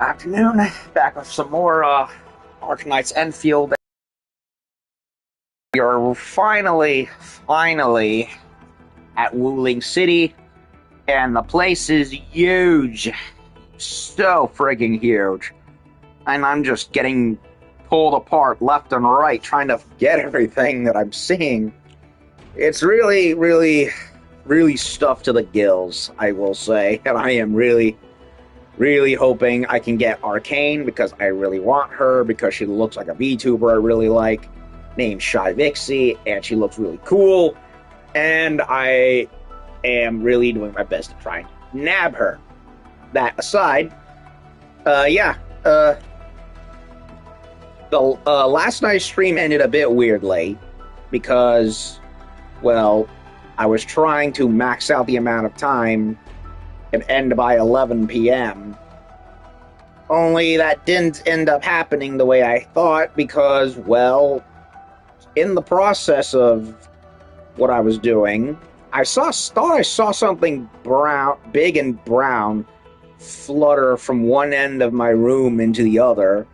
Afternoon, back with some more Arknights Endfield. We are finally at Wuling City, and the place is huge. So friggin' huge. And I'm just getting pulled apart left and right, trying to get everything that I'm seeing. It's really stuffed to the gills, I will say. And I am really hoping I can get Arcane because I really want her because she looks like a VTuber I really like, named Shy Vixie, and she looks really cool. And I am really doing my best to try and nab her. That aside, the last night's stream ended a bit weirdly because, well, I was trying to max out the amount of time and end by 11 p.m. Only that didn't end up happening the way I thought because, well, in the process of what I was doing, thought I saw something brown, big and brown, flutter from one end of my room into the other,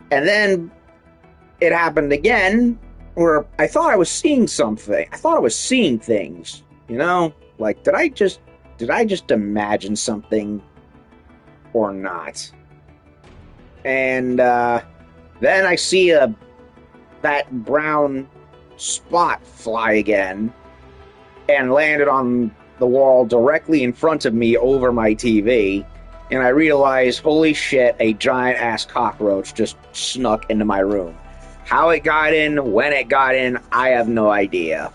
and then it happened again where I thought I was seeing something. I thought I was seeing things, you know? Like, did I just imagine something or not? And then I see that brown spot fly again and landed on the wall directly in front of me over my TV. And I realized, holy shit, a giant-ass cockroach just snuck into my room. How it got in, when it got in, I have no idea.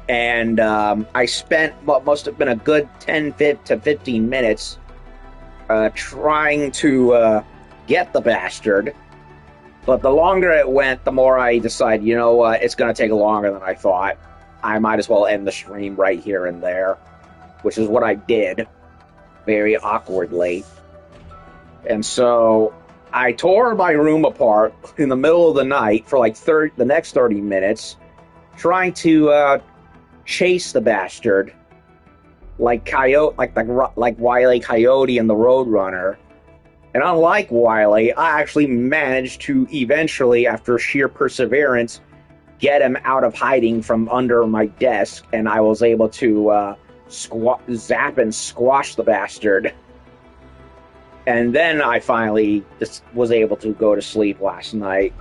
And I spent what must have been a good 10 to 15 minutes trying to get the bastard. But the longer it went, the more I decided, you know what, it's going to take longer than I thought. I might as well end the stream right here and there, which is what I did, very awkwardly. And so I tore my room apart in the middle of the night for like the next 30 minutes, trying to chase the bastard like Wile E. Coyote and the Roadrunner. And unlike Wile, I actually managed to eventually, after sheer perseverance, get him out of hiding from under my desk, and I was able to zap and squash the bastard. And then I finally just was able to go to sleep last night.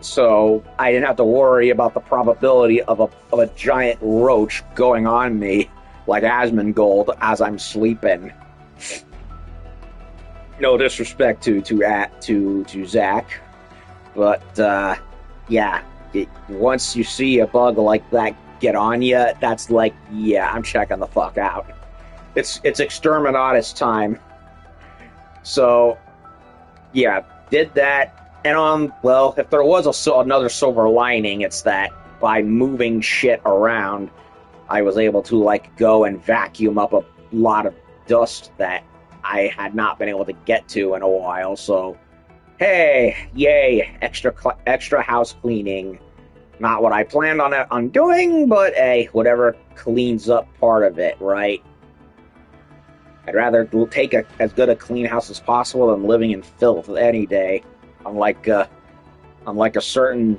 So I didn't have to worry about the probability of a giant roach going on me like Asmongold as I'm sleeping. No disrespect to Zach, but yeah, once you see a bug like that get on you, that's like, yeah, I'm checking the fuck out. It's exterminatus time. So yeah, did that. And well, if there was another silver lining, it's that by moving shit around, I was able to like go and vacuum up a lot of dust that I had not been able to get to in a while. So, hey, yay, extra house cleaning. Not what I planned on doing, but hey, whatever cleans up part of it, right? I'd rather take as good a clean house as possible than living in filth any day. Unlike a certain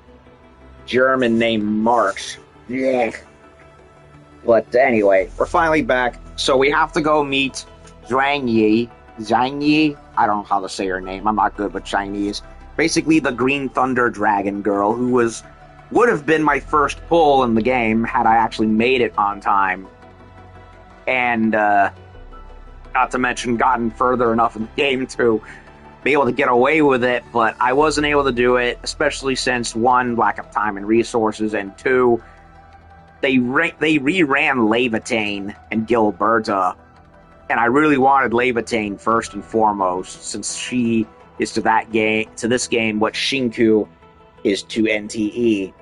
German named Marx. Yeah. But anyway, we're finally back. So we have to go meet Zhang Yi. I don't know how to say her name. I'm not good with Chinese. Basically, the Green Thunder Dragon girl who would have been my first pull in the game had I actually made it on time. And not to mention gotten further enough in the game to be able to get away with it, but I wasn't able to do it, especially since, one, lack of time and resources, and two, they reran Leviatane and Gilberta, and I really wanted Leviatane first and foremost, since she is to this game what Shinku is to NTE.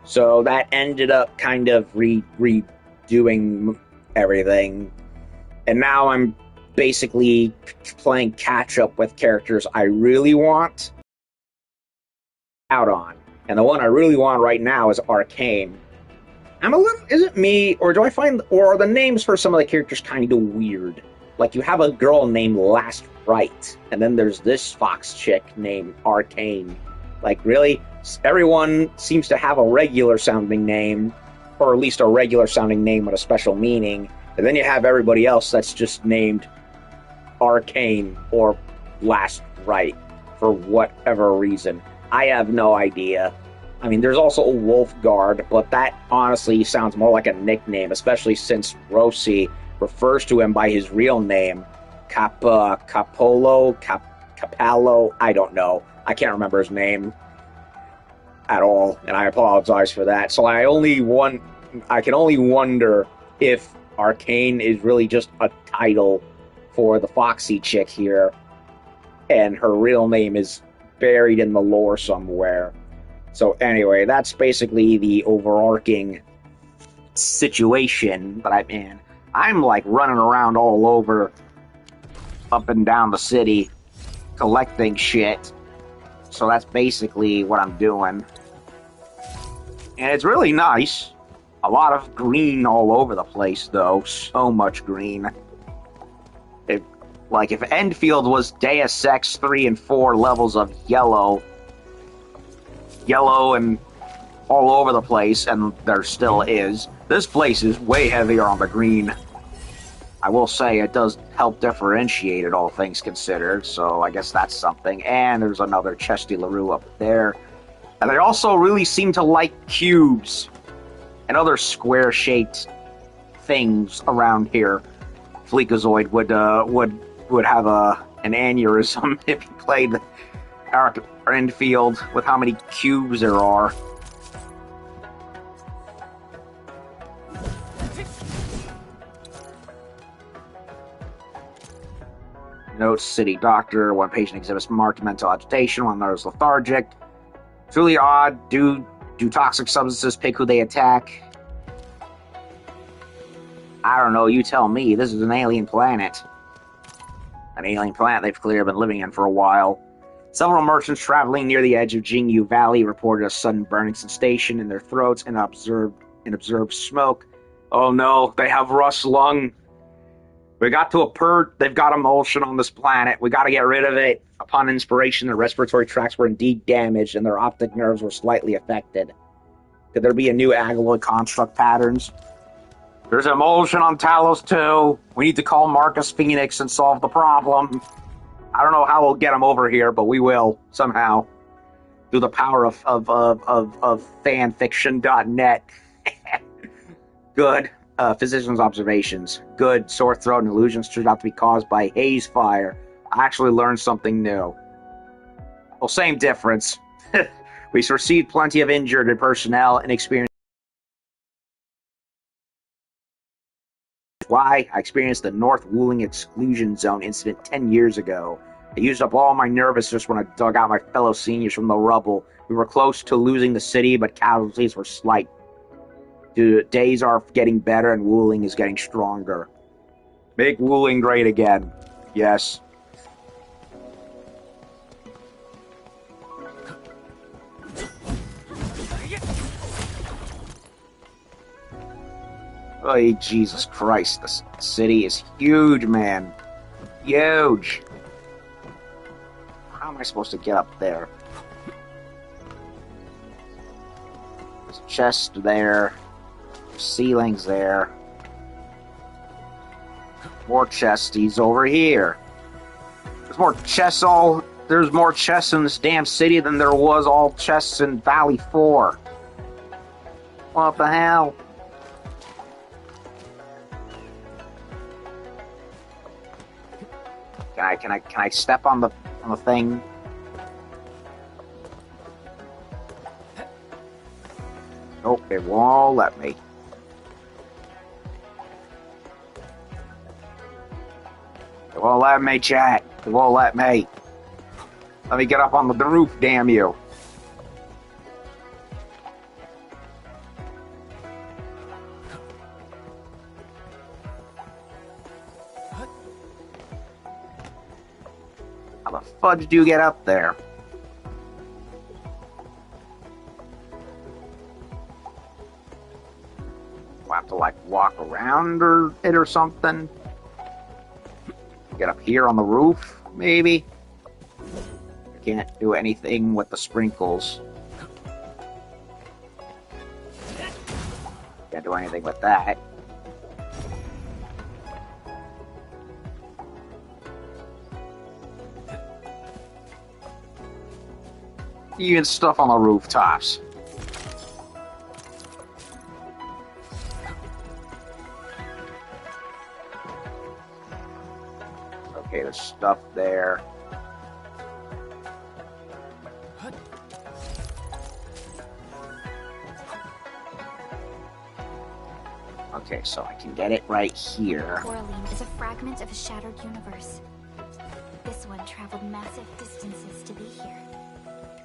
So that ended up kind of redoing everything, and now I'm basically playing catch up with characters I really want out on. And the one I really want right now is Arcane. Is it me, or do I find, or are the names for some of the characters kind of weird? Like, you have a girl named Last Right, and then there's this fox chick named Arcane. Like, really? Everyone seems to have a regular sounding name, or at least a regular sounding name with a special meaning, and then you have everybody else that's just named Arcane or Last Right for whatever reason. I have no idea. I mean, there's also a Wolfguard, but that honestly sounds more like a nickname, especially since Rossi refers to him by his real name, Capallo, I don't know. I can't remember his name at all, and I apologize for that. So I can only wonder if Arcane is really just a title for the Foxy chick here, and her real name is buried in the lore somewhere. So anyway, that's basically the overarching situation that I'm in. I'm like running around all over, up and down the city, collecting shit. So that's basically what I'm doing. And it's really nice. A lot of green all over the place, though. So much green. If Endfield was Deus Ex 3 and 4 levels of yellow and all over the place, and there still is, this place is way heavier on the green. I will say it does help differentiate it, all things considered, so I guess that's something. And there's another Chesty LaRue up there. And they also really seem to like cubes and other square-shaped things around here. Fleekazoid would have an aneurysm if he played Endfield with how many cubes there are. Notes, city doctor, one patient exhibits marked mental agitation, one is lethargic. Truly odd. Do toxic substances pick who they attack? I don't know, you tell me. This is an alien planet. An alien planet they've clearly been living in for a while. Several merchants traveling near the edge of Jingyu Valley reported a sudden burning sensation in their throats and observed smoke. Oh no, they have rust lung. We got to a pert. They've got emulsion on this planet. We got to get rid of it. Upon inspiration, their respiratory tracts were indeed damaged, and their optic nerves were slightly affected. Could there be a new alloy construct patterns? There's emulsion on Talos too. We need to call Marcus Phoenix and solve the problem. I don't know how we'll get him over here, but we will somehow through the power of fanfiction.net. Good. Physician's observations. Good. Sore throat and illusions turned out to be caused by haze fire. I actually learned something new. Well, same difference. We received plenty of injured personnel and experienced. Why? I experienced the North Wuling Exclusion Zone incident 10 years ago. I used up all my nervousness when I dug out my fellow seniors from the rubble. We were close to losing the city, but casualties were slight. Days are getting better and Wuling is getting stronger. Make Wuling great again. Yes. Oh, Jesus Christ. This city is huge, man. Huge. How am I supposed to get up there? There's a chest there. Ceilings there. More chesties over here. There's more chests in this damn city than there was all chests in Valley 4. What the hell? Can I step on the thing? Nope, it won't let me. It won't let me, chat. It won't let me. Let me get up on the roof, damn you. How the fudge do you get up there? Do I have to, like, walk around it or something? Get up here on the roof, maybe? I can't do anything with the sprinkles. Can't do anything with that. Even stuff on the rooftops. Okay, there's stuff there. Okay, so I can get it right here. Wuling is a fragment of a shattered universe. This one traveled massive distances to be here.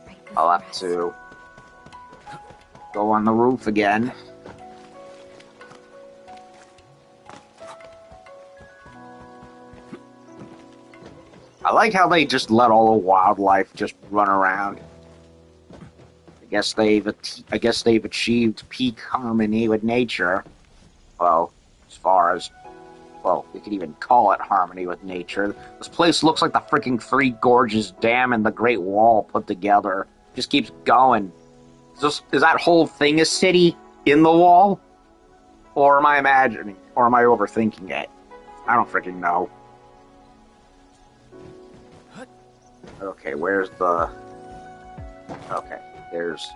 Right before I'll have us. to go on the roof again. I like how they just let all the wildlife just run around. I guess they've achieved peak harmony with nature. Well, as far as, well, we could even call it harmony with nature. This place looks like the freaking Three Gorges Dam and the Great Wall put together. Just keeps going. Is that whole thing a city in the wall? Or am I imagining? Or am I overthinking it? I don't freaking know. Okay, where's the... Okay, there's...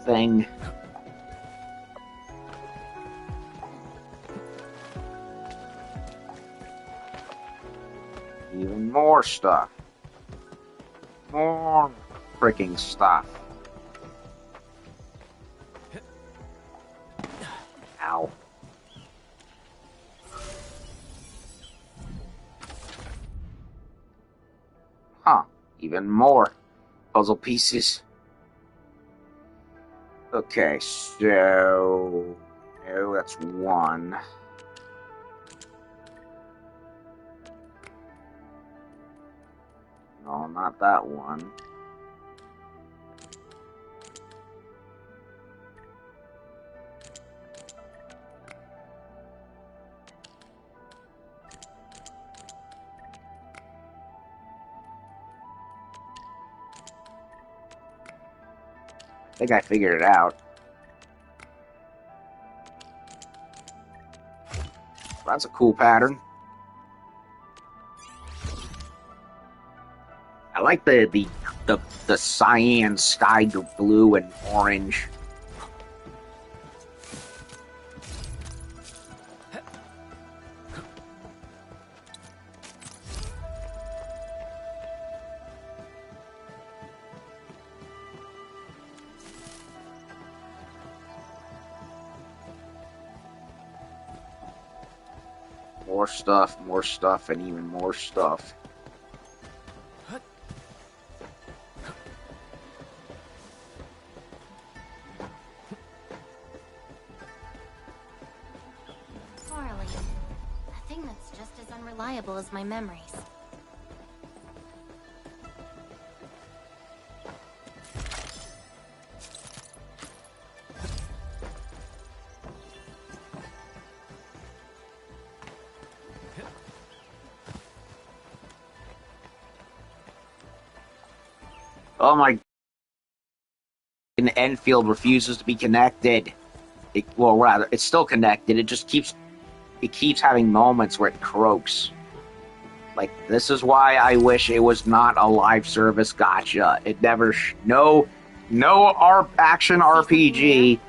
thing. Even more stuff. More freaking stuff. Ow. Huh. Even more puzzle pieces. Okay, so... Oh, that's one. No, not that one. I think I figured it out. That's a cool pattern. I like the cyan, sky blue, and orange. More stuff, and even more stuff. Wuling, a thing that's just as unreliable as my memories. Oh my... Endfield refuses to be connected. Well, rather, it's still connected. It just keeps having moments where it croaks. Like, this is why I wish it was not a live service gacha. It never... no action RPG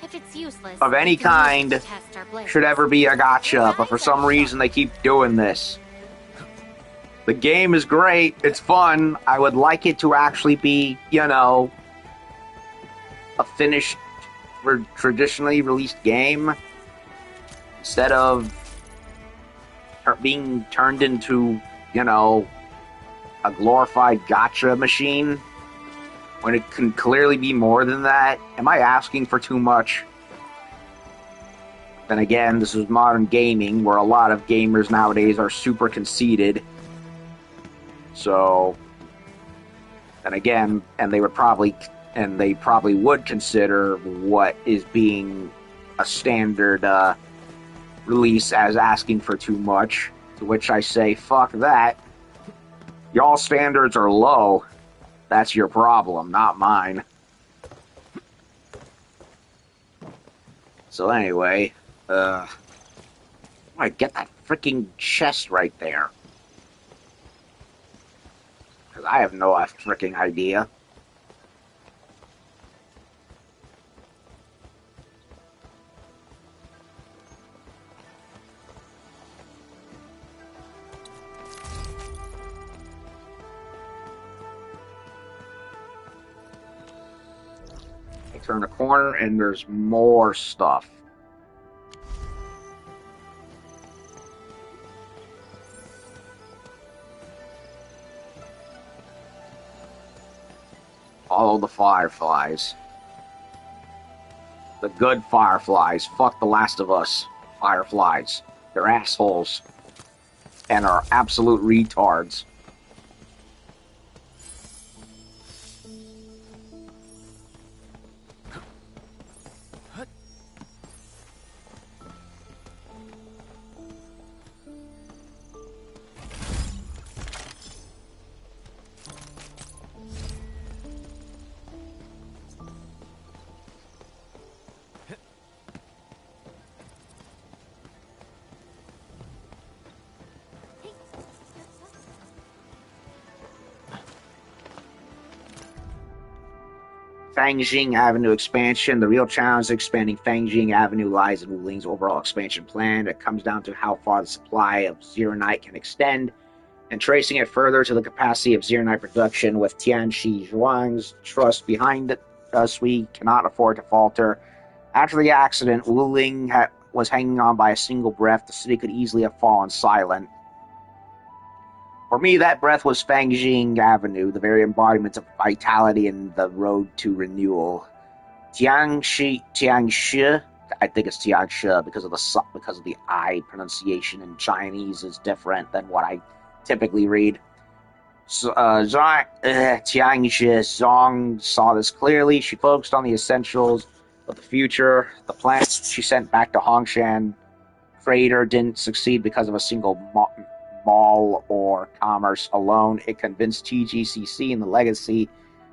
If it's useless, of any we can use kind it to test our blades. should ever be a gacha, but for some reason they keep doing this. The game is great, it's fun, I would like it to actually be, you know, a finished, traditionally released game, instead of being turned into, you know, a glorified gacha machine, when it can clearly be more than that. Am I asking for too much? Then again, this is modern gaming, where a lot of gamers nowadays are super conceited. So, and again, they probably would consider what is being a standard release as asking for too much, to which I say, fuck that. Y'all standards are low. That's your problem, not mine. So anyway, I get that freaking chest right there. Because I have no freaking idea. I turn a corner and there's more stuff. Follow the fireflies. The good fireflies. Fuck the Last of Us fireflies. They're assholes. And are absolute retards. Fangjing Avenue expansion. The real challenge of expanding Fangjing Avenue lies in Wuling's overall expansion plan. It comes down to how far the supply of Zeronite can extend, and tracing it further to the capacity of Zeronite production. With Tianxi Zhuang's trust behind us, we cannot afford to falter. After the accident, Wuling was hanging on by a single breath. The city could easily have fallen silent. For me, that breath was Fangjing Avenue, the very embodiment of vitality and the road to renewal. Tiangshi, I think it's Tiangshi because of the I pronunciation in Chinese is different than what I typically read. So, Tiangshi Zong saw this clearly. She focused on the essentials of the future. The plans she sent back to Hongshan Freighter didn't succeed because of a single mall or commerce alone. It convinced TGCC and the legacy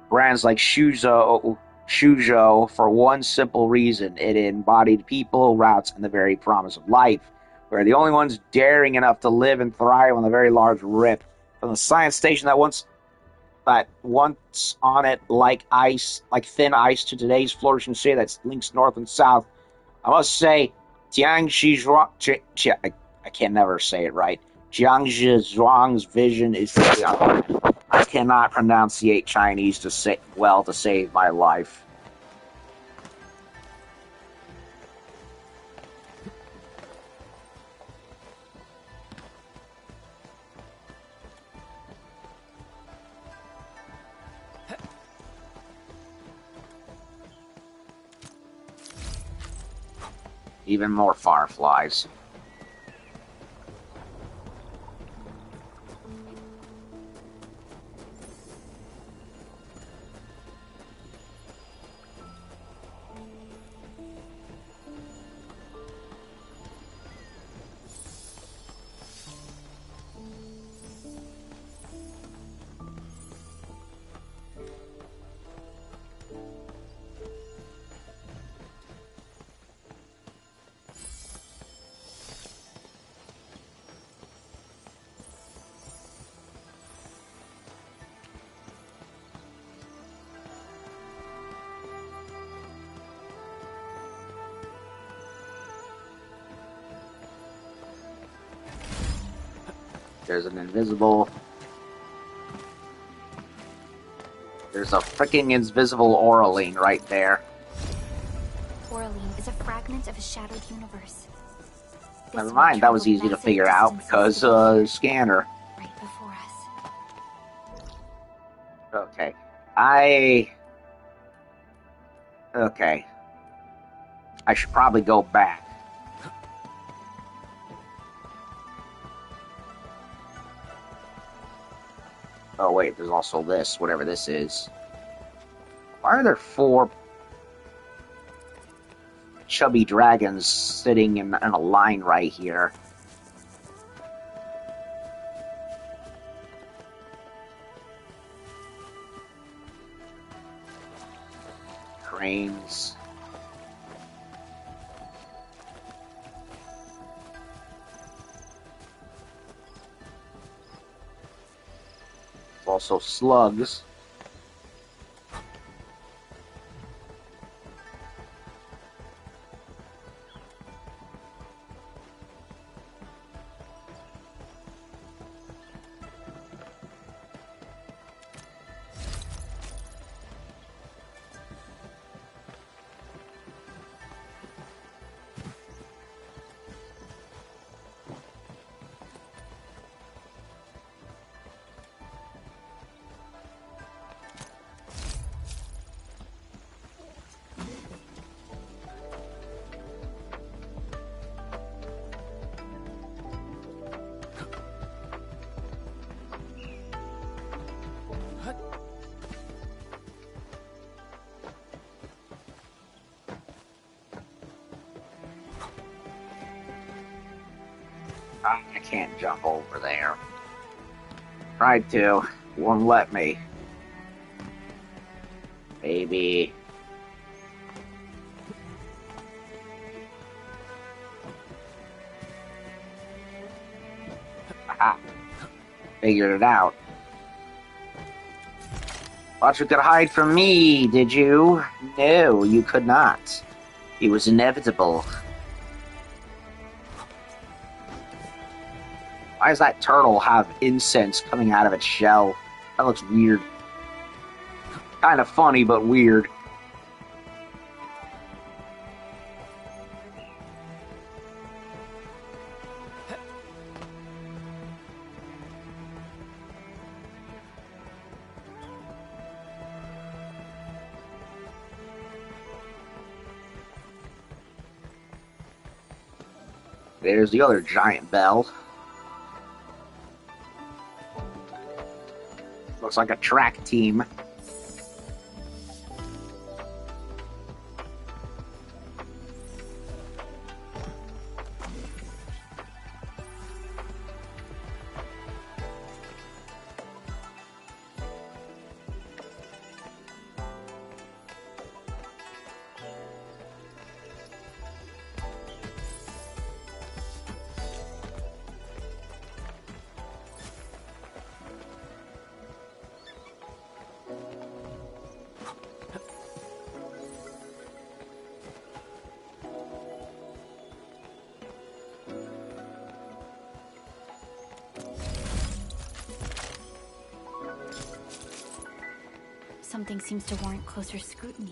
brands like Shuzhou for one simple reason: it embodied people, routes, and the very promise of life. We're the only ones daring enough to live and thrive on the very large rip from the science station that once on it like thin ice, to today's flourishing city that links north and south. I must say, Tiangxi, I can never say it right. Jiangxi Zhuang's vision is... I cannot pronunciate Chinese to save my life. Even more fireflies. There's an invisible... There's a freaking invisible Oraline right there. Oraline is a fragment of a shattered universe. Never mind, that was easy to figure out because scanner. Right before us. Okay. Okay. I should probably go back. Oh wait, there's also this, whatever this is. Why are there 4 chubby dragons sitting in a line right here. Cranes. Also slugs. I can't jump over there. Tried to. Won't let me. Maybe. Aha. Figured it out. Thought you could hide from me, did you? No, you could not. It was inevitable. Why does that turtle have incense coming out of its shell? That looks weird. Kind of funny, but weird. There's the other giant bell. Looks like a track team. Something seems to warrant closer scrutiny.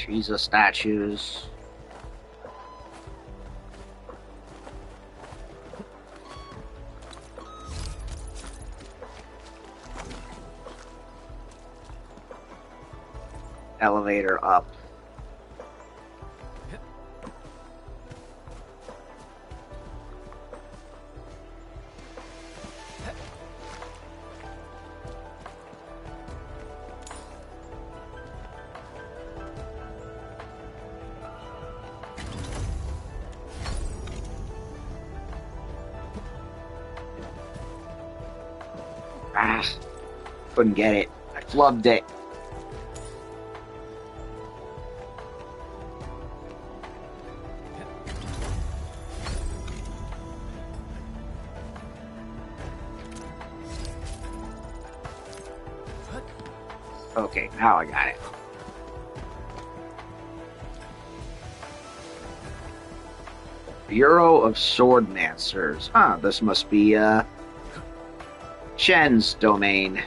Jesus statues. Elevator up. Ah, couldn't get it. I flubbed it. Okay, now I got it. Bureau of Swordmancers. Huh, this must be, Shen's domain.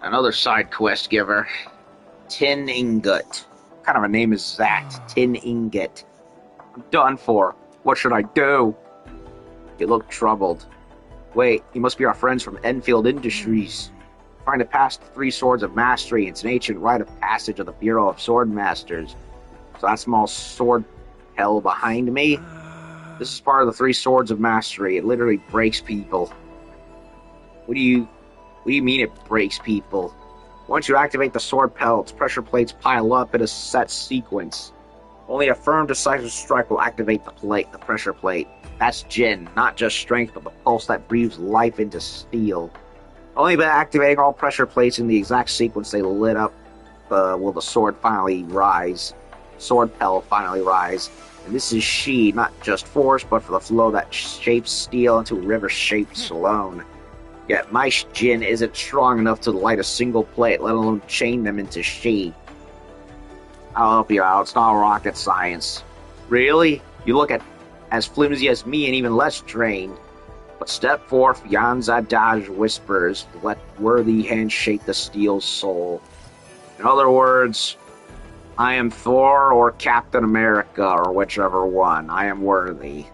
Another side quest giver. Tin Ingot. What kind of a name is that? Tin Ingot. I'm done for. What should I do? You look troubled. Wait, you must be our friends from Endfield Industries. Trying to pass the 3 Swords of Mastery. It's an ancient rite of passage of the Bureau of Swordmasters. So that small sword hell behind me? This is part of the 3 Swords of Mastery. It literally breaks people. What do you mean it breaks people? Once you activate the sword pelts, pressure plates pile up in a set sequence. Only a firm, decisive strike will activate the pressure plate. That's Jin, not just strength, but the pulse that breathes life into steel. Only by activating all pressure plates in the exact sequence they lit up will the sword finally rise. Sword pell finally rise. And this is Shi, not just force, but for the flow that shapes steel into river-shaped stone. Yet my Jin isn't strong enough to light a single plate, let alone chain them into Shi. I'll help you out, it's not rocket science. Really? You look at as flimsy as me and even less trained. But step forth, Yanzadaj whispers, let worthy hands shape the steel soul. In other words, I am Thor or Captain America, or whichever one. I am worthy.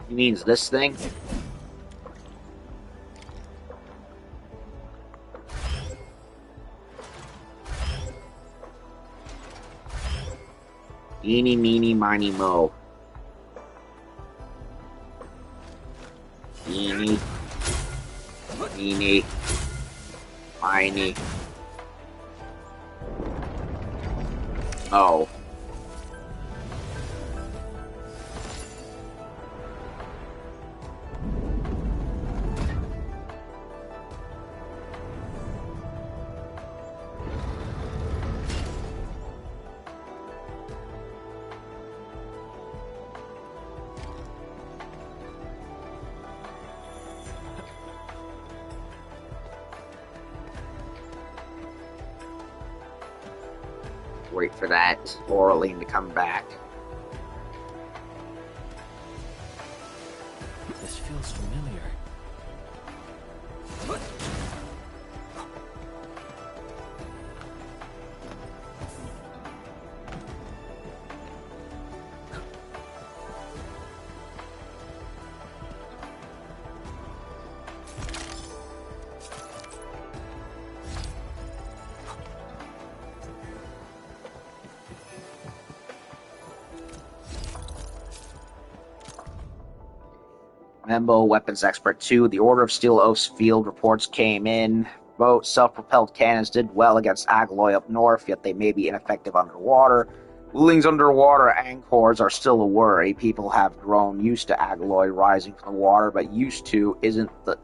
He means this thing? Eeny, meeny, miny, mo. Eeny, meeny, miny. Oh. Wait for that Oraline to come back. This feels familiar. Membo, Weapons Expert 2, the Order of Steel Oath's field reports came in. Both self-propelled cannons did well against Agloy up north, yet they may be ineffective underwater. Wuling's underwater anchors are still a worry. People have grown used to Agloy rising from the water, but used to isn't the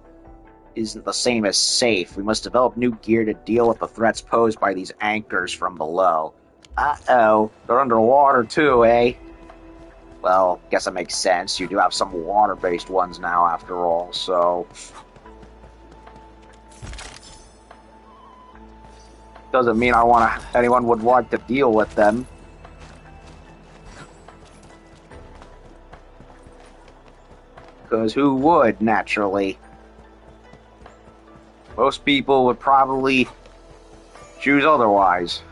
same as safe. We must develop new gear to deal with the threats posed by these anchors from below. Uh-oh, they're underwater too, eh? Well, guess that makes sense. You do have some water-based ones now, after all, so... Doesn't mean anyone would want to deal with them. Because who would, naturally? Most people would probably choose otherwise.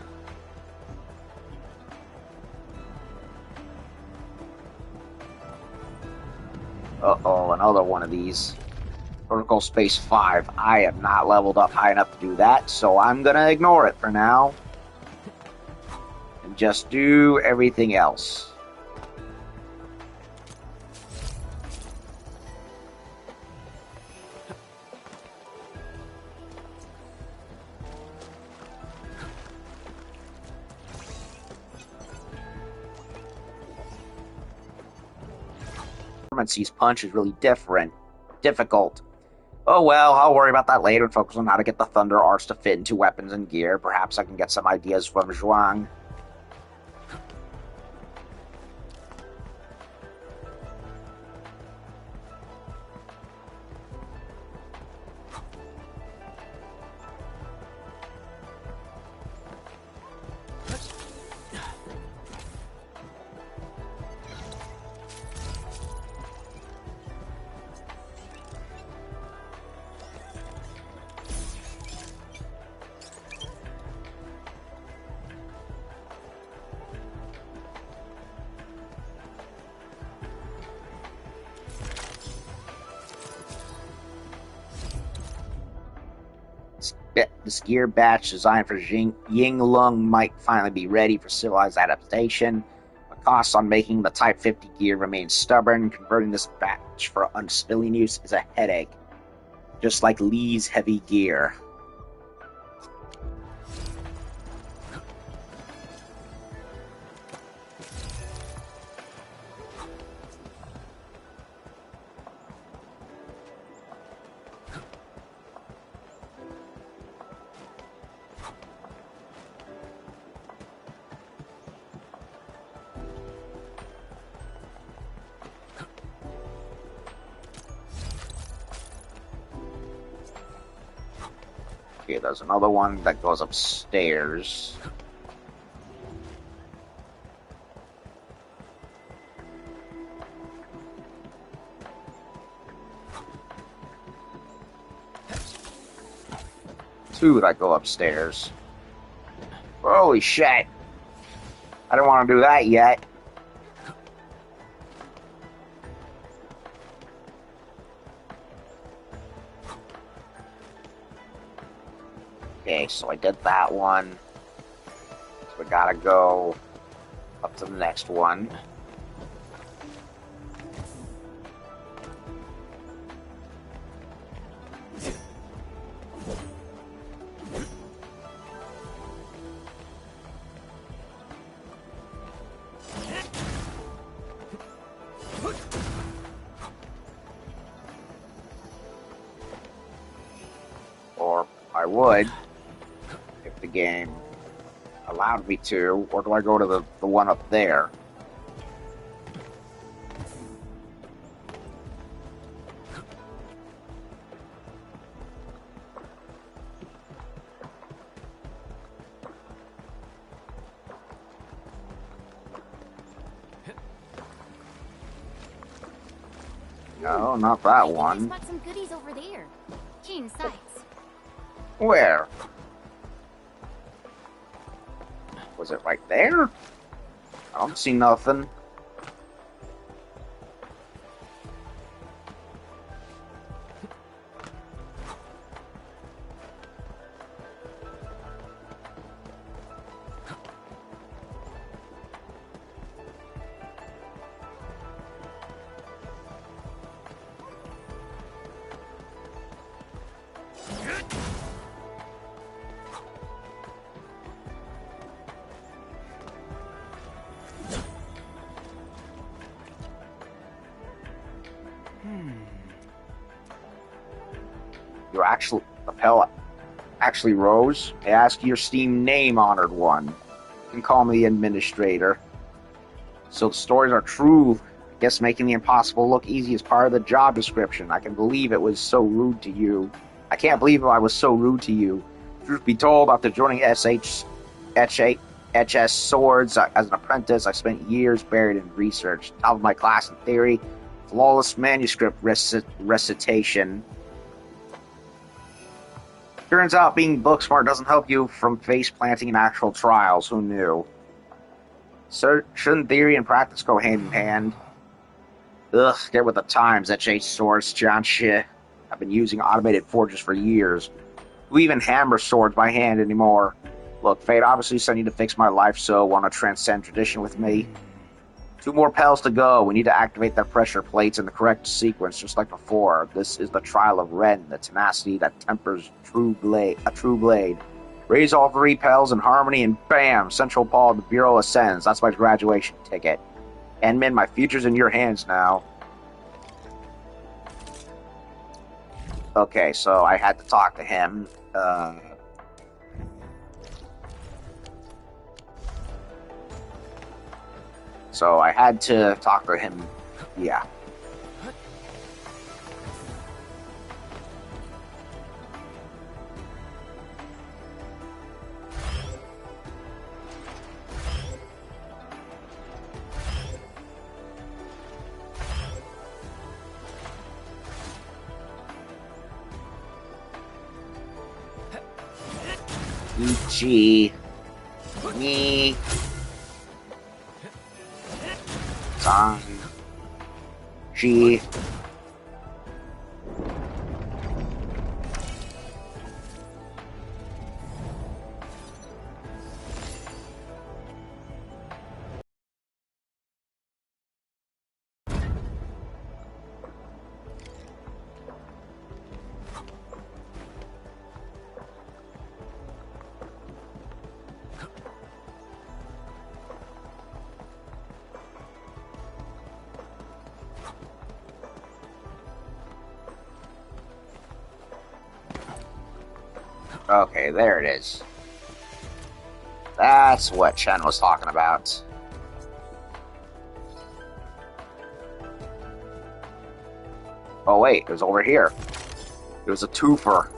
Uh-oh, another one of these. Vertical Space 5. I have not leveled up high enough to do that, so I'm gonna ignore it for now. And just do everything else. Sees punch is really difficult. Oh well, I'll worry about that later and focus on how to get the Thunder Arts to fit into weapons and gear. Perhaps I can get some ideas from Zhuang. This gear batch designed for Yinglung might finally be ready for civilized adaptation. The cost on making the Type 50 gear remains stubborn. Converting this batch for unspilling use is a headache, just like Lee's heavy gear. Okay, there's another one that goes upstairs. Two that go upstairs. Holy shit! I didn't want to do that yet. Okay, so I did that one. So we gotta go up to the next one. Or I would, if the game allowed me to, or do I go to the one up there? No, not that one. Spot some goodies over there. Keen sights. Where? Was it right there? I don't see nothing. Your appel actually rose. I ask your Steam name, Honored One. You can call me the Administrator. So the stories are true. I guess making the impossible look easy is part of the job description. I can believe it was so rude to you. I can't believe I was so rude to you. Truth be told, after joining HS Swords as an apprentice, I spent years buried in research. Top of my class in theory, flawless manuscript recitation. Turns out being book smart doesn't help you from face planting in actual trials. Who knew? So, shouldn't theory and practice go hand in hand? Ugh, get with the times, that J swords, John shit. I've been using automated forges for years. Who even hammers swords by hand anymore? Look, fate obviously sent you to fix my life, so want to transcend tradition with me? 2 more pels to go. We need to activate the pressure plates in the correct sequence, just like before. This is the trial of Ren, the tenacity that tempers a true blade. Raise all 3 pels in harmony, and bam! Central Paul of the Bureau ascends. That's my graduation ticket. Enmin, my future's in your hands now. Okay, so I had to talk to him. So I had to talk to him. Yeah. G. Me. San. G. Okay, there it is. That's what Chen was talking about. Oh wait, it was over here. It was a twofer.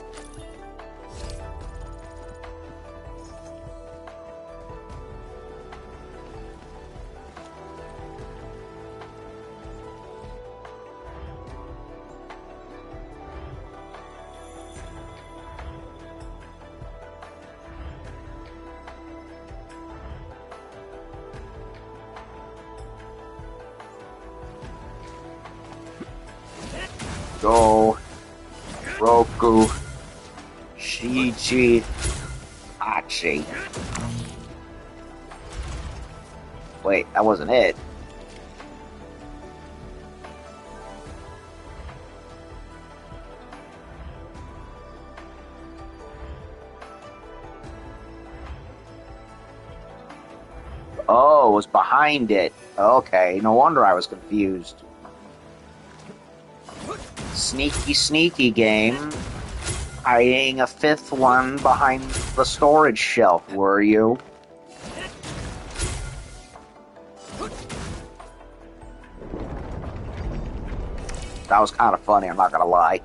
Go, Roku, Shichi, Hachi. Wait, that wasn't it. Oh, it was behind it. Okay, no wonder I was confused. Sneaky, sneaky game. Hiding a 5th one behind the storage shelf, were you? That was kind of funny, I'm not gonna lie.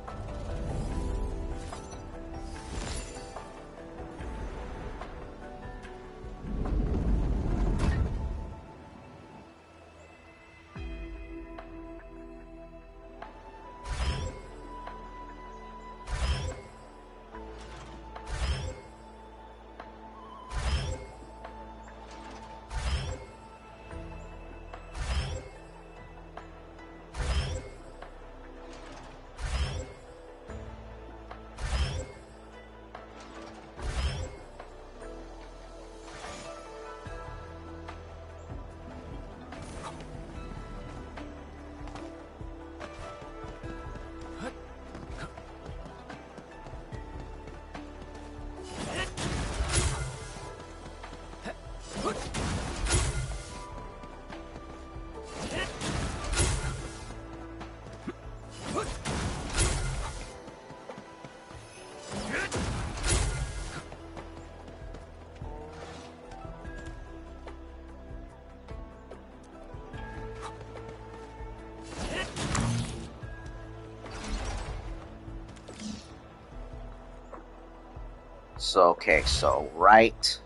So, okay, so right.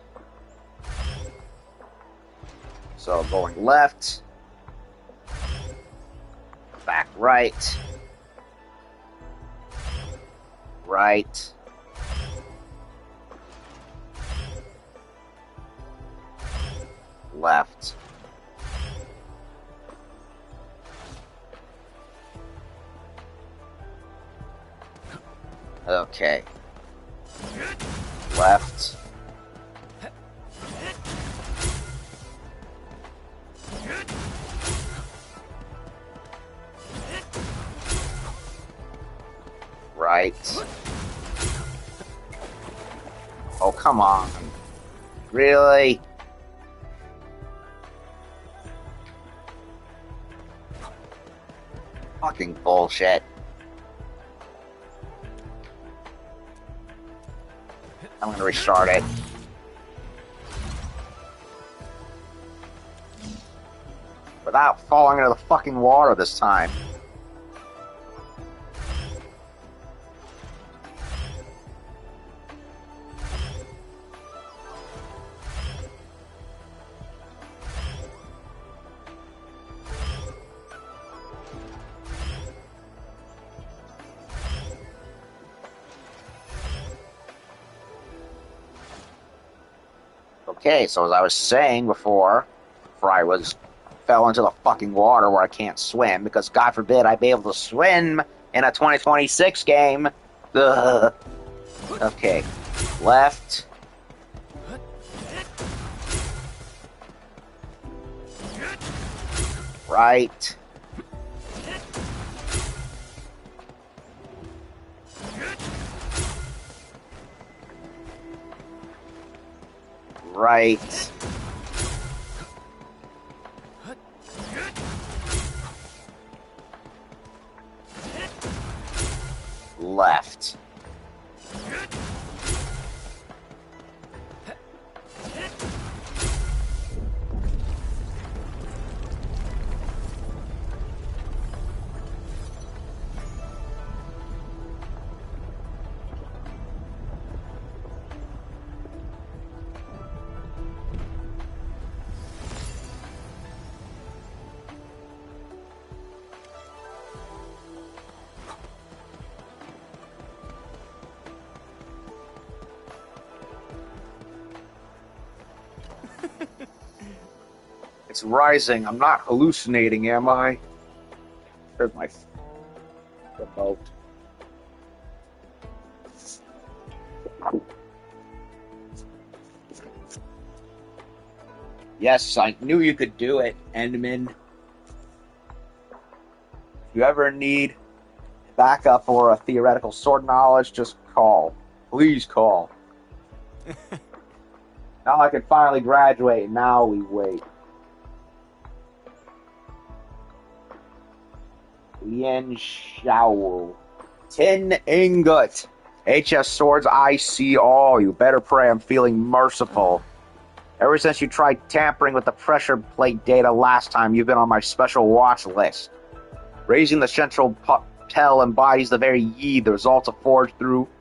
So going left. Back right. Right. Left. Okay. Left. Right. Oh, come on. Really? Fucking bullshit. I'm gonna restart it. Without falling into the fucking water this time. Okay, so as I was saying before I fell into the fucking water where I can't swim, because God forbid I'd be able to swim in a 2026 game. Ugh. Okay, left. Right. Right. Left. It's rising. I'm not hallucinating, am I? There's my remote. Yes, I knew you could do it, Endman. If you ever need backup or a theoretical sword knowledge, just call. Please call. Now I can finally graduate. Now we wait. Lien Xiao. 10 ingot. HS swords, I see all. You better pray I'm feeling merciful. Ever since you tried tampering with the pressure plate data last time, you've been on my special watch list. Raising the central tel embodies the very yi, the results of forged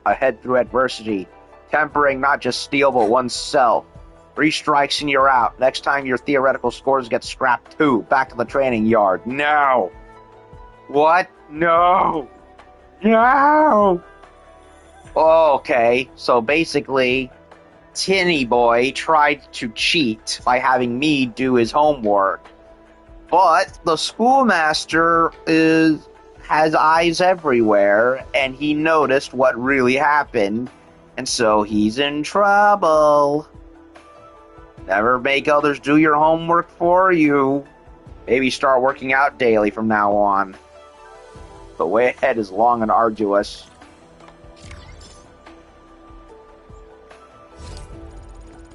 ahead through adversity. Tempering not just steel, but oneself. 3 strikes and you're out. Next time your theoretical scores get scrapped too. Back to the training yard. No! What? No! No! Okay, so basically, Tinny Boy tried to cheat by having me do his homework. But the schoolmaster has eyes everywhere, and he noticed what really happened, and so he's in trouble. Never make others do your homework for you. Maybe start working out daily from now on. The way ahead is long and arduous.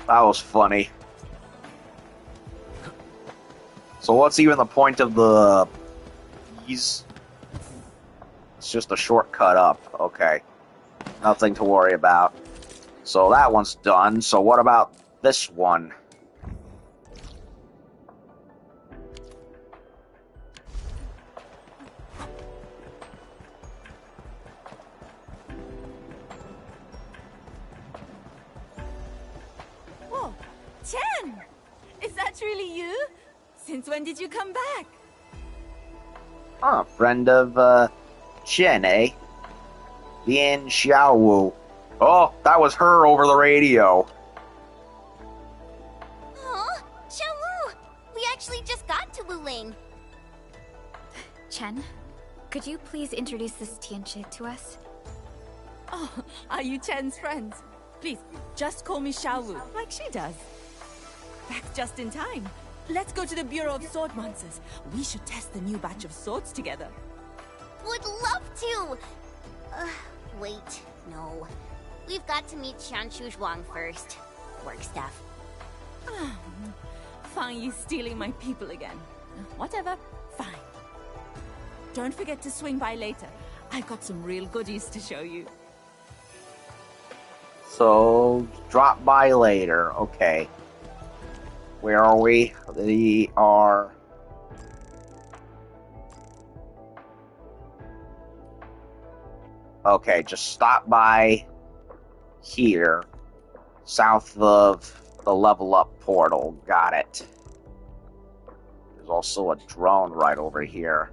That was funny. So what's even the point of the keys? It's just a shortcut up. Okay. Nothing to worry about. So that one's done. So what about this one? Whoa, Chen! Is that really you? Since when did you come back? Huh, friend of, Chen, eh? Lien Xiaowu. Oh, that was her over the radio. Aw, Xiaowu! We actually just got to Wuling. Chen, could you please introduce this Tianchi to us? Oh, are you Chen's friends? Please, just call me Xiaowu, like she does. Back just in time. Let's go to the Bureau of Sword Monsters. We should test the new batch of swords together. Would love to! Wait, no. We've got to meet Xianchu Zhuang first. Work stuff. Fang Yi stealing my people again. Whatever, fine. Don't forget to swing by later. I've got some real goodies to show you. So, drop by later. Okay. Where are we? We are... Okay, just stop by here, south of the level up portal. Got it. There's also a drone right over here.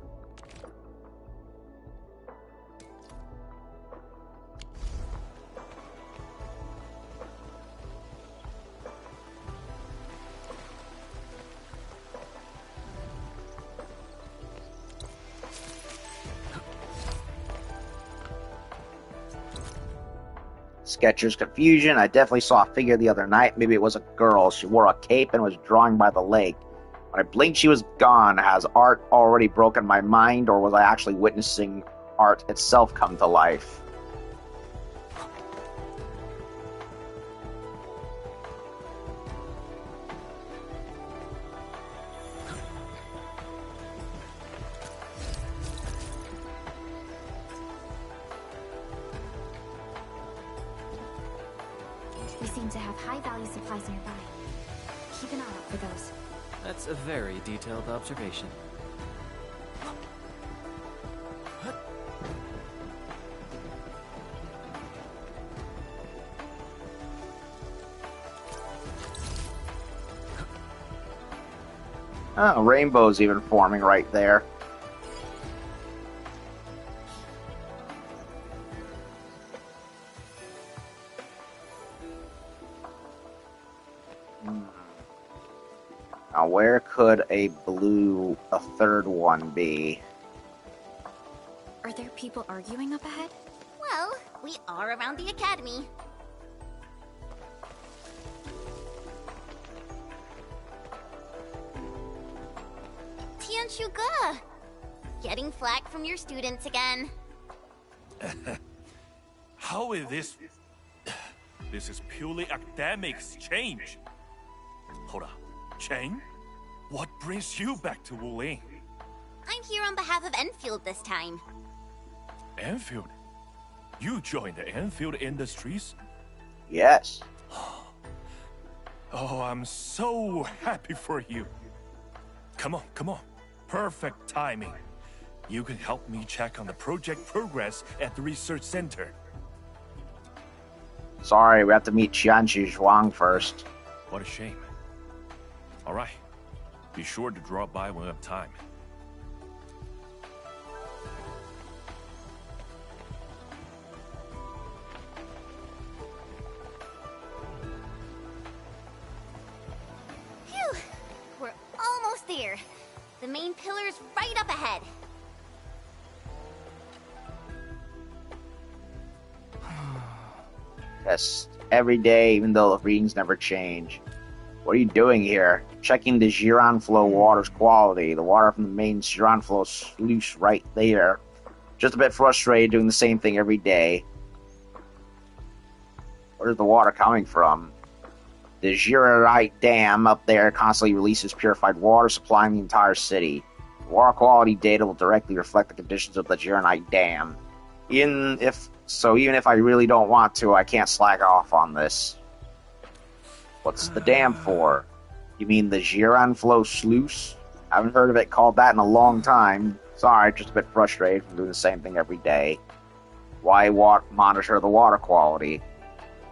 Sketcher's confusion. I definitely saw a figure the other night. Maybe it was a girl. She wore a cape and was drawing by the lake. When I blinked, she was gone. Has art already broken my mind, or was I actually witnessing art itself come to life? We seem to have high-value supplies nearby. Keep an eye out for those. That's a very detailed observation. Oh, rainbow's even forming right there. Now, where could a third one be? Are there people arguing up ahead? Well, we are around the academy. Tianshu Ge! Getting flack from your students again. How is this? This is purely academic exchange. Hold up. Chen? What brings you back to Wuling? I'm here on behalf of Endfield this time. Endfield? You joined the Endfield Industries? Yes. Oh, I'm so happy for you. Come on, come on. Perfect timing. You can help me check on the project progress at the research center. Sorry, we have to meet Xianchu Zhuang first. What a shame. All right. Be sure to drop by when you have time. Phew! We're almost there. The main pillar's right up ahead. Yes, every day, even though the readings never change. What are you doing here? Checking the Giron flow water's quality. The water from the main Giron flow sluice right there. Just a bit frustrated doing the same thing every day. Where's the water coming from? The Gironite Dam up there constantly releases purified water, supplying the entire city. The water quality data will directly reflect the conditions of the Gironite Dam. Even if I really don't want to, I can't slack off on this. What's the dam for? You mean the Giron Flow Sluice? I haven't heard of it called that in a long time. Sorry, just a bit frustrated from doing the same thing every day. Why monitor the water quality?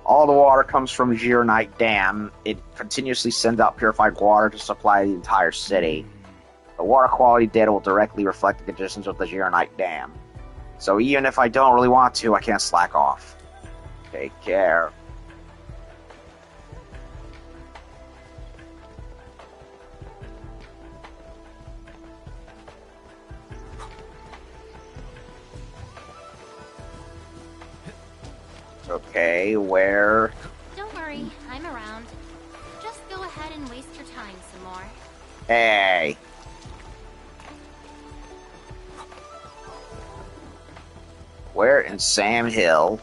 All the water comes from Gironite Dam. It continuously sends out purified water to supply the entire city. The water quality data will directly reflect the conditions of the Gironite Dam. So even if I don't really want to, I can't slack off. Take care. Okay, where? Don't worry, I'm around. Just go ahead and waste your time some more. Hey. Where in Sam Hill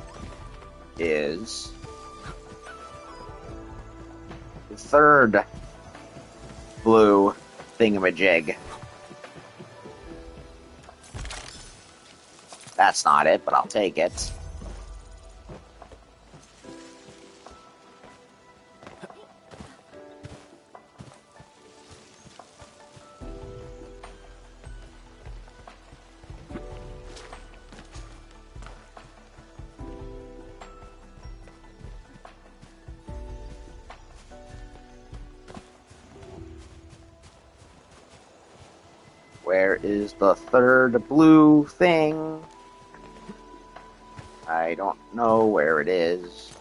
is the third blue thingamajig? That's not it, but I'll take it. Where is the third blue thing? I don't know where it is.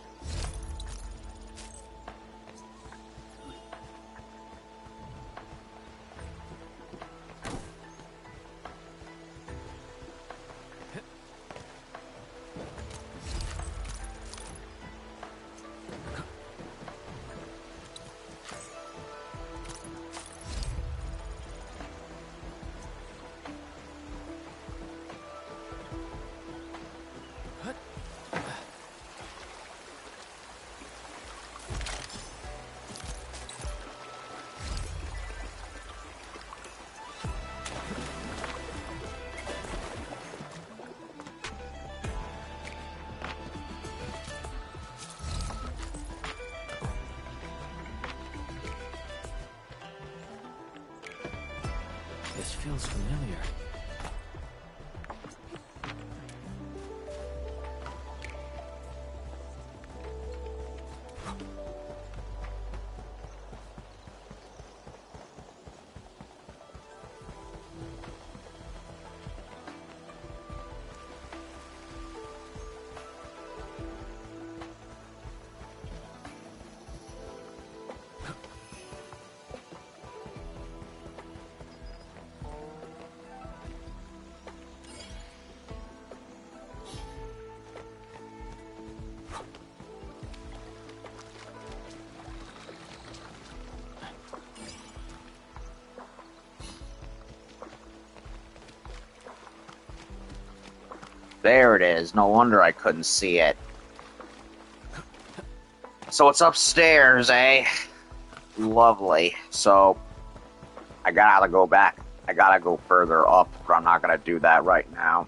This feels familiar. There it is. No wonder I couldn't see it. So it's upstairs, eh? Lovely. So I gotta go back. I gotta go further up, but I'm not gonna do that right now.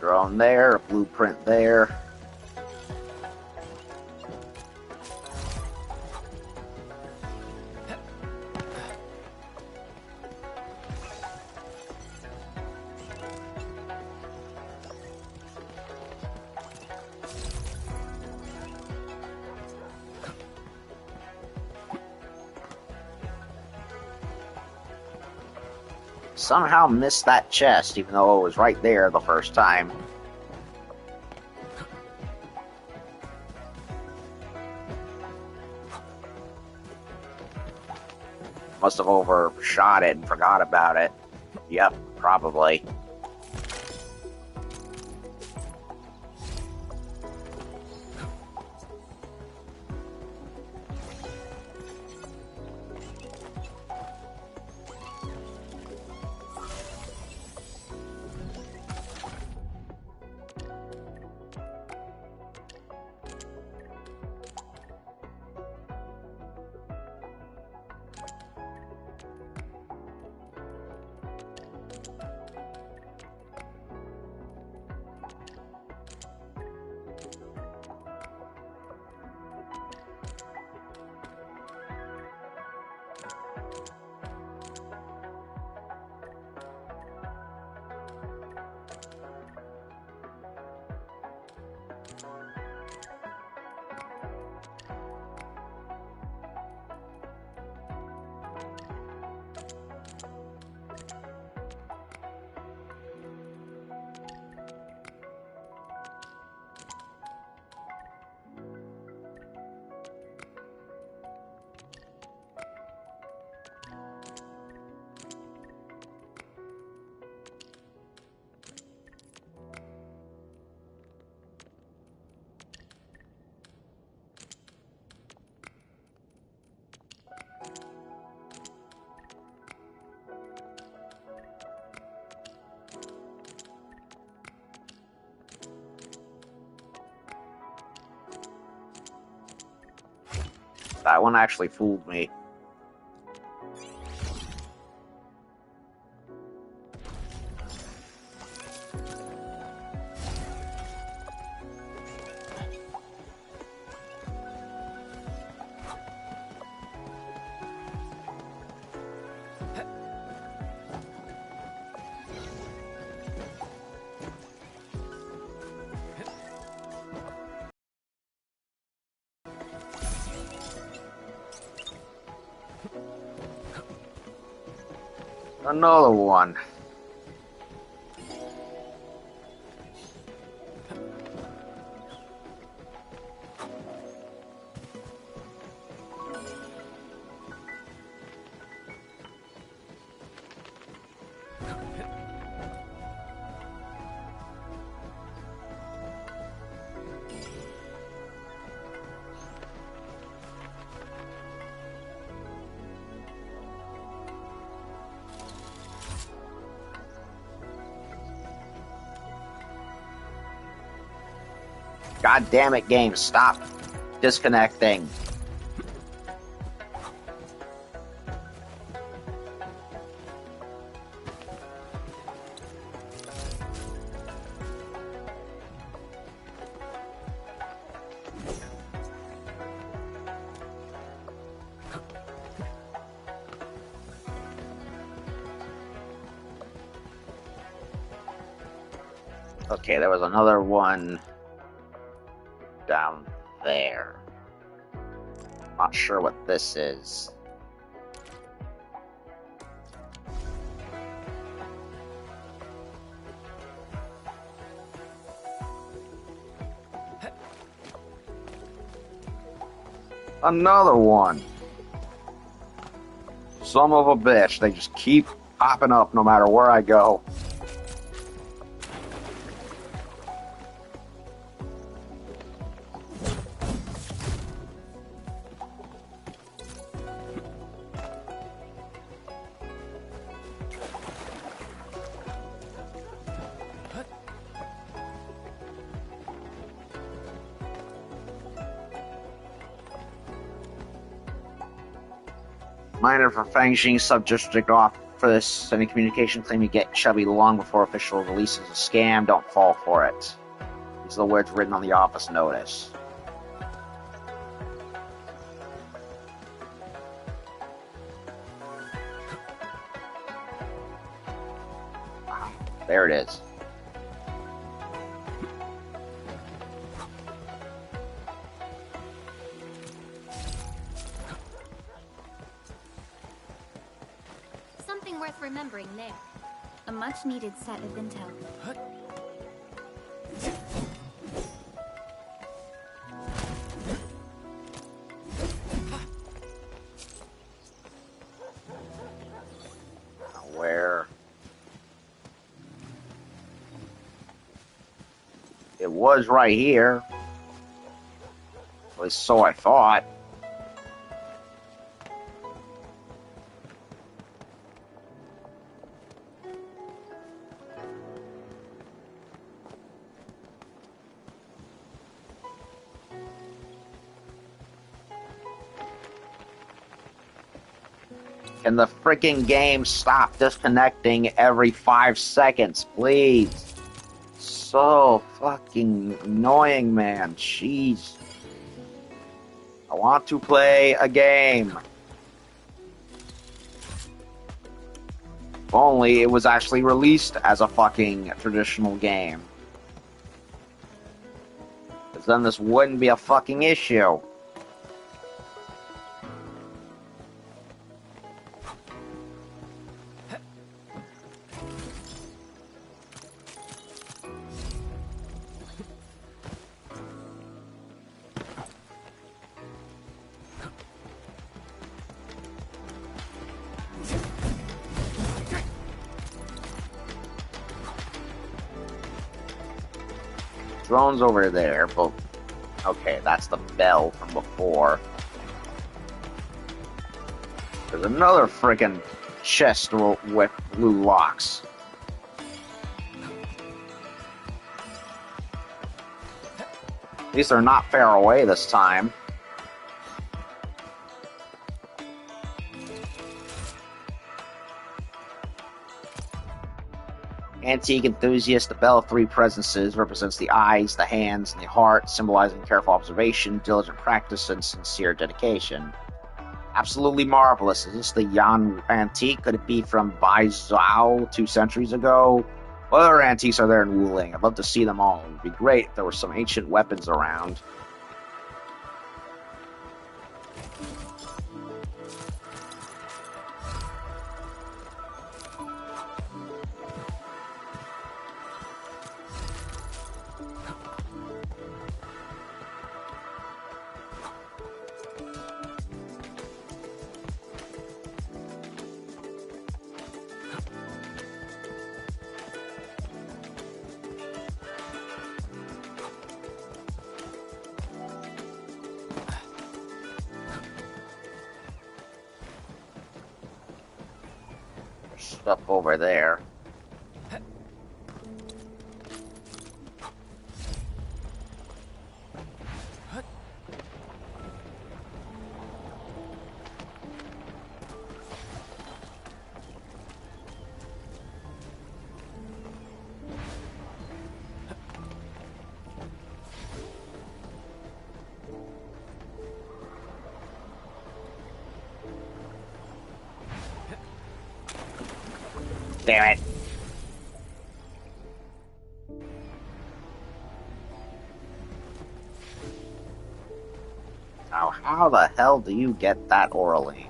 Drone there, a blueprint there. Somehow missed that chest, even though it was right there the first time. Must have overshot it and forgot about it. Yep, probably. That one actually fooled me. Another one. God damn it, game, stop disconnecting. Okay, there was another one down there. Not sure what this is. Another one. Son of a bitch. They just keep popping up no matter where I go. Minor for Fangjing sub-district off for this. Sending communication claim you get chubby long before official release is a scam. Don't fall for it. These are the words written on the office notice. There it is. Something worth remembering there. A much-needed set of intel. It was right here. At least so I thought. Can the freaking game stop disconnecting every 5 seconds, please? So fucking annoying, man. Jeez. I want to play a game. If only it was actually released as a fucking traditional game. Because then this wouldn't be a fucking issue. Drone's over there, but okay, that's the bell from before. There's another freaking chest with blue locks. At least they're not far away this time. Antique enthusiast, the Bell of Three Presences represents the eyes, the hands, and the heart, symbolizing careful observation, diligent practice, and sincere dedication. Absolutely marvelous. Is this the Yan antique? Could it be from Bai Zhao 2 centuries ago? What other antiques are there in Wuling? I'd love to see them all. It would be great if there were some ancient weapons around. Stuff over there. Damn it. Now, how the hell do you get that orally?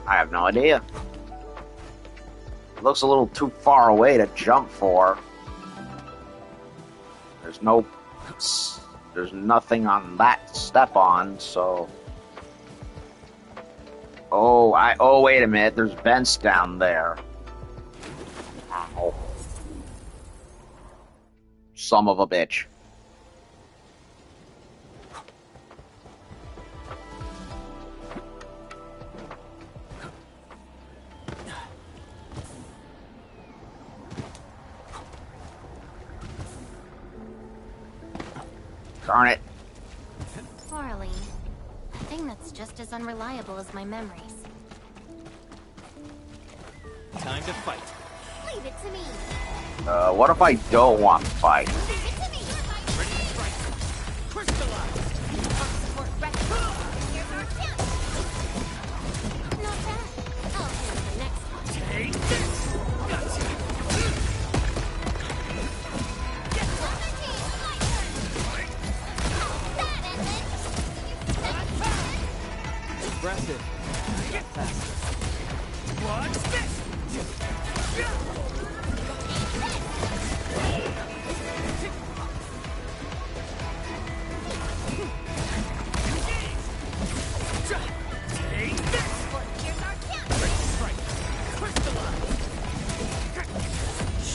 I have no idea. It looks a little too far away to jump for. There's nothing on that step on, so. Oh, wait a minute. There's vents down there. Ow. Son of a bitch. Darn it. Marlene, a thing that's just as unreliable as my memories. Time to fight. Leave it to me. What if I don't want to fight? Leave it to me. Ready to strike. Crystallize. Support rest. Here's our chance. Not bad. I'll handle the next one.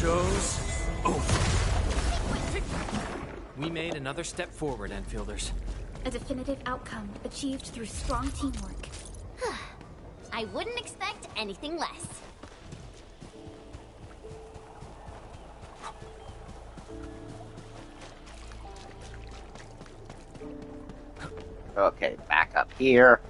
show's over. We made another step forward, Enfielders. A definitive outcome achieved through strong teamwork. I wouldn't expect anything less. Okay, back up here.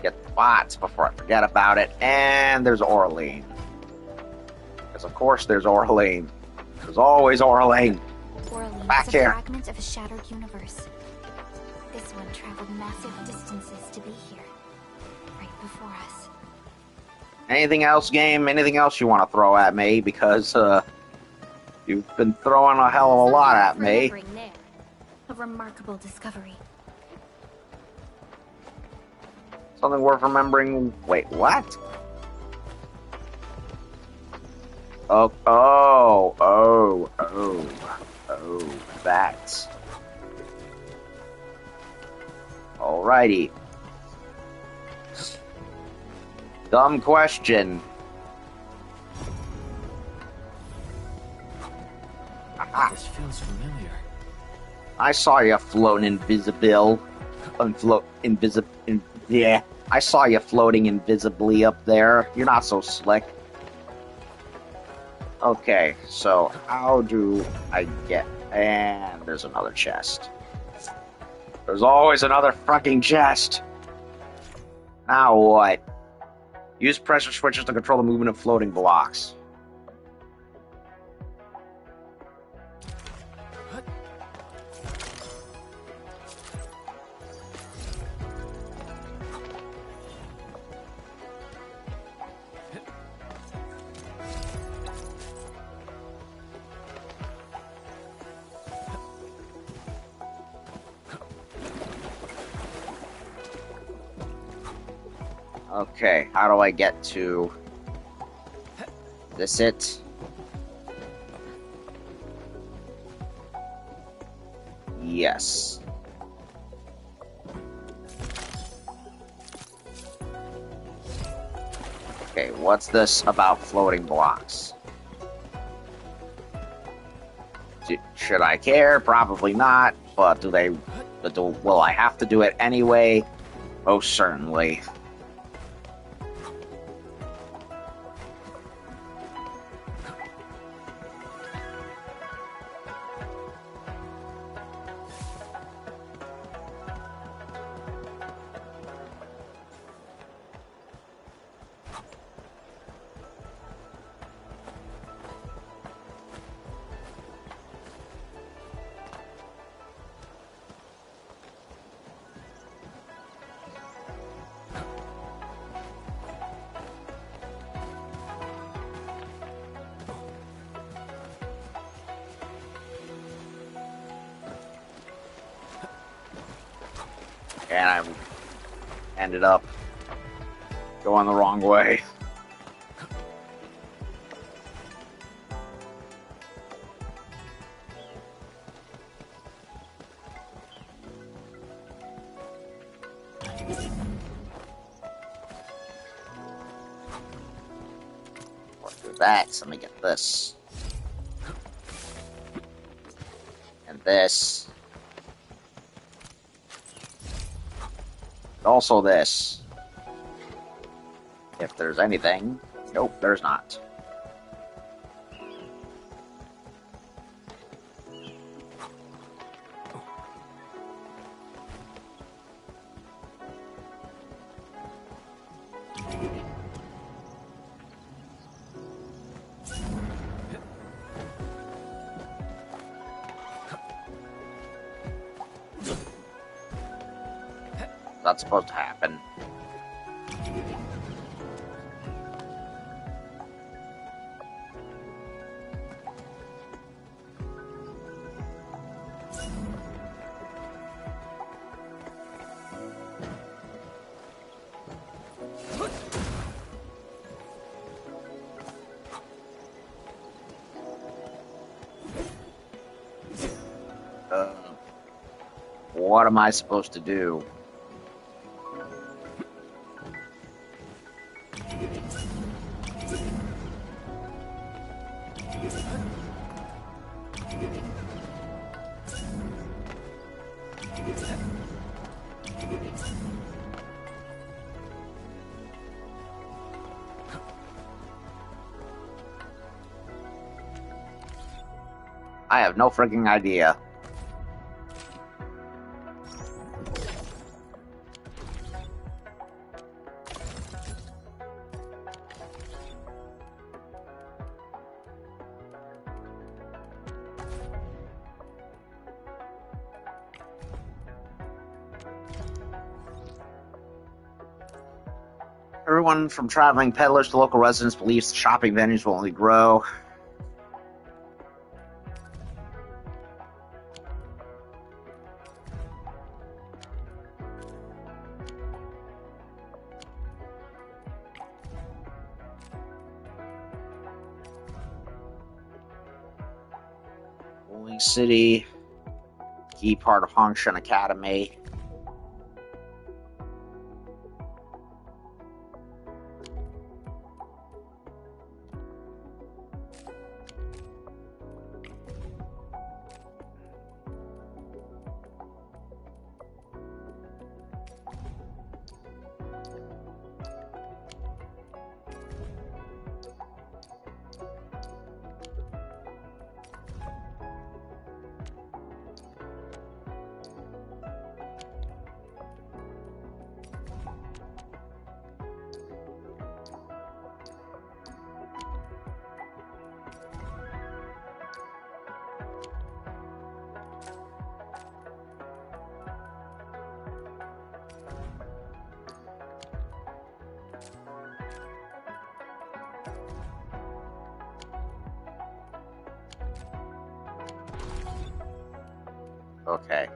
Get the bots before I forget about it. And there's Orlean. Because of course there's Orlean. There's always Orlean. Wuling Back is a here. fragment of a shattered universe. This one traveled massive distances to be here, right before us. Anything else, game? Anything else you want to throw at me? Because, you've been throwing a hell of a lot at me. Remembering there. A remarkable discovery. Something worth remembering. Wait, what? Oh, that. Alrighty. Dumb question. This feels familiar. I saw you floating invisible. Yeah. I saw you floating invisibly up there. You're not so slick. Okay, so how do I get... And there's another chest. There's always another fucking chest. Now what? Use pressure switches to control the movement of floating blocks. Okay, how do I get to... This it? Yes. Okay, what's this about floating blocks? Should I care? Probably not, but will I have to do it anyway? Most certainly. And I ended up going the wrong way. Let's do that. So let me get this. And this. Also this. If there's anything. Nope, there's not. That's supposed to happen. What am I supposed to do? I have no freaking idea. Everyone from traveling peddlers to local residents believes the shopping venues will only grow. Wuling City, key part of Hongshan Academy. Okay.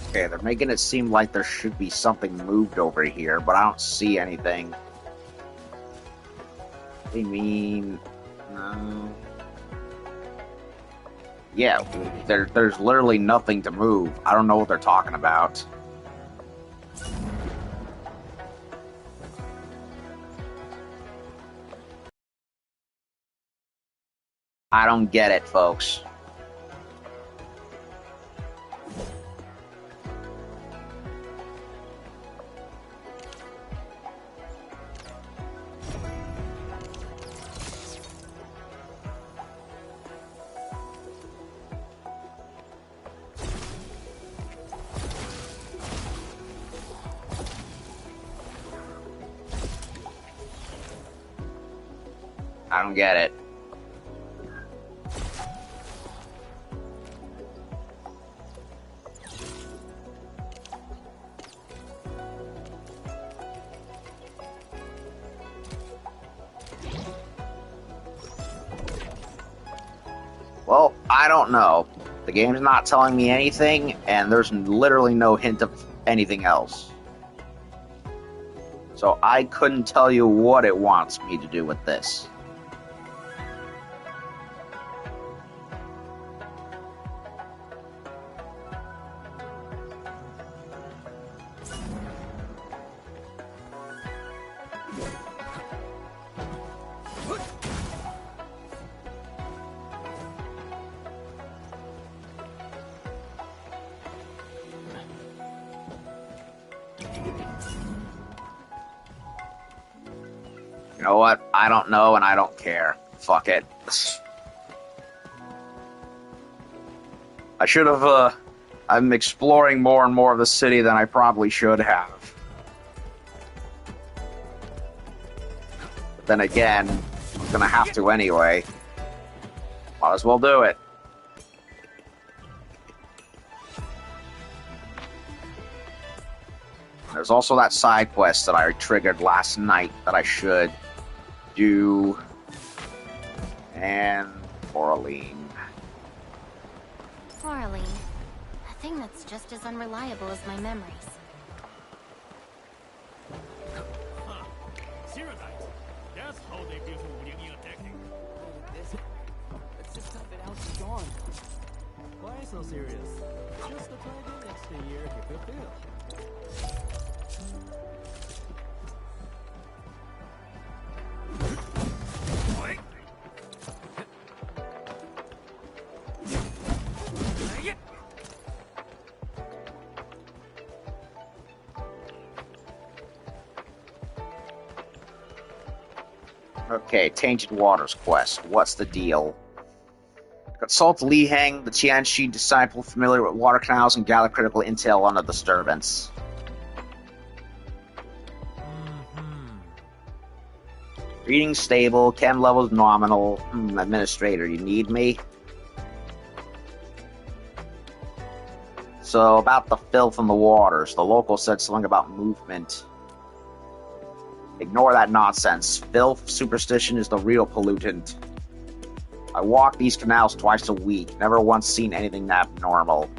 Okay, they're making it seem like there should be something moved over here, but I don't see anything. What do you mean? No. Yeah, there's literally nothing to move. I don't know what they're talking about. I don't get it, folks. I don't get it. Well, I don't know. The game's not telling me anything, and there's literally no hint of anything else. So I couldn't tell you what it wants me to do with this. You know what? I don't know and I don't care. Fuck it. I should have, I'm exploring more and more of the city than I probably should have. But then again, I'm gonna have to anyway. Might as well do it. There's also that side quest that I triggered last night that I should do. And Wuling. Wuling. A thing that's just as unreliable as my memories. That's how they built Wuling attacking. Let's just tough it out and gone. Why so serious? Just a try next year if you feel. Okay, Tainted Waters quest. What's the deal? Consult Li Heng, the Tianxi disciple familiar with water canals, and gather critical intel on the disturbance. Reading stable, chem levels nominal. Administrator, you need me? So, about the filth in the waters. The local said something about movement. Ignore that nonsense. Filth, superstition is the real pollutant. I walk these canals twice a week, never once seen anything abnormal.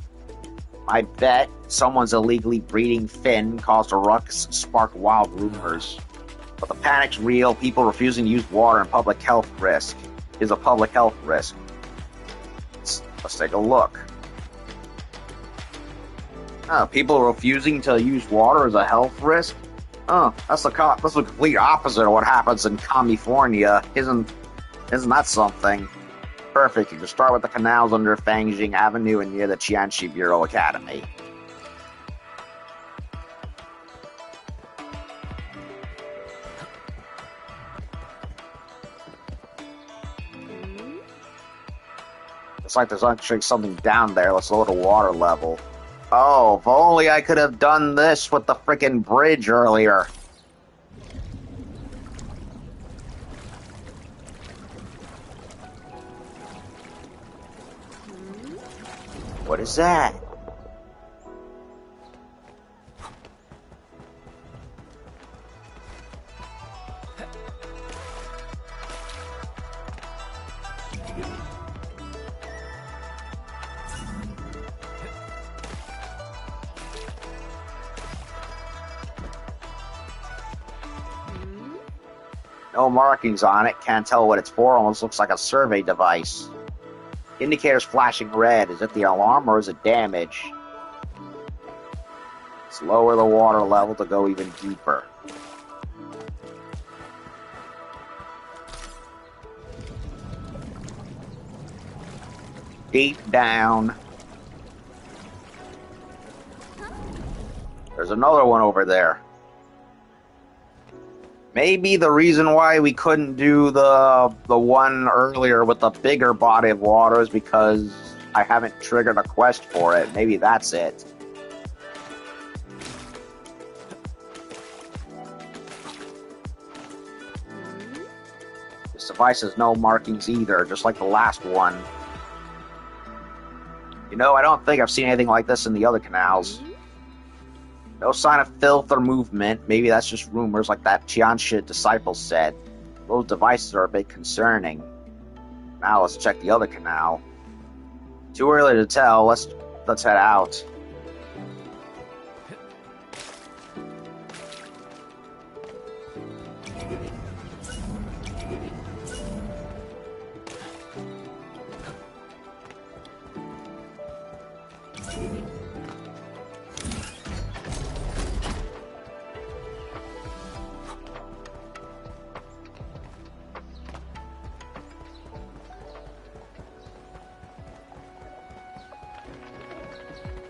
I bet someone's illegally breeding Finn caused a ruckus, sparked wild rumors. But the panic's real, people refusing to use water and public health risk is a public health risk. Let's take a look. People refusing to use water is a health risk? That's the complete opposite of what happens in California. Isn't that something? Perfect. You can start with the canals under Fangjing Avenue and near the Tianxi Bureau Academy. Looks like there's actually something down there. Let's lower the water level. Oh, if only I could have done this with the frickin' bridge earlier. What is that? No markings on it, can't tell what it's for, almost looks like a survey device. Indicator's flashing red. Is it the alarm or is it damage? Let's lower the water level to go even deeper. Deep down. There's another one over there. Maybe the reason why we couldn't do the one earlier with the bigger body of water is because I haven't triggered a quest for it. Maybe that's it. This device has no markings either, just like the last one. You know, I don't think I've seen anything like this in the other canals. No sign of filth or movement. Maybe that's just rumors like that Qianshi disciple said. Those devices are a bit concerning. Now let's check the other canal. Too early to tell. Let's head out.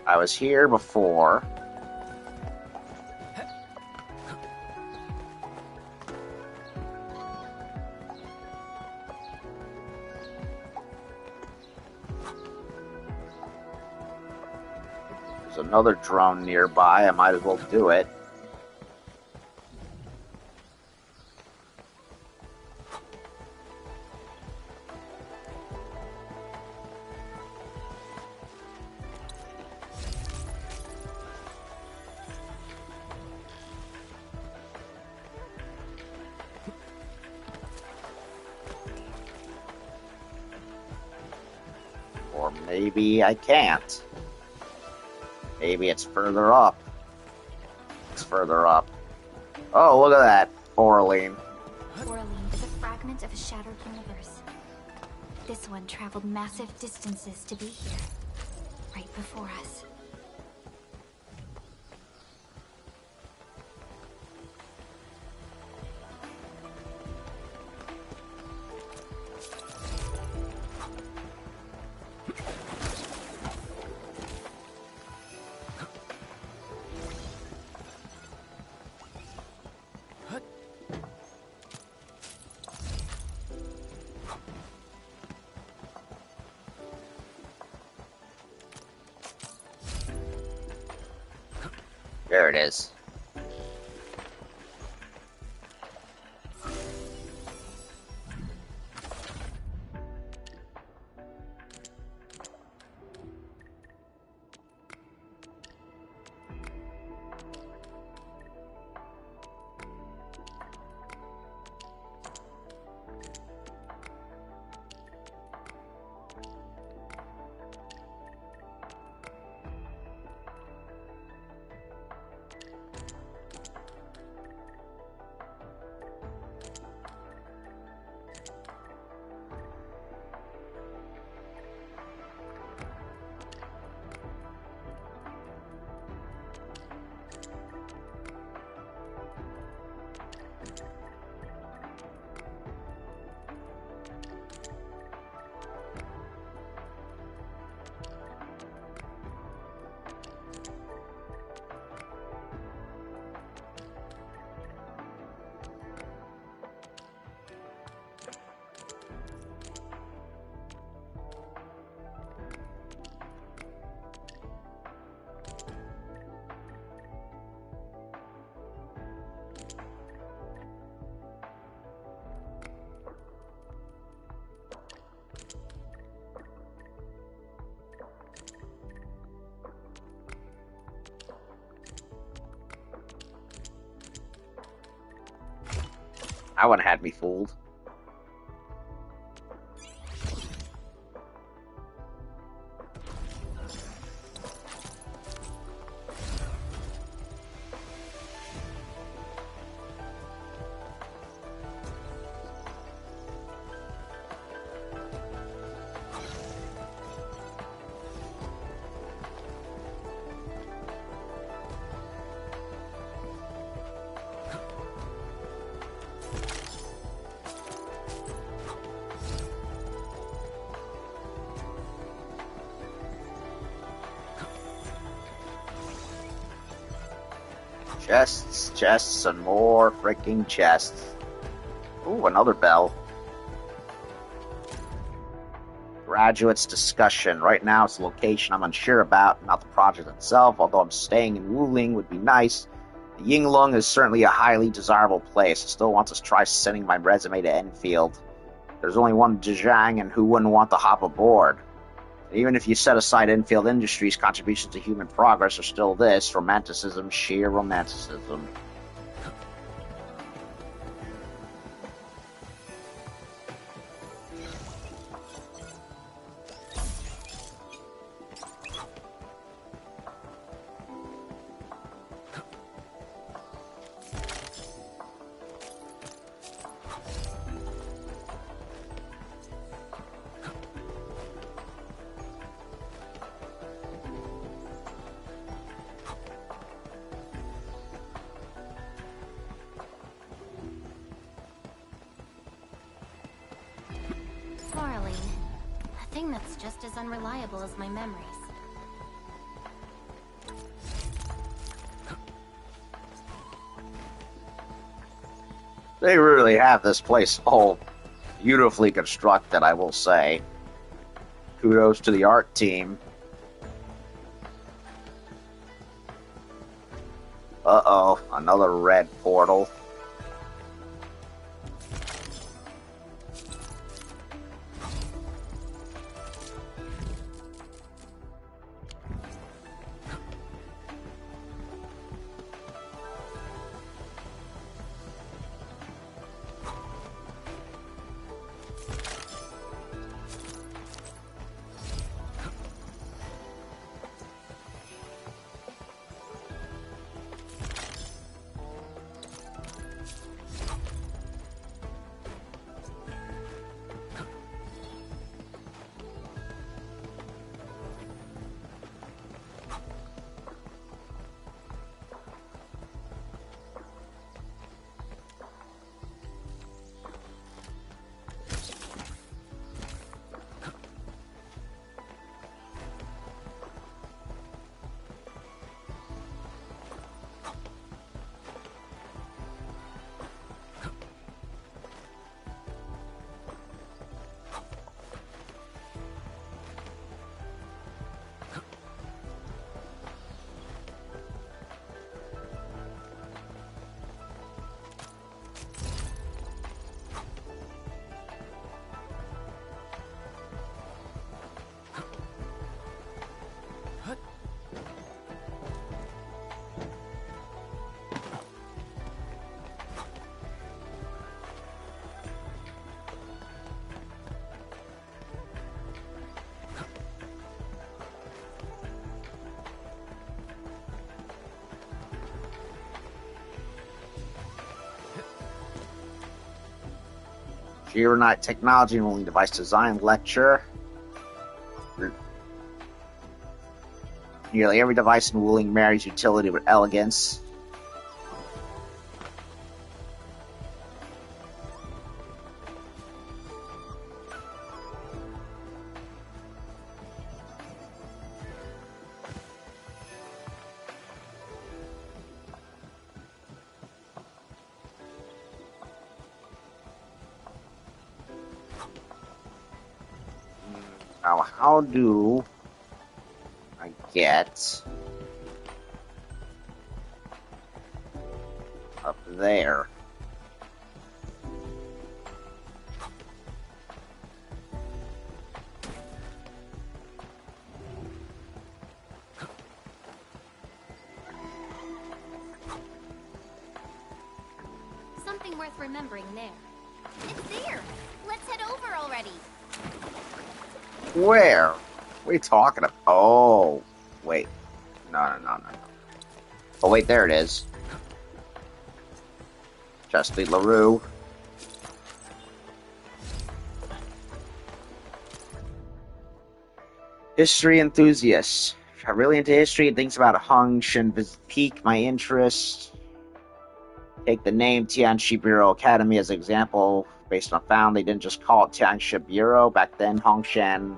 I was here before. There's another drone nearby. I might as well do it. Or maybe I can't. Maybe it's further up. It's further up. Oh, look at that. Wuling. Wuling is a fragment of a shattered universe. This one traveled massive distances to be here, right before us. There it is. That one had me fooled. Chests, chests, and more freaking chests. Ooh, another bell. Graduates discussion. Right now it's a location I'm unsure about, not the project itself, although I'm staying in Wuling would be nice. The Yinglung is certainly a highly desirable place. I still want to try sending my resume to Endfield. There's only one Zhejiang, and who wouldn't want to hop aboard? Even if you set aside Enfield Industries' contributions to human progress, are still this romanticism, sheer romanticism. Swirling. A thing that's just as unreliable as my memories. They really have this place all beautifully constructed, I will say. Kudos to the art team. Uh-oh, another red portal. Arknight Technology and Wuling Device Design Lecture. Nearly every device in Wuling marries utility with elegance. Now, how do I get up there? Something worth remembering there. It's there! Let's head over already! Where? What are you talking about? Oh, wait. No. Oh, wait, there it is. Justly LaRue. History enthusiasts. If I'm really into history and things about Hung Shen pique my interest. Take the name Tianxi Bureau Academy as an example. Based on found, they didn't just call it Tianxi Bureau. Back then, Hongshan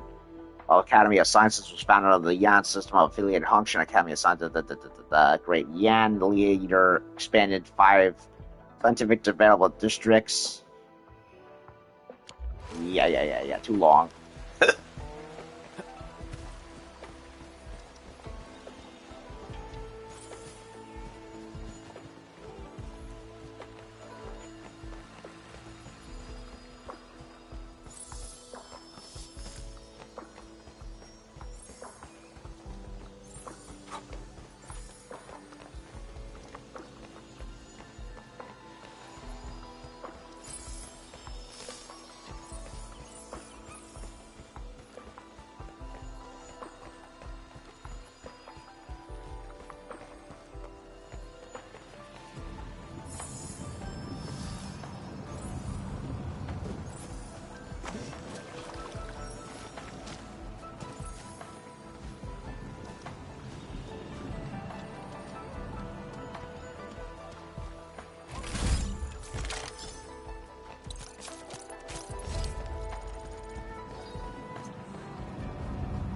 Academy of Sciences was founded under the Yan system of affiliated Hongshan Academy of Sciences. The Great Yan leader expanded 5 scientific development districts. Yeah. Too long.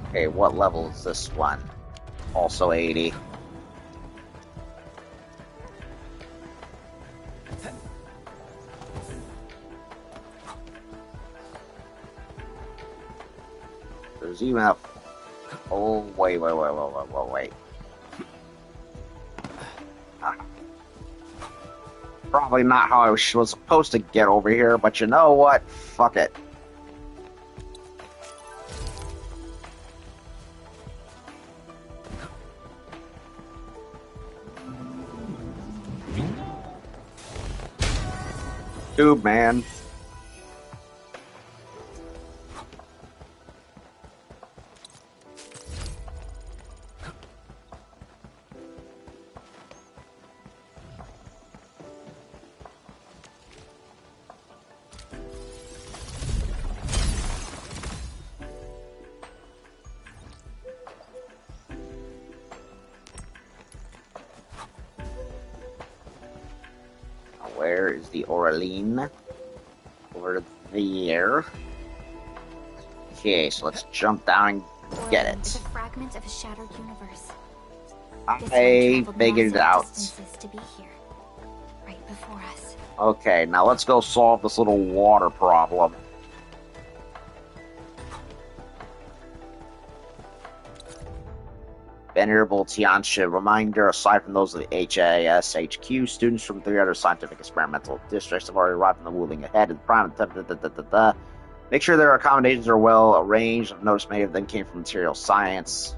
Okay, what level is this one? Also 80. There's even a... Oh, wait. Probably not how I was supposed to get over here, but you know what? Fuck it. Dude, man. Where is the Oraline? Over there. Okay, so let's jump down and get Is it. a fragment of a shattered universe. I figured it out. To be here, right before us. Okay, now let's go solve this little water problem. Venerable Tianxia, reminder, aside from those of the HAS HQ, students from 3 other scientific experimental districts have already arrived in the Wuling ahead. Make sure their accommodations are well arranged. I've noticed many of them came from material science.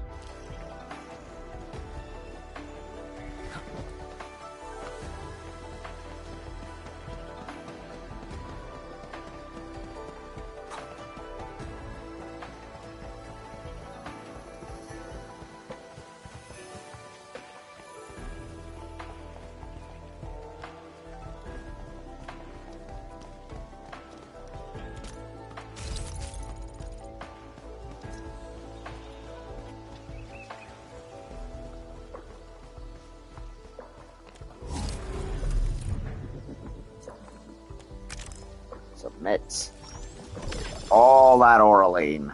Submit all that Oraline.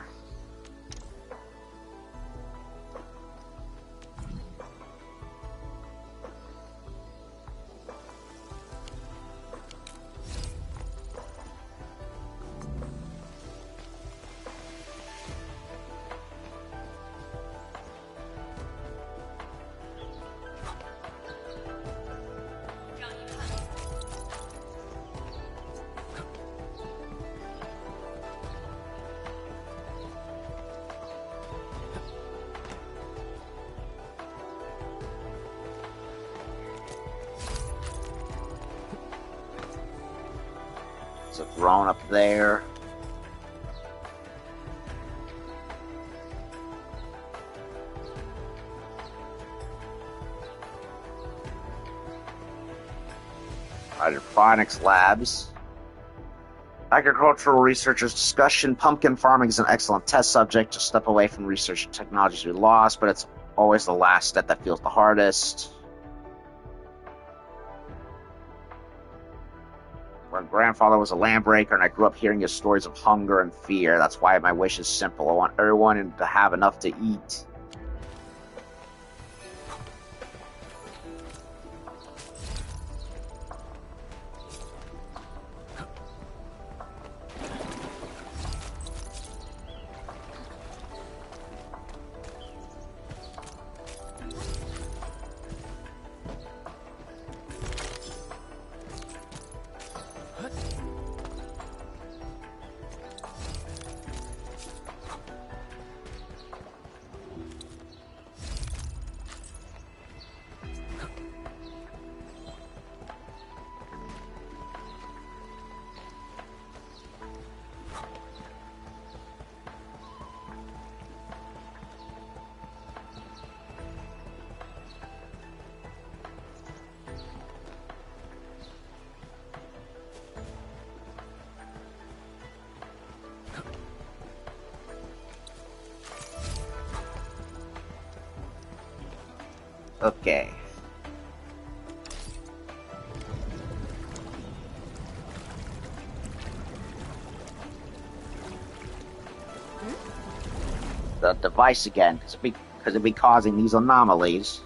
It's a throne up there. Hydroponics labs. Agricultural researchers discussion. Pumpkin farming is an excellent test subject. Just step away from research and technologies we lost, but it's always the last step that feels the hardest. My grandfather was a land breaker, and I grew up hearing his stories of hunger and fear. That's why my wish is simple. I want everyone to have enough to eat. Okay. the device again, because it'd be causing these anomalies.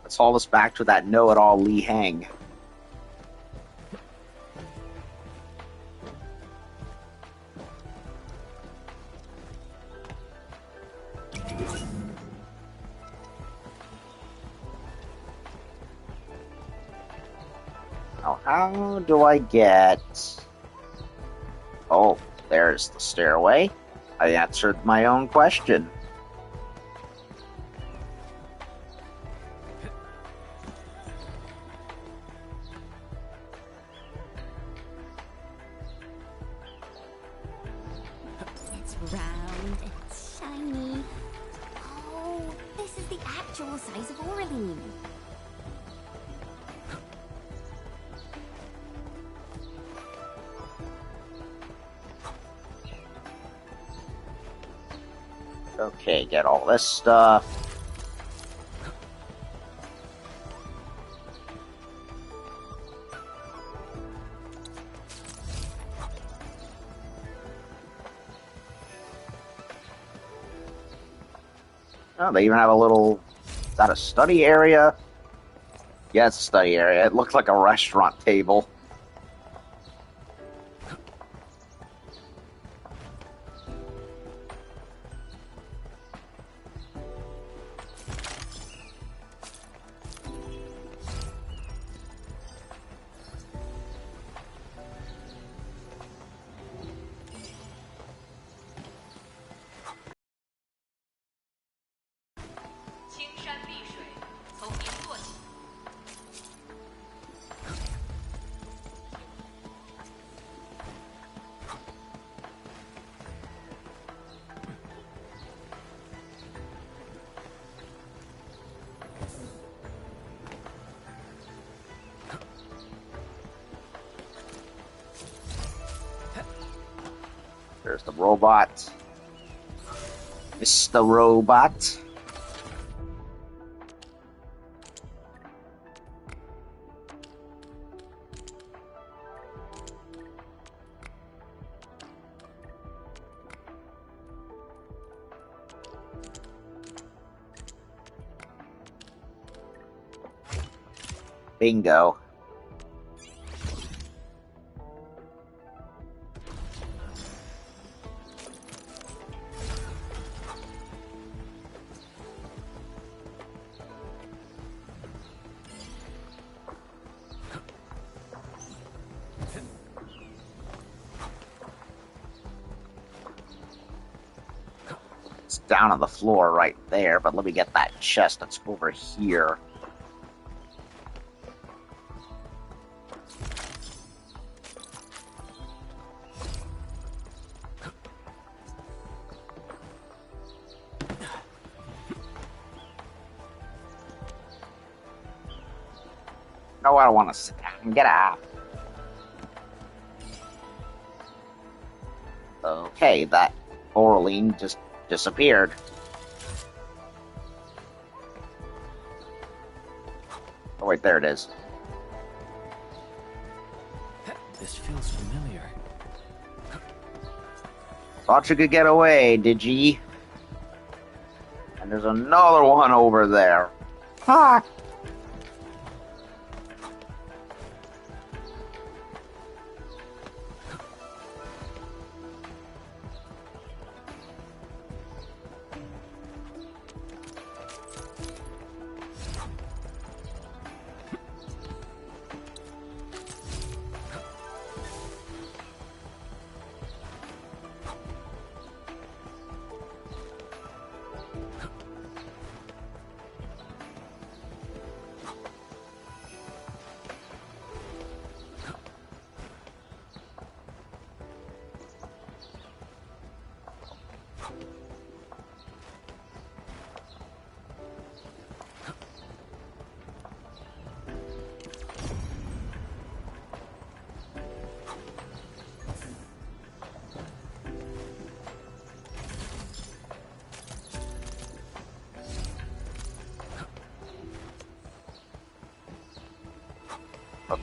Let's haul us back to that know-it-all Li Hang. Now, how do I get... Oh, there's the stairway. I answered my own question. It's round and shiny. Oh, this is the actual size of Wuling. Okay, get all this stuff. Oh, they even have a little... Is that a study area? Yeah, it's a study area. It looks like a restaurant table. There's the robot. Mr. Robot. Bingo. It's down on the floor right there, but let me get that chest that's over here. No, I don't want to sit down. Get out. Okay, that Wuling just disappeared. Oh wait, there it is. This feels familiar. Thought you could get away, did ye? And there's another one over there. Ha!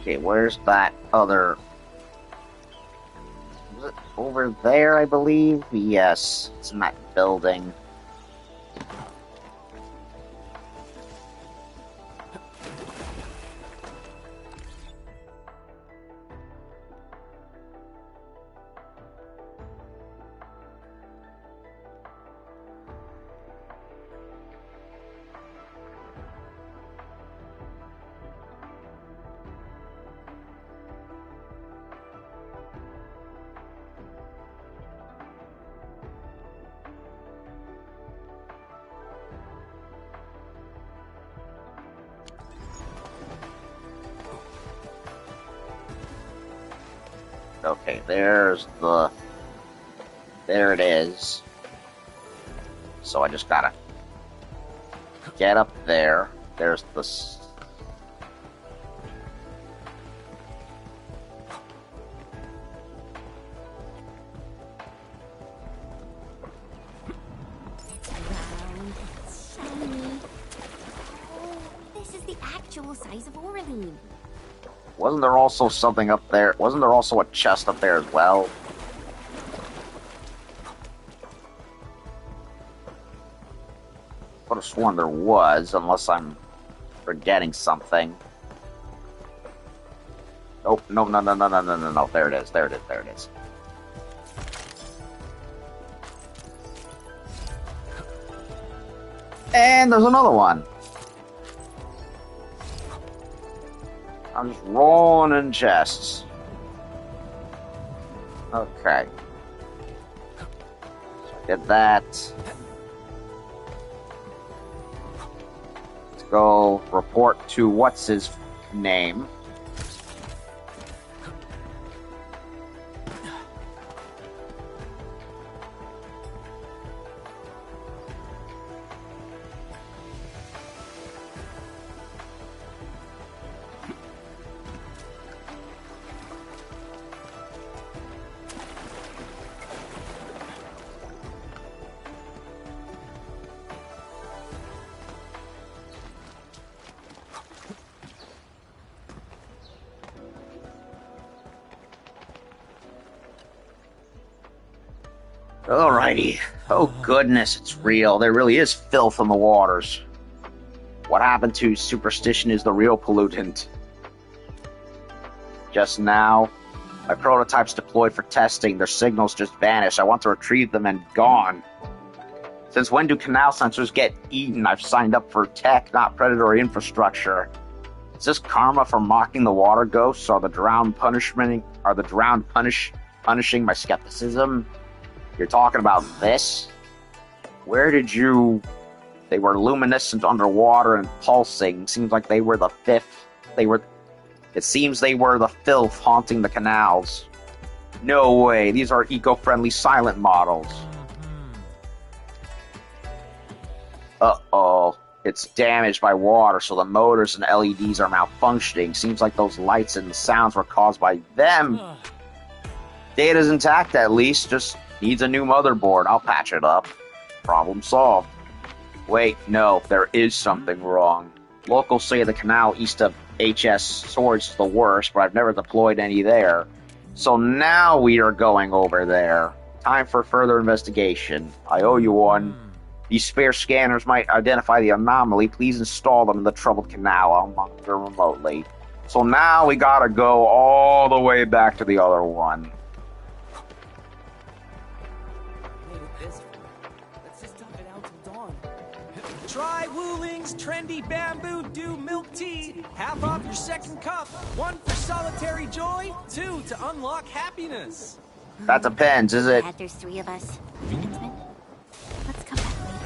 Okay, where's that other... Is it over there, I believe? Yes, it's in that building. Okay, there's the... There it is. So I just gotta get up there. There's the... Round, shiny. Oh, this is the actual size of Wuling. Wasn't there also something up there? Wasn't there also a chest up there as well? Could have sworn there was, unless I'm forgetting something. Oh, no. There it is. There it is. And there's another one. I'm just rolling in chests. Okay. Did that. Let's go report to what's his name. Alrighty. Oh goodness, it's real. There really is filth in the waters. What happened to superstition is the real pollutant. Just now, my prototypes deployed for testing. Their signals just vanished. I want to retrieve them and gone. Since when do canal sensors get eaten? I've signed up for tech, not predatory infrastructure. Is this karma for mocking the water ghosts? Are the drowned punishing my skepticism? You're talking about this? Where did you... They were luminescent underwater and pulsing. Seems like they were the fifth. It seems they were the filth haunting the canals. No way. These are eco-friendly silent models. Uh-oh. It's damaged by water, so the motors and LEDs are malfunctioning. Seems like those lights and sounds were caused by them. Data's intact, at least. Just needs a new motherboard. I'll patch it up. Problem solved. Wait, no. There is something wrong. Locals say the canal east of HS Swords is the worst, but I've never deployed any there. So now we are going over there. Time for further investigation. I owe you one. These spare scanners might identify the anomaly. Please install them in the troubled canal. I'll monitor remotely. So now we gotta go all the way back to the other one. Let's just dump it out till dawn. Try Wuling's trendy bamboo dew milk tea. Half off your second cup. 1 for solitary joy, 2 to unlock happiness. That depends, is it? Glad there's 3 of us. Kinsman, let's come back later.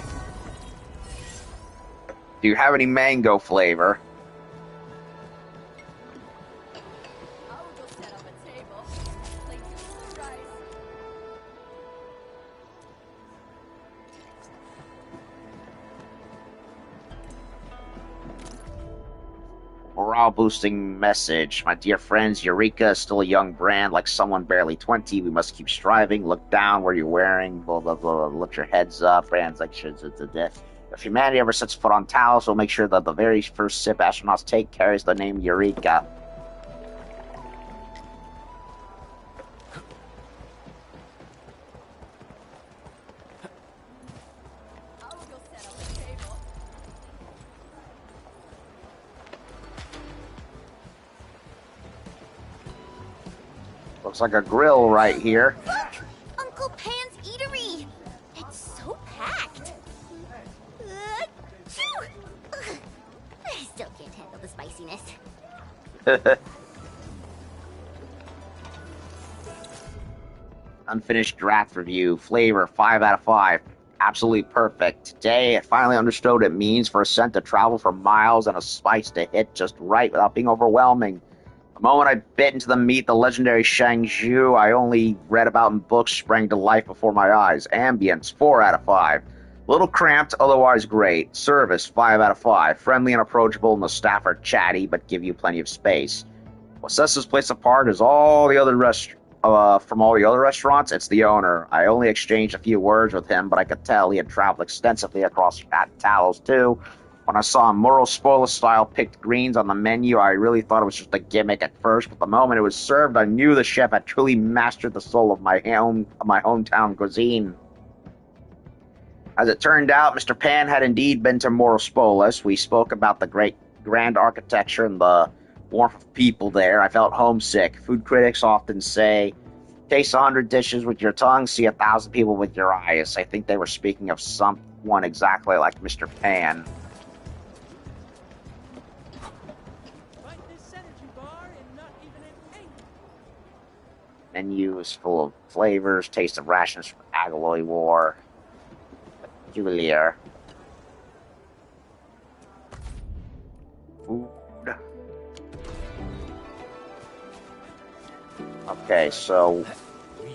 Do you have any mango flavor? I'll go set up a table. Like rice. Morale boosting message. My dear friends, Eureka is still a young brand, like someone barely 20. We must keep striving. Look down where you're wearing, blah, blah, blah. Lift your heads up. Brands like shit to death. If humanity ever sets foot on Talos, we'll make sure that the very first sip astronauts take carries the name Eureka. Looks like a grill right here. Look! Uncle Pan's Eatery! It's so packed. Achoo! Ugh. I still can't handle the spiciness. Unfinished draft review. Flavor 5 out of 5. Absolutely perfect. Today, I finally understood what it means for a scent to travel for miles and a spice to hit just right without being overwhelming. The moment I bit into the meat, the legendary Shangzhou I only read about in books sprang to life before my eyes. Ambience 4 out of 5. Little cramped, otherwise great. Service 5 out of 5. Friendly and approachable, and the staff are chatty but give you plenty of space. What sets this place apart is from all the other restaurants, it's the owner. I only exchanged a few words with him, but I could tell he had traveled extensively across Talos too. When I saw Muro Spoiler style picked greens on the menu, I really thought it was just a gimmick at first, but the moment it was served, I knew the chef had truly mastered the soul of my hometown cuisine. As it turned out, Mr. Pan had indeed been to Muro Spoiler. We spoke about the grand architecture and the warmth of people there. I felt homesick. Food critics often say, taste 100 dishes with your tongue, see 1,000 people with your eyes. I think they were speaking of someone exactly like Mr. Pan. Find this energy bar and not even an ink. Menu is full of flavors, taste of rations from Alloy War. Julier. Food. Okay, so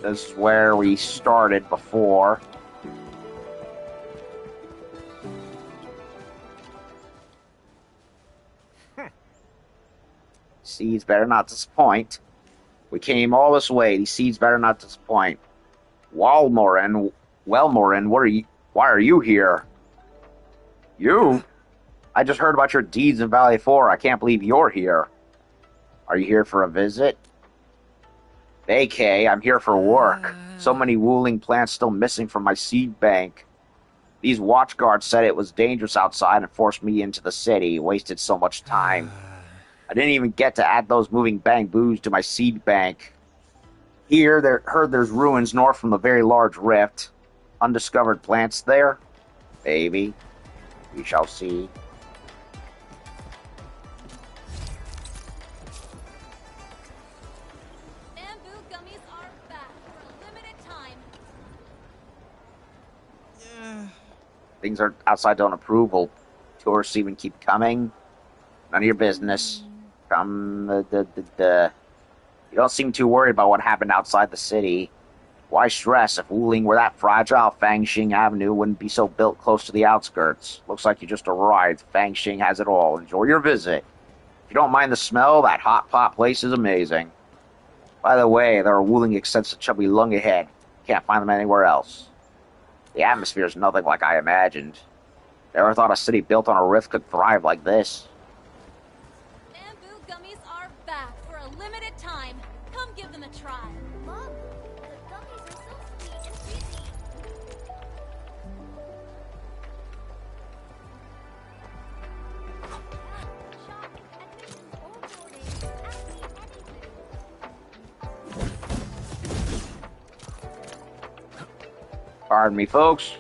this is where we started before. Seeds better not disappoint. We came all this way. These seeds better not disappoint. Wellmorin, why are you here? You? I just heard about your deeds in Valley 4. I can't believe you're here. Are you here for a visit? Vacay, I'm here for work. So many Wuling plants still missing from my seed bank. These watchguards said it was dangerous outside and forced me into the city. Wasted so much time. I didn't even get to add those moving bamboos to my seed bank. Heard there's ruins north from the very large rift. Undiscovered plants there? Maybe. We shall see. Things are outside don't approve. Will tourists even keep coming? None of your business. You don't seem too worried about what happened outside the city. Why stress? If Wuling were that fragile, Fangxing Avenue wouldn't be so built close to the outskirts. Looks like you just arrived. Fangxing has it all. Enjoy your visit. If you don't mind the smell, that hot pot place is amazing. By the way, there are Wuling extents of chubby lung ahead. Can't find them anywhere else. The atmosphere is nothing like I imagined. Never thought a city built on a rift could thrive like this. Bamboo gummies are back for a limited time. Come give them a try. Mom, the gummies are so sweet and fizzy. Shopping, admissions, or boarding. Ask me anything. Pardon me, folks.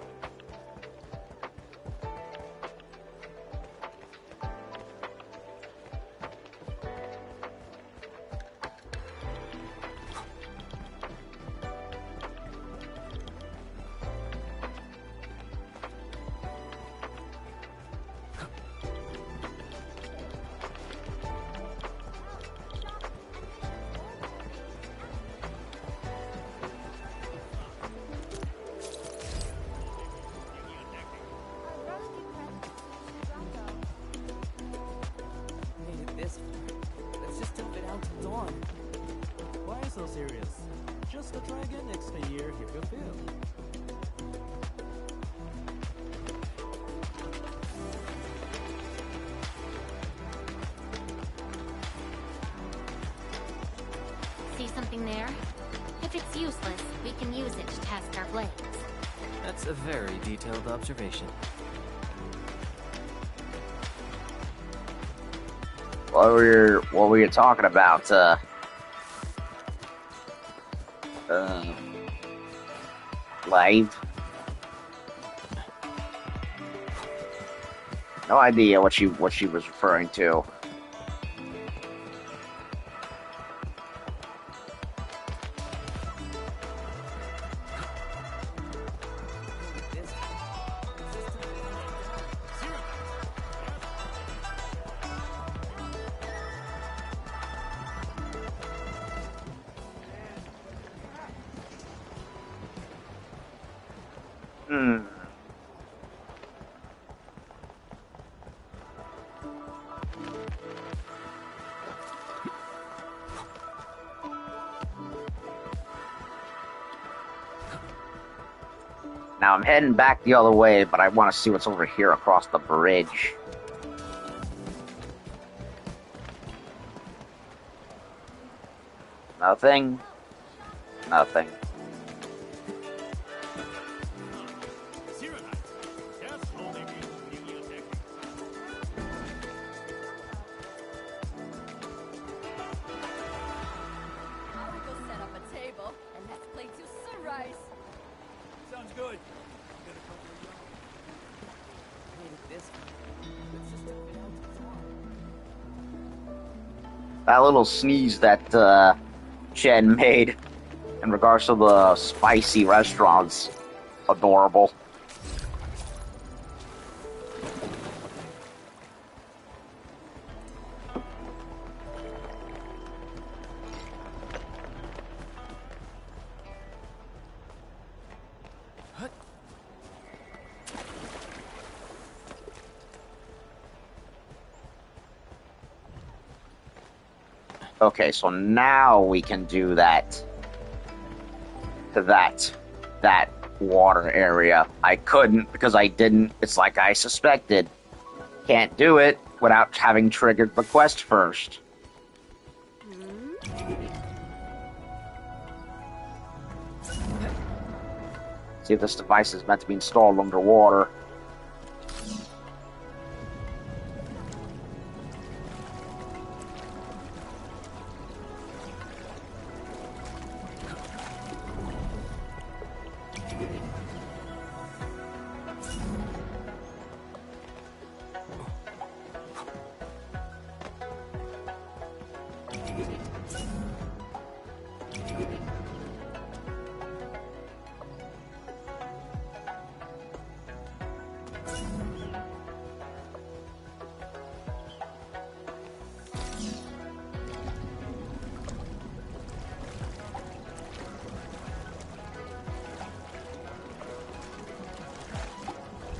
Made it this far. Let's just tough it out till dawn. Why so serious? Just try again next year if you feel. See something there? If it's useless, we can use it to test our blades. That's a very detailed observation. What were you talking about? Live. No idea what she was referring to. Now I'm heading back the other way, but I want to see what's over here across the bridge. Nothing. Nothing. That little sneeze that Chen made in regards to the spicy restaurants, adorable. Okay, so now we can do that to that water area. I couldn't because I didn't. It's like I suspected. Can't do it without having triggered the quest first. See if this device is meant to be installed underwater.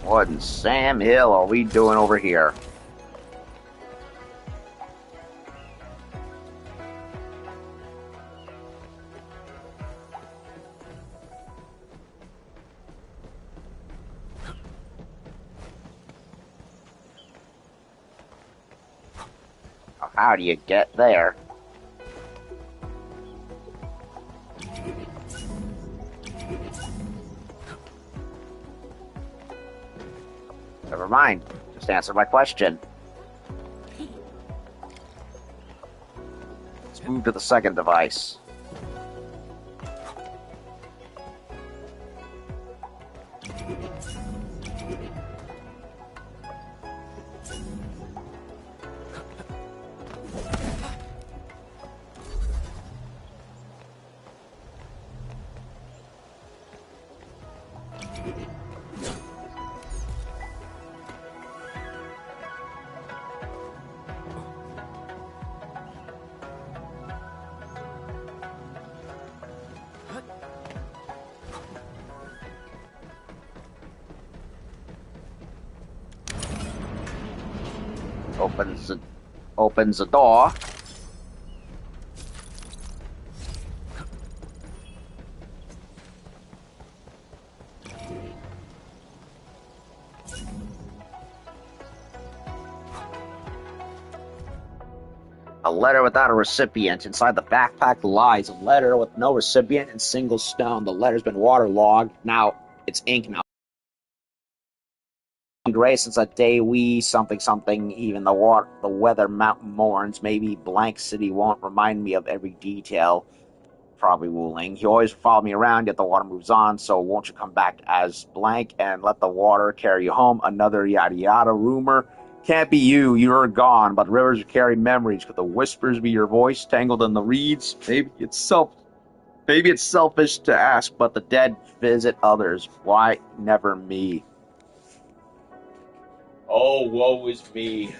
What in Sam Hill are we doing over here? How do you get there? Never mind. Just answer my question. Let's move to the second device. Opens the door. A letter without a recipient. Inside the backpack lies a letter with no recipient and single stone. The letter's been waterlogged. Now it's ink now. Gray since a day we something something. Even the weather mountain mourns. Maybe blank city won't remind me of every detail. probably Wuling. You always follow me around, yet the water moves on, so won't you come back as blank and let the water carry you home? Another yada yada rumor. Can't be you, you're gone, but rivers carry memories. Could the whispers be your voice tangled in the reeds? Maybe it's selfish to ask, but the dead visit others. Why never me? Oh, woe is me.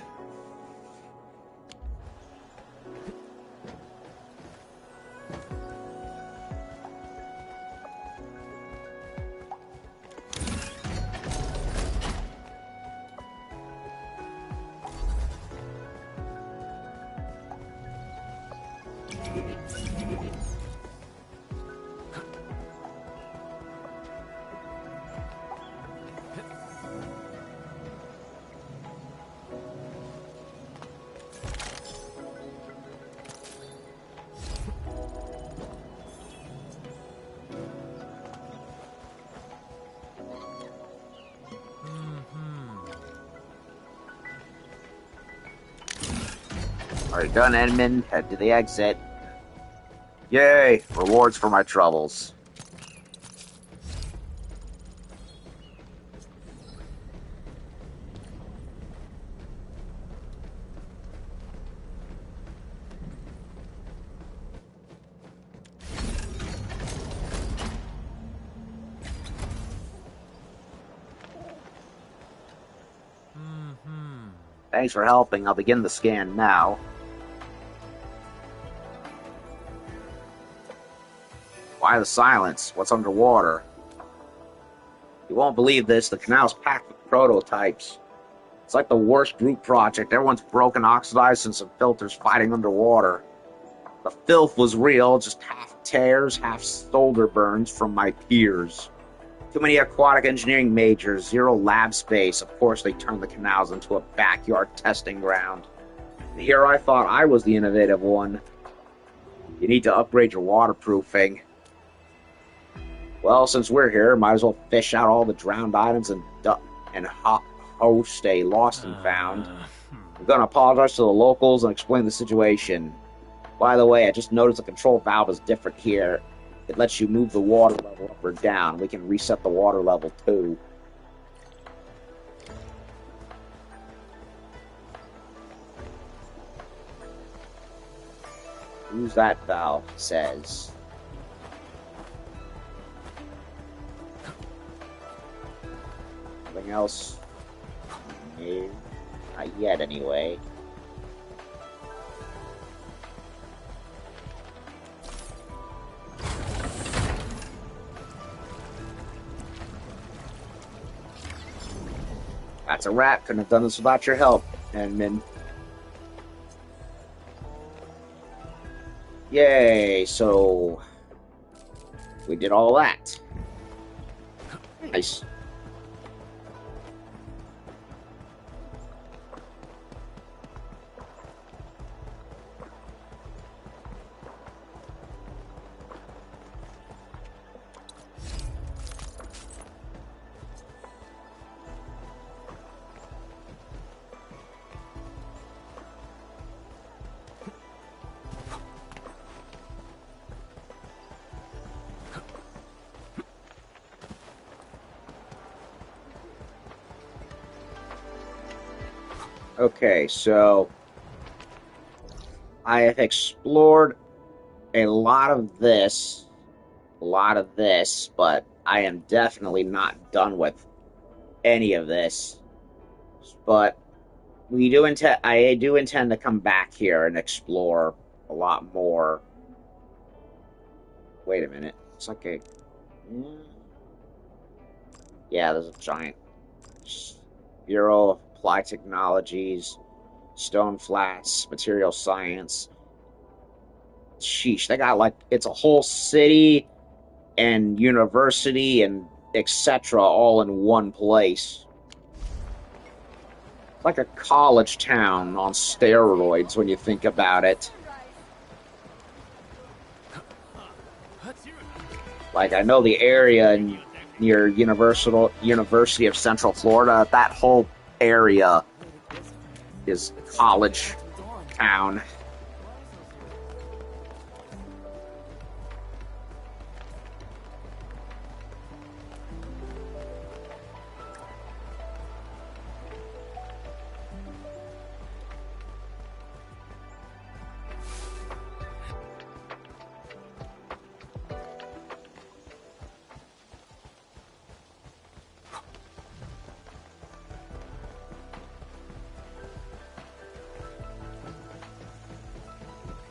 Alright, done, Edmund. Head to the exit. Yay! Rewards for my troubles. Thanks for helping. I'll begin the scan now. Why the silence? What's underwater? You won't believe this. The canal's packed with prototypes. It's like the worst group project. Everyone's broken, oxidized, and some filters fighting underwater. The filth was real, just half tears, half shoulder burns from my peers. Too many aquatic engineering majors, zero lab space. Of course they turned the canals into a backyard testing ground. And here I thought I was the innovative one. You need to upgrade your waterproofing. Well, since we're here, might as well fish out all the drowned items and host a lost and found. I'm gonna apologize to the locals and explain the situation. By the way, I just noticed the control valve is different here. It lets you move the water level up or down. We can reset the water level too. Use that valve, it says. Anything else? No, not yet anyway. That's a wrap. Couldn't have done this without your help, Edmund. Yay, so we did all that. Nice. Okay, so I have explored a lot of this, but I am definitely not done with any of this. But I do intend to come back here and explore a lot more. Wait a minute. It's like a... Yeah, there's a giant Bureau of Applied Technologies, Stone Flats, Material Science. Sheesh, they got like, it's a whole city and university and etc. all in one place. Like a college town on steroids when you think about it. Like, I know the area near University of Central Florida. That whole area is college town.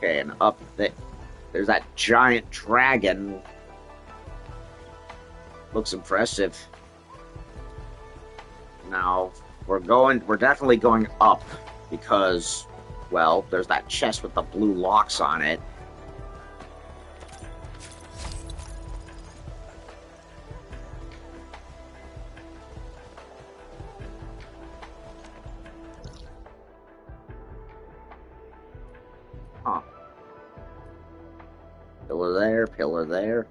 Okay, and up there's that giant dragon. Looks impressive. Now, we're definitely going up because, well, there's that chest with the blue locks on it. Huh. Pillar there, pillar there.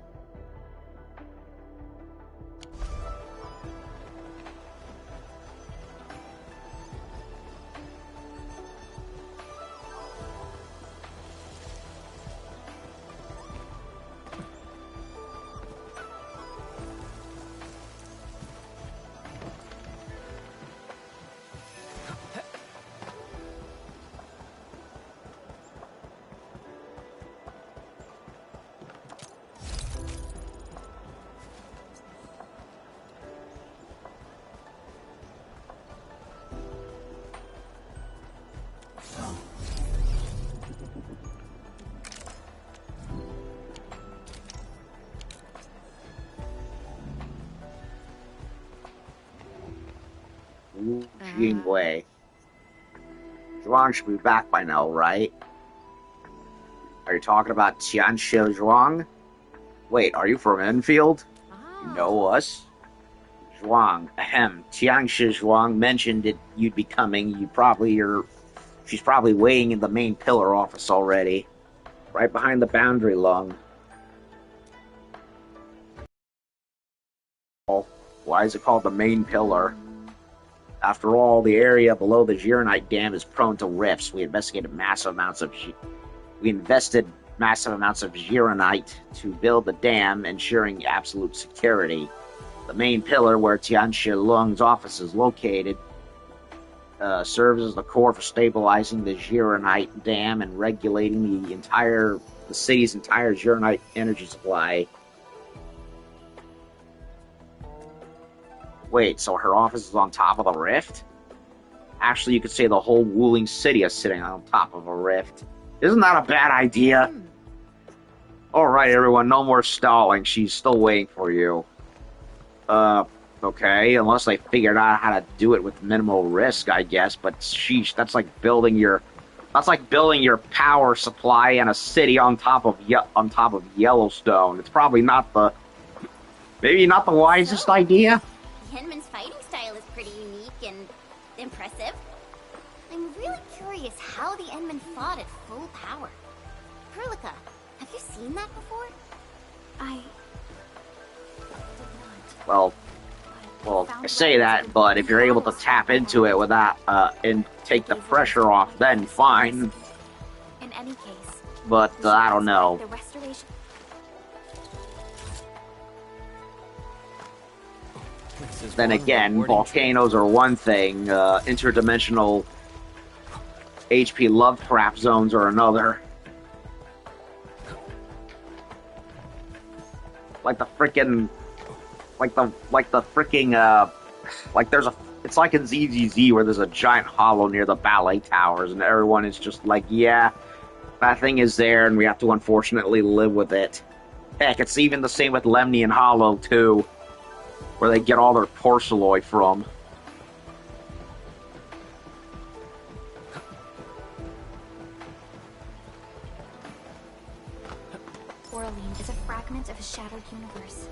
Way. Zhuang should be back by now, right? Are you talking about Tianxia Zhuang? Wait, are you from Enfield? You know us? Zhuang, Tianxia Zhuang mentioned that you'd be coming. She's probably waiting in the main pillar office already. Right behind the boundary lung. Why is it called the main pillar? After all, the area below the Gironite Dam is prone to rifts. We invested massive amounts of Gironite to build the dam, ensuring absolute security. The main pillar, where Tianxia Lung's office is located, serves as the core for stabilizing the Gironite Dam and regulating the city's entire Gironite energy supply. Wait, so her office is on top of the rift? Actually, you could say the whole Wuling city is sitting on top of a rift. Isn't that a bad idea? Alright, everyone, no more stalling. She's still waiting for you. Okay, unless they figured out how to do it with minimal risk, I guess, but sheesh, that's like building your power supply in a city on top of Yellowstone. It's probably maybe not the wisest idea. Hinman's fighting style is pretty unique and impressive. I'm really curious how the Endmen fought at full power. Perlica, have you seen that before? I Well, I say that, but if you're able to tap into it without and take the pressure off, then fine. In any case, But I don't know. the restoration. Then again, volcanoes are one thing, interdimensional HP Lovecraft zones are another. It's like in ZZZ where there's a giant hollow near the ballet towers, and everyone is just like, yeah, that thing is there, and we have to unfortunately live with it. Heck, it's even the same with Lemnian Hollow, too, where they get all their porcelain from. Wuling is a fragment of a shattered universe.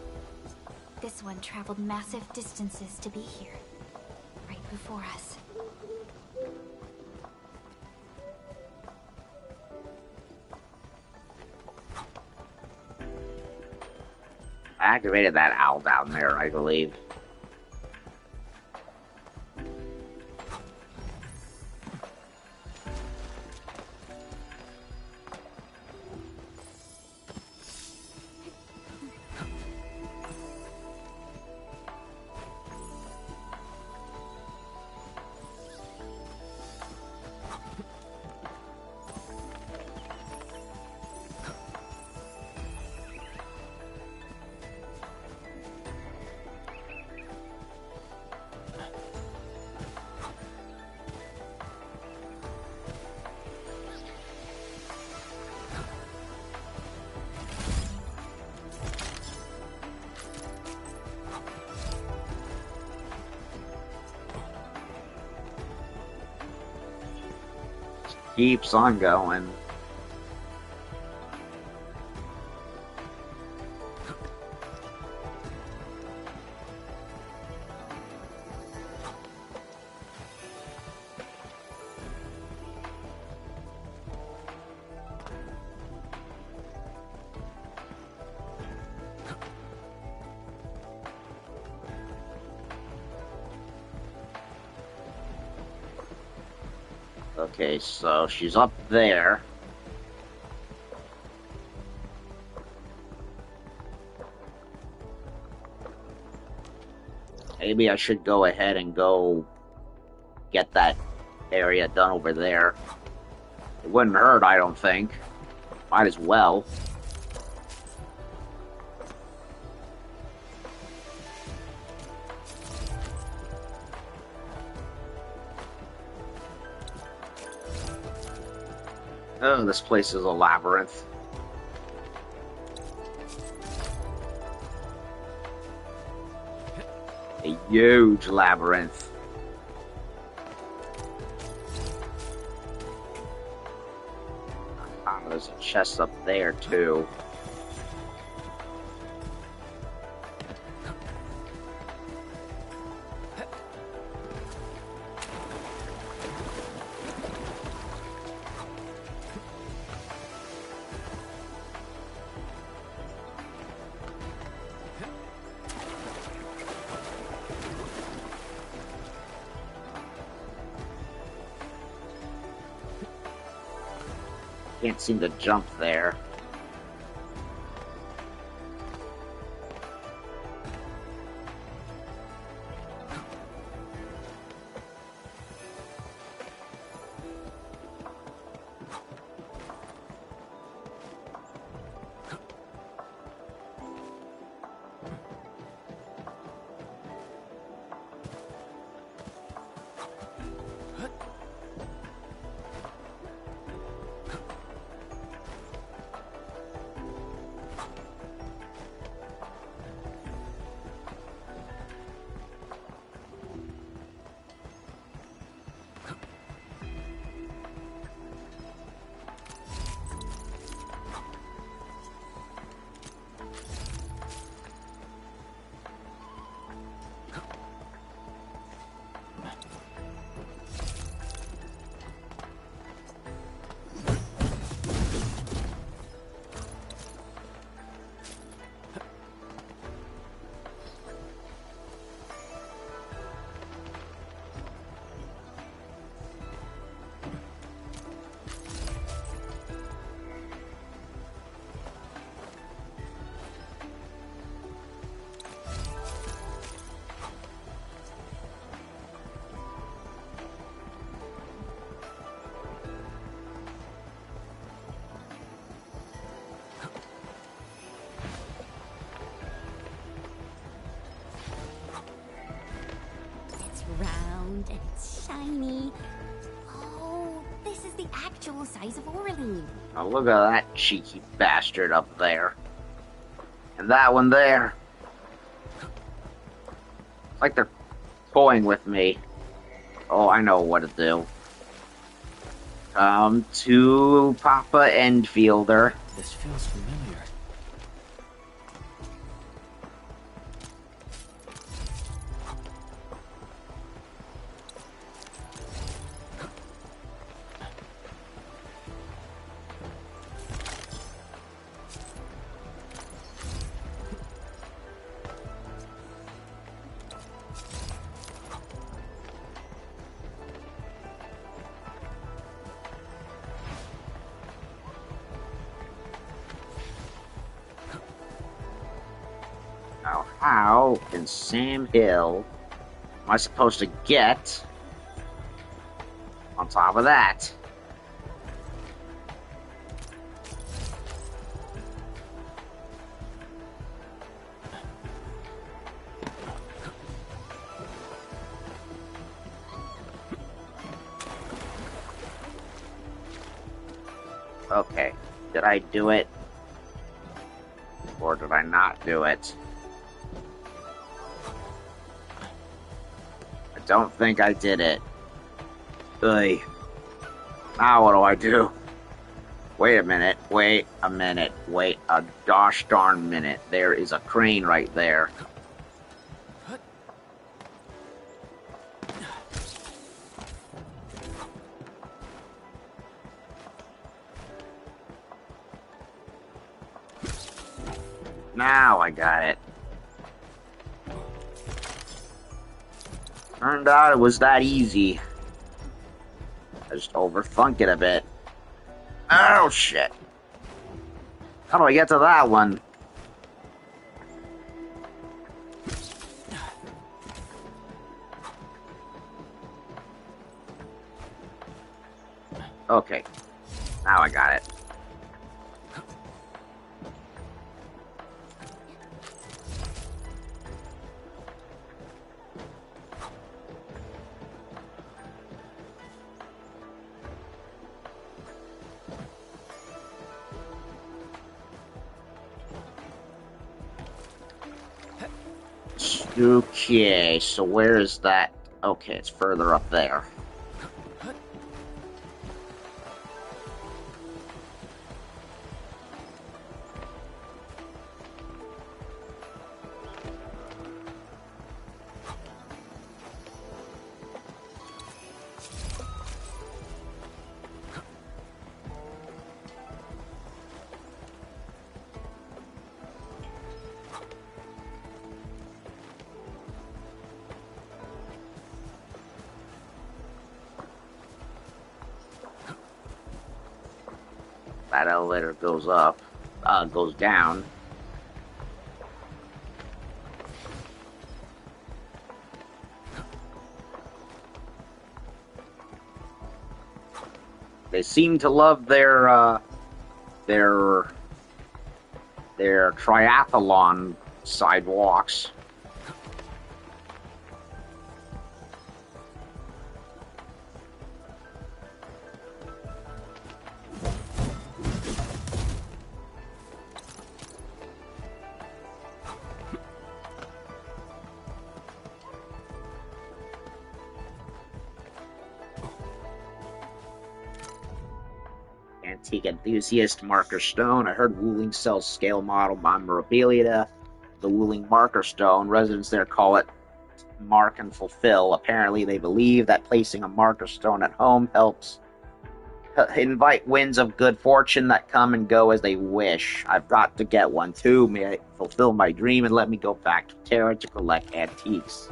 This one traveled massive distances to be here, right before us. I activated that owl down there, I believe. keeps on going. Okay, so she's up there. Maybe I should go ahead and go get that area done over there. It wouldn't hurt, I don't think. Might as well. Oh, this place is a labyrinth. A huge labyrinth. Ah, there's a chest up there, too. Can't seem to jump there. Round and it's shiny. Oh, this is the actual size of Wuling. Oh, look at that cheeky bastard up there. And that one there. It's like they're toying with me. Oh, I know what to do. Come to Papa Endfielder. This feels familiar. Now, how in Sam Hill am I supposed to get on top of that? Okay, did I do it? Or did I not do it? I don't think I did it. Ugh. Now what do I do? Wait a minute. Wait a minute. Wait a gosh darn minute. There is a crane right there. Now I got it. Turned out it was that easy. I just overthunk it a bit. Oh shit. How do I get to that one? Okay. Now I got it. Okay, so where is that? Okay, it's further up there. That elevator goes up, goes down. They seem to love their triathlon sidewalks. Antique enthusiast marker stone. I heard Wuling sells scale model memorabilia. The Wuling marker stone. Residents there call it mark and fulfill. Apparently, they believe that placing a marker stone at home helps invite winds of good fortune that come and go as they wish. I've got to get one too. May it fulfill my dream and let me go back to Terra to collect antiques.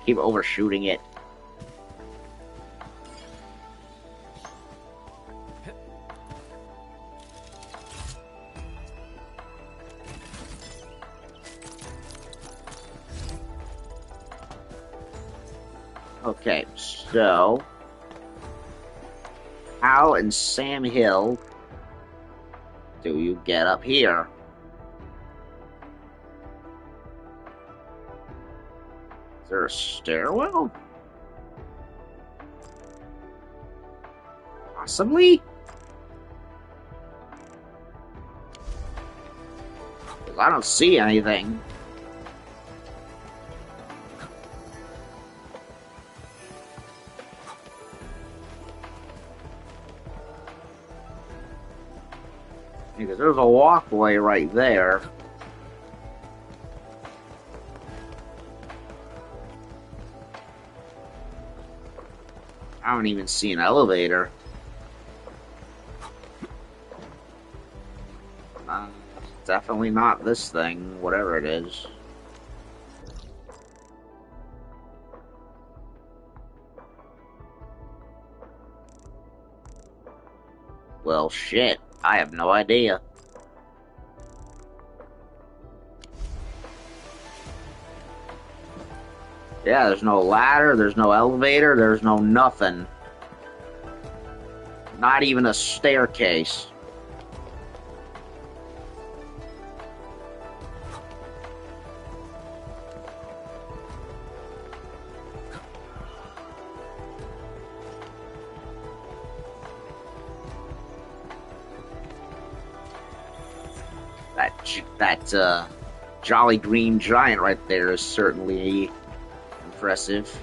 Keep overshooting it. Okay, so how in Sam Hill do you get up here? Is there a stairwell? Possibly? 'Cause I don't see anything. Because there's a walkway right there. I don't even see an elevator. definitely not this thing, whatever it is. Well, shit. I have no idea. Yeah, there's no ladder, there's no elevator, there's no nothing. Not even a staircase. That jolly green giant right there is certainly impressive.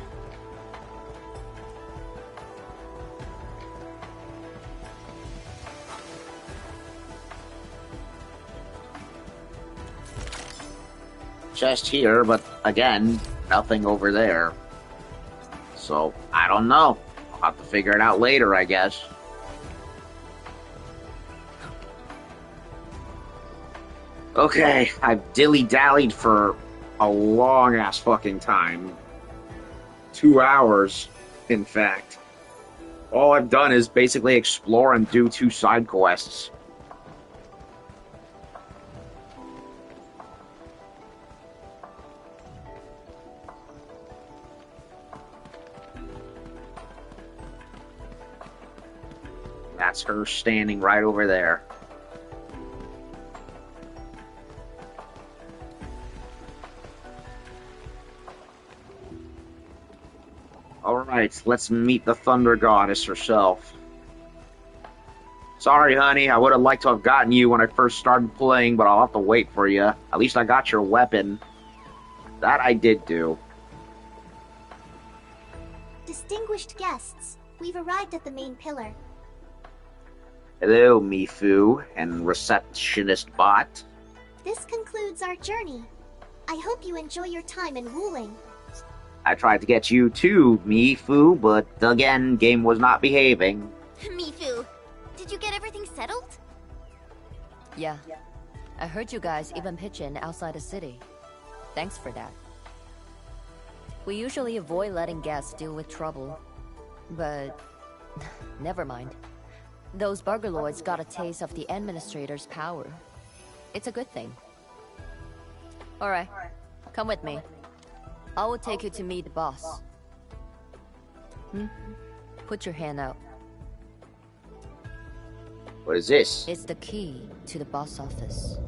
Chest here, but again, nothing over there. So, I don't know. I'll have to figure it out later, I guess. Okay, I've dilly-dallied for a long-ass fucking time. 2 hours, in fact. All I've done is basically explore and do 2 side quests. That's her standing right over there. Alright, let's meet the Thunder Goddess herself. Sorry, honey, I would have liked to have gotten you when I first started playing, but I'll have to wait for you. At least I got your weapon. That I did do. Distinguished guests, we've arrived at the main pillar. Hello, Mifu and receptionist bot. This concludes our journey. I hope you enjoy your time in Wuling. I tried to get you too, Mifu, but again, game was not behaving. Mifu, did you get everything settled? Yeah. I heard you guys even pitch in outside the city. Thanks for that. We usually avoid letting guests deal with trouble. But... never mind. Those burgerlords got a taste of the administrator's power. It's a good thing. Alright, come with me. I will take you to meet the boss. Put your hand out. What is this? It's the key to the boss office.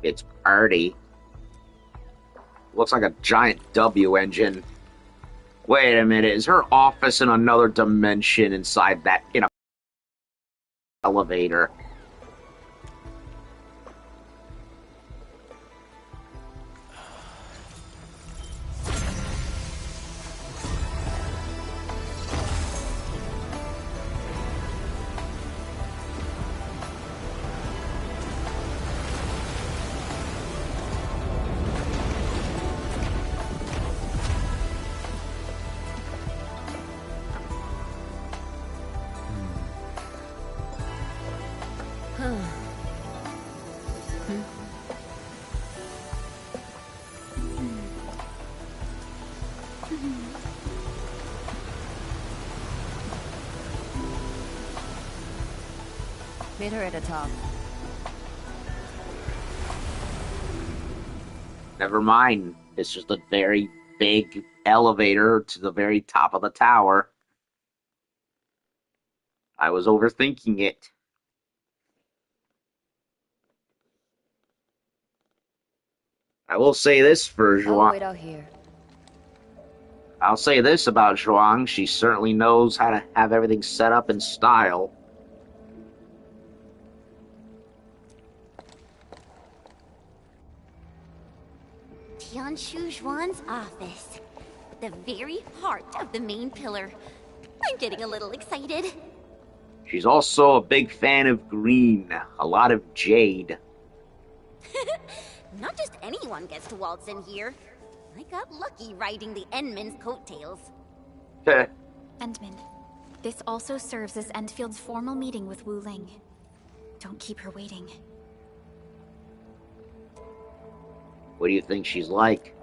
It's party. Looks like a giant W engine. Wait a minute, is her office in another dimension inside that in a elevator? Meet her at the top. Never mind. It's just a very big elevator to the very top of the tower. I was overthinking it. I will say this for I'll Zhuang. wait out here. I'll say this about Zhuang. She certainly knows how to have everything set up in style. Tianshu Zhuan's office. The very heart of the main pillar. I'm getting a little excited. She's also a big fan of green. A lot of jade. Not just anyone gets to waltz in here. I got lucky riding the Endman's coattails. Endman, this also serves as Endfield's formal meeting with Wuling. Don't keep her waiting. What do you think she's like?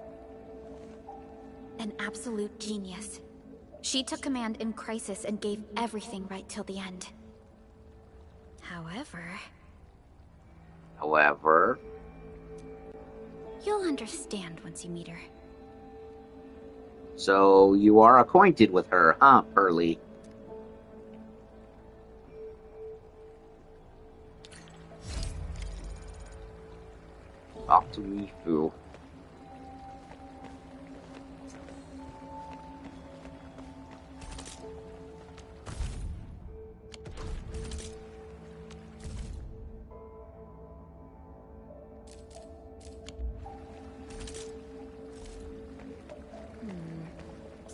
An absolute genius. She took command in crisis and gave everything right till the end. However... You'll understand once you meet her. So, you are acquainted with her, huh, Pearly? Talk to me, fool.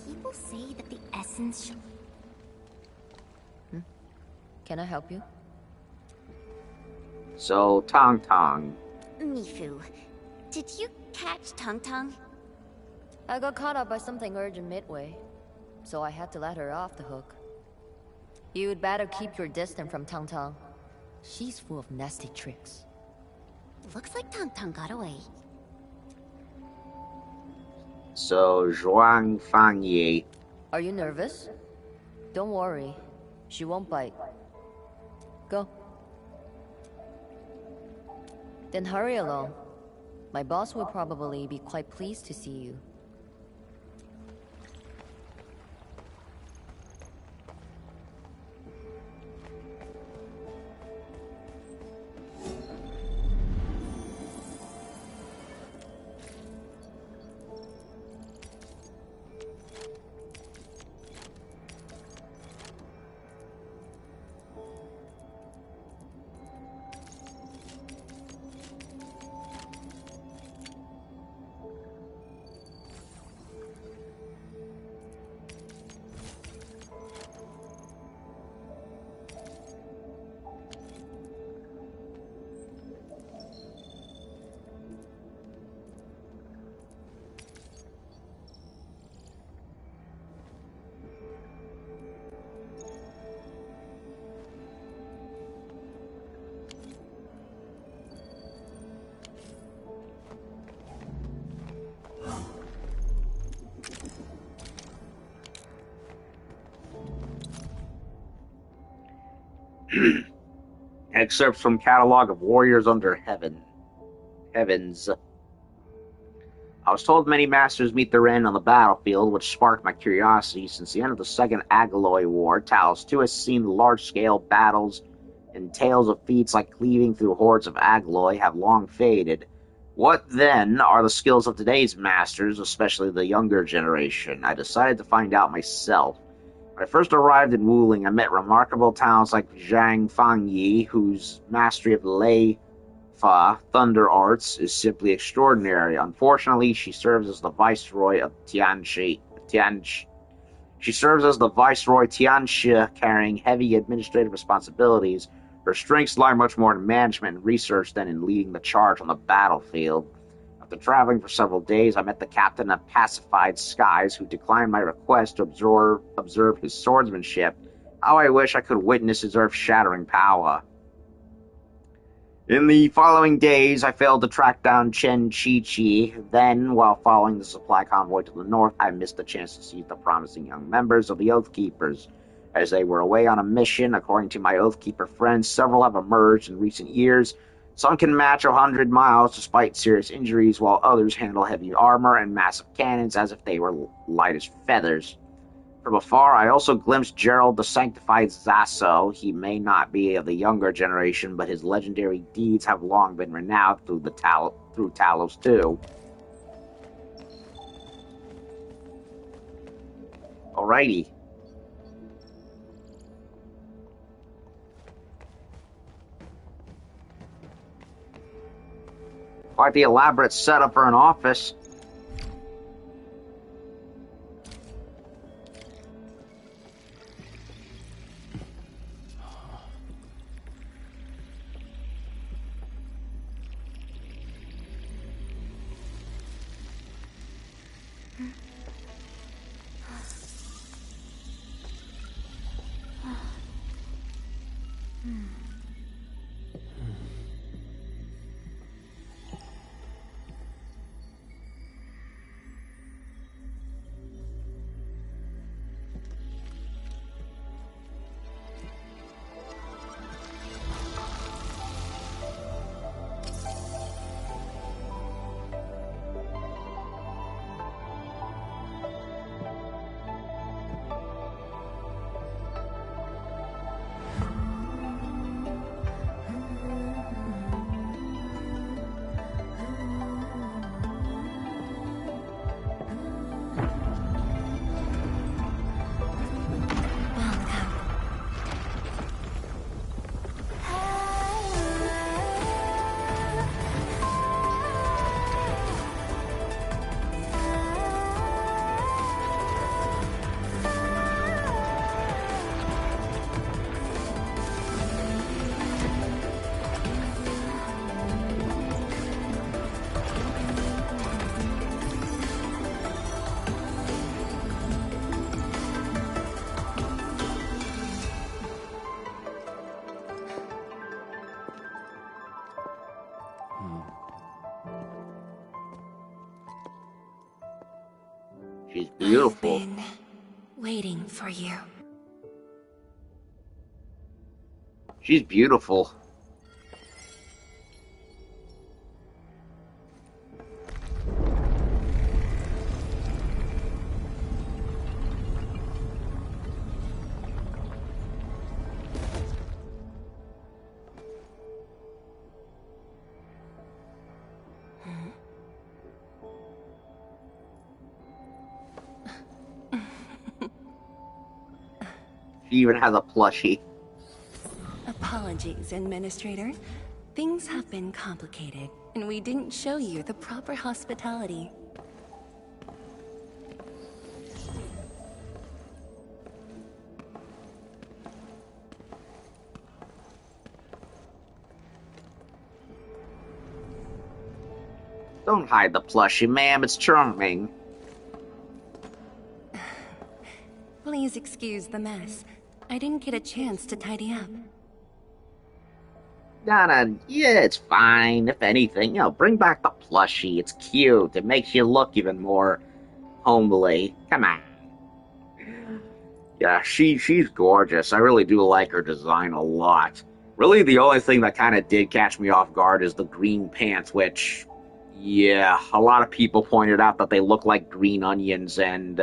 People say that the essence Can I help you? So, Tong Tong. Mifu, did you catch Tung Tung? I got caught up by something urgent midway, so I had to let her off the hook. You'd better keep your distance from Tung Tung. She's full of nasty tricks. Looks like Tung Tung got away. So, Zhuang Fangyi. Are you nervous? Don't worry. She won't bite. Go. Then hurry along. My boss will probably be quite pleased to see you. Excerpts from Catalog of Warriors Under Heavens. I was told many masters meet their end on the battlefield, which sparked my curiosity. Since the end of the Second Agaloy War, Talos II has seen large-scale battles, and tales of feats like cleaving through hordes of Agaloy have long faded. What, then, are the skills of today's masters, especially the younger generation? I decided to find out myself. When I first arrived in Wuling, I met remarkable talents like Zhang Fangyi, whose mastery of Lei Fa, Thunder Arts, is simply extraordinary. Unfortunately, she serves as the Viceroy of Tianxi, carrying heavy administrative responsibilities. Her strengths lie much more in management and research than in leading the charge on the battlefield. After traveling for several days, I met the captain of Pacified Skies, who declined my request to observe his swordsmanship. How I wish I could witness his earth-shattering power. In the following days, I failed to track down Chen Chi-Chi. Then, while following the supply convoy to the north, I missed the chance to see the promising young members of the Oathkeepers. As they were away on a mission, according to my Oathkeeper friends, several have emerged in recent years. Some can match 100 miles despite serious injuries, while others handle heavy armor and massive cannons as if they were light as feathers. From afar, I also glimpsed Gerald the Sanctified Zaso. He may not be of the younger generation, but his legendary deeds have long been renowned through Talos too. Alrighty. Quite the elaborate setup for an office. She's beautiful. I've been waiting for you. She's beautiful. She even has a plushie. Apologies, Administrator. Things have been complicated, and we didn't show you the proper hospitality. Don't hide the plushie, ma'am. It's charming. Please excuse the mess. I didn't get a chance to tidy up. Yeah, it's fine. If anything, bring back the plushie. It's cute. It makes you look even more homely. Come on. Yeah, she's gorgeous. I really do like her design a lot. Really, the only thing that kind of did catch me off guard is the green pants, which, yeah, a lot of people pointed out that they look like green onions, and,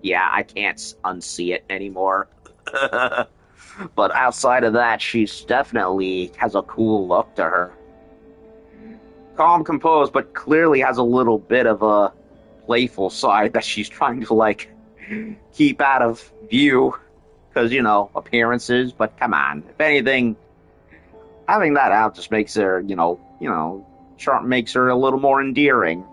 yeah, I can't unsee it anymore. But outside of that, she's definitely has a cool look to her. Calm, composed, but clearly has a little bit of a playful side that she's trying to, like, keep out of view. Because, appearances, but come on. If anything, having that out just makes her, makes her a little more endearing.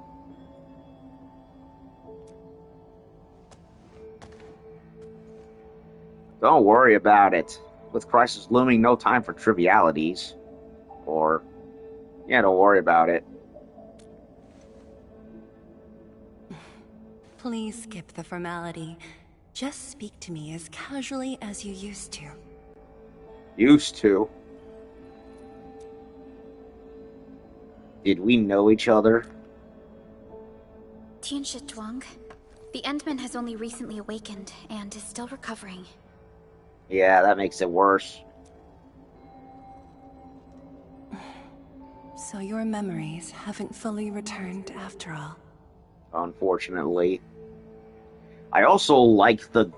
Don't worry about it. With crisis looming, no time for trivialities. Or, yeah, don't worry about it. Please skip the formality. Just speak to me as casually as you used to. Used to? Did we know each other? Tianshi Zhuang. The Endman has only recently awakened and is still recovering. Yeah, that makes it worse. So your memories haven't fully returned after all. Unfortunately. I also like the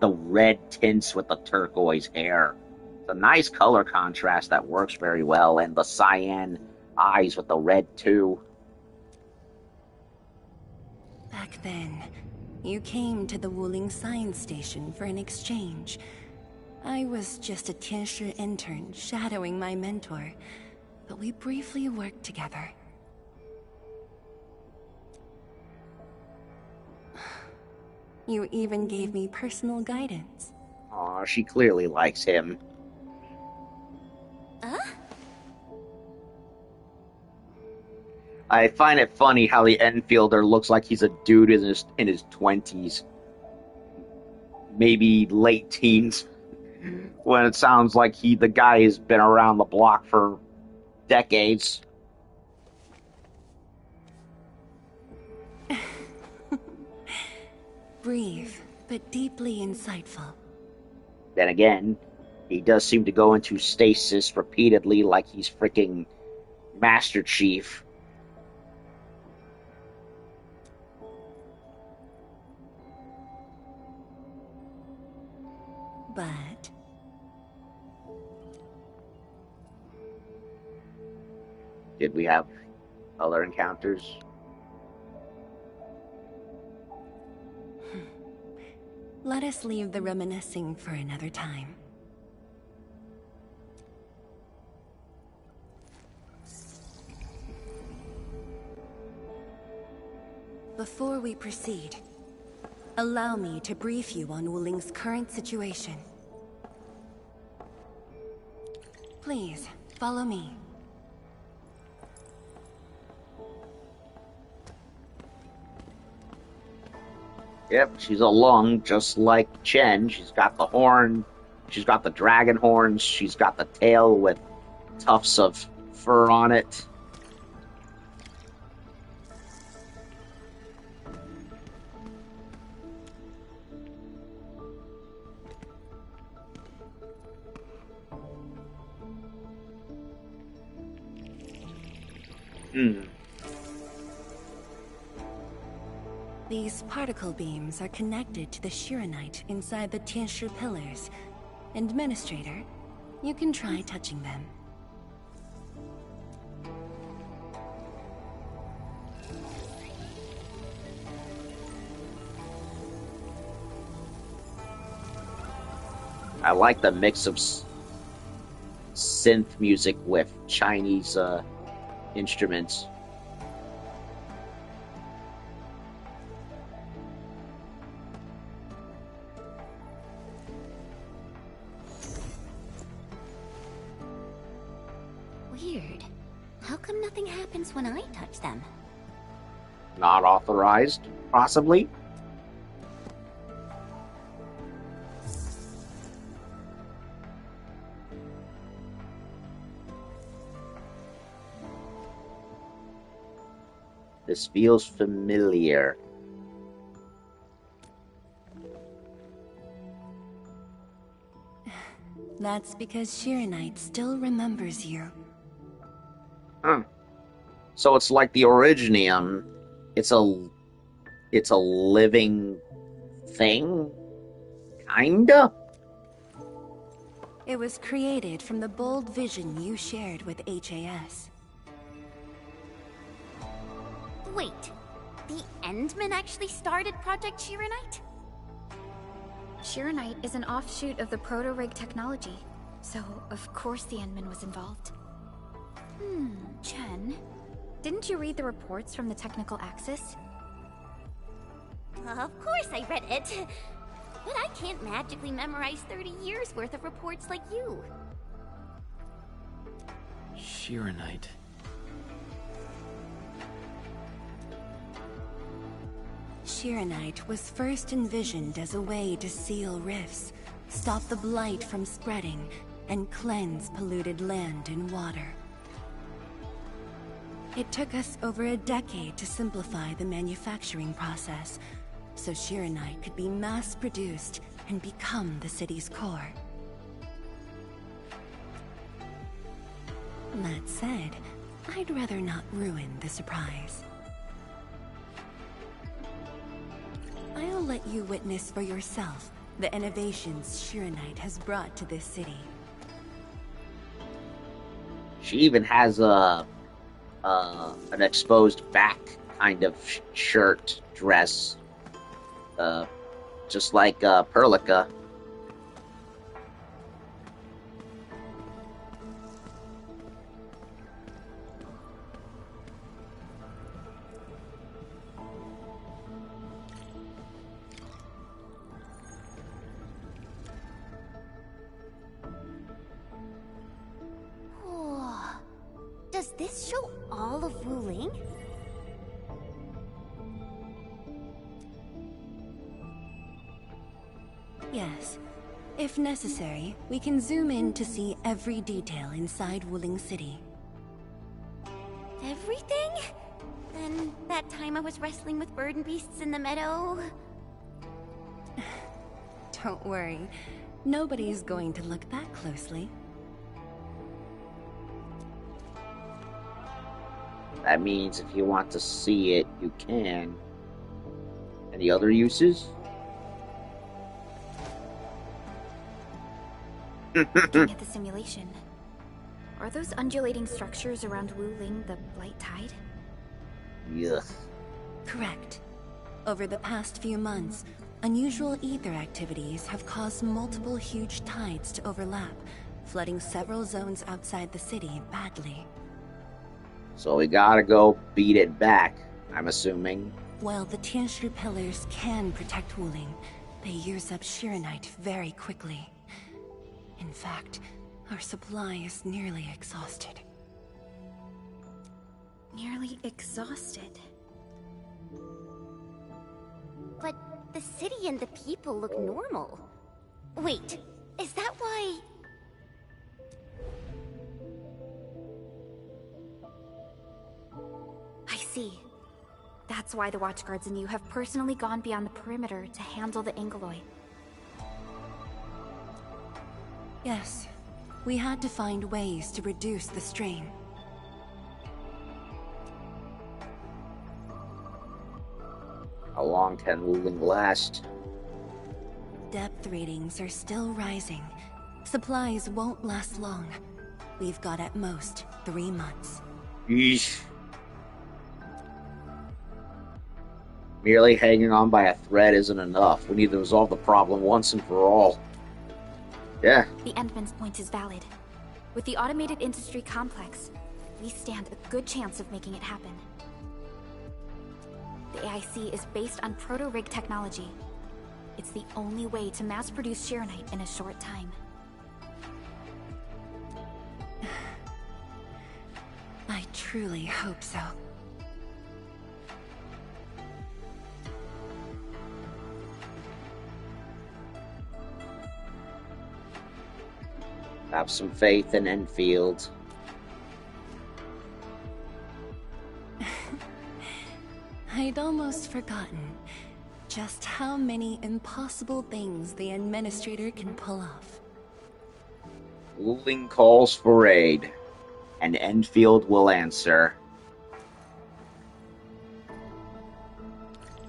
red tints with the turquoise hair. It's a nice color contrast that works very well, and the cyan eyes with the red too. Back then, you came to the Wuling science station for an exchange. I was just a Tianshi intern shadowing my mentor, but we briefly worked together. You even gave me personal guidance. Aw, she clearly likes him. I find it funny how the Enfielder looks like he's a dude in his 20s. Maybe late teens. When it sounds like the guy has been around the block for decades. Brief, but deeply insightful. Then again, he does seem to go into stasis repeatedly like he's freaking Master Chief. But did we have other encounters? Let us leave the reminiscing for another time. Before we proceed, allow me to brief you on Wuling's current situation. Please, follow me. Yep, she's a lung, just like Chen. She's got the horn, she's got the dragon horns, she's got the tail with tufts of fur on it. These particle beams are connected to the Shiranite inside the Tianshi pillars. Administrator, you can try touching them. I like the mix of synth music with Chinese instruments. Weird. How come nothing happens when I touch them? Not authorized, possibly? This feels familiar. That's because Shiranite still remembers you. Huh. So it's like the Originium. It's a living thing? Kinda? It was created from the bold vision you shared with HAS. Wait, the Endmen actually started Project Shiranite? Shiranite is an offshoot of the proto-rig technology, so of course the Endman was involved. Chen, didn't you read the reports from the Technical Axis? Of course I read it. But I can't magically memorize 30 years worth of reports like you. Shiranite. Shiranite was first envisioned as a way to seal rifts, stop the blight from spreading, and cleanse polluted land and water. It took us over a decade to simplify the manufacturing process, so Shiranite could be mass-produced and become the city's core. That said, I'd rather not ruin the surprise. I'll let you witness for yourself the innovations Shiranite has brought to this city. She even has an exposed back kind of shirt, dress. Just like Perlica. Does this show all of Wuling? Yes. If necessary, we can zoom in to see every detail inside Wuling City. Everything? Then that time I was wrestling with bird and beasts in the meadow? Don't worry. Nobody's going to look that closely. That means if you want to see it, you can. Any other uses? Looking at the simulation. Are those undulating structures around Wuling the Blight Tide? Yuck. Correct. Over the past few months, unusual ether activities have caused multiple huge tides to overlap, flooding several zones outside the city badly. So we gotta go beat it back, I'm assuming. While the Tianshi pillars can protect Wuling, they use up Shiranite very quickly. In fact, our supply is nearly exhausted. Nearly exhausted. But the city and the people look normal. Wait, is that why... I see. That's why the Watchguards and you have personally gone beyond the perimeter to handle the Angeloid. Yes. We had to find ways to reduce the strain. How long can Wuling last? Depth readings are still rising. Supplies won't last long. We've got at most 3 months. Yeesh. Merely hanging on by a thread isn't enough. We need to resolve the problem once and for all. Yeah. The Endman's point is valid. With the automated industry complex, we stand a good chance of making it happen. The AIC is based on proto-rig technology. It's the only way to mass-produce Shironite in a short time. I truly hope so. Have some faith in Endfield. I'd almost forgotten just how many impossible things the Administrator can pull off. Wuling calls for aid, and Endfield will answer.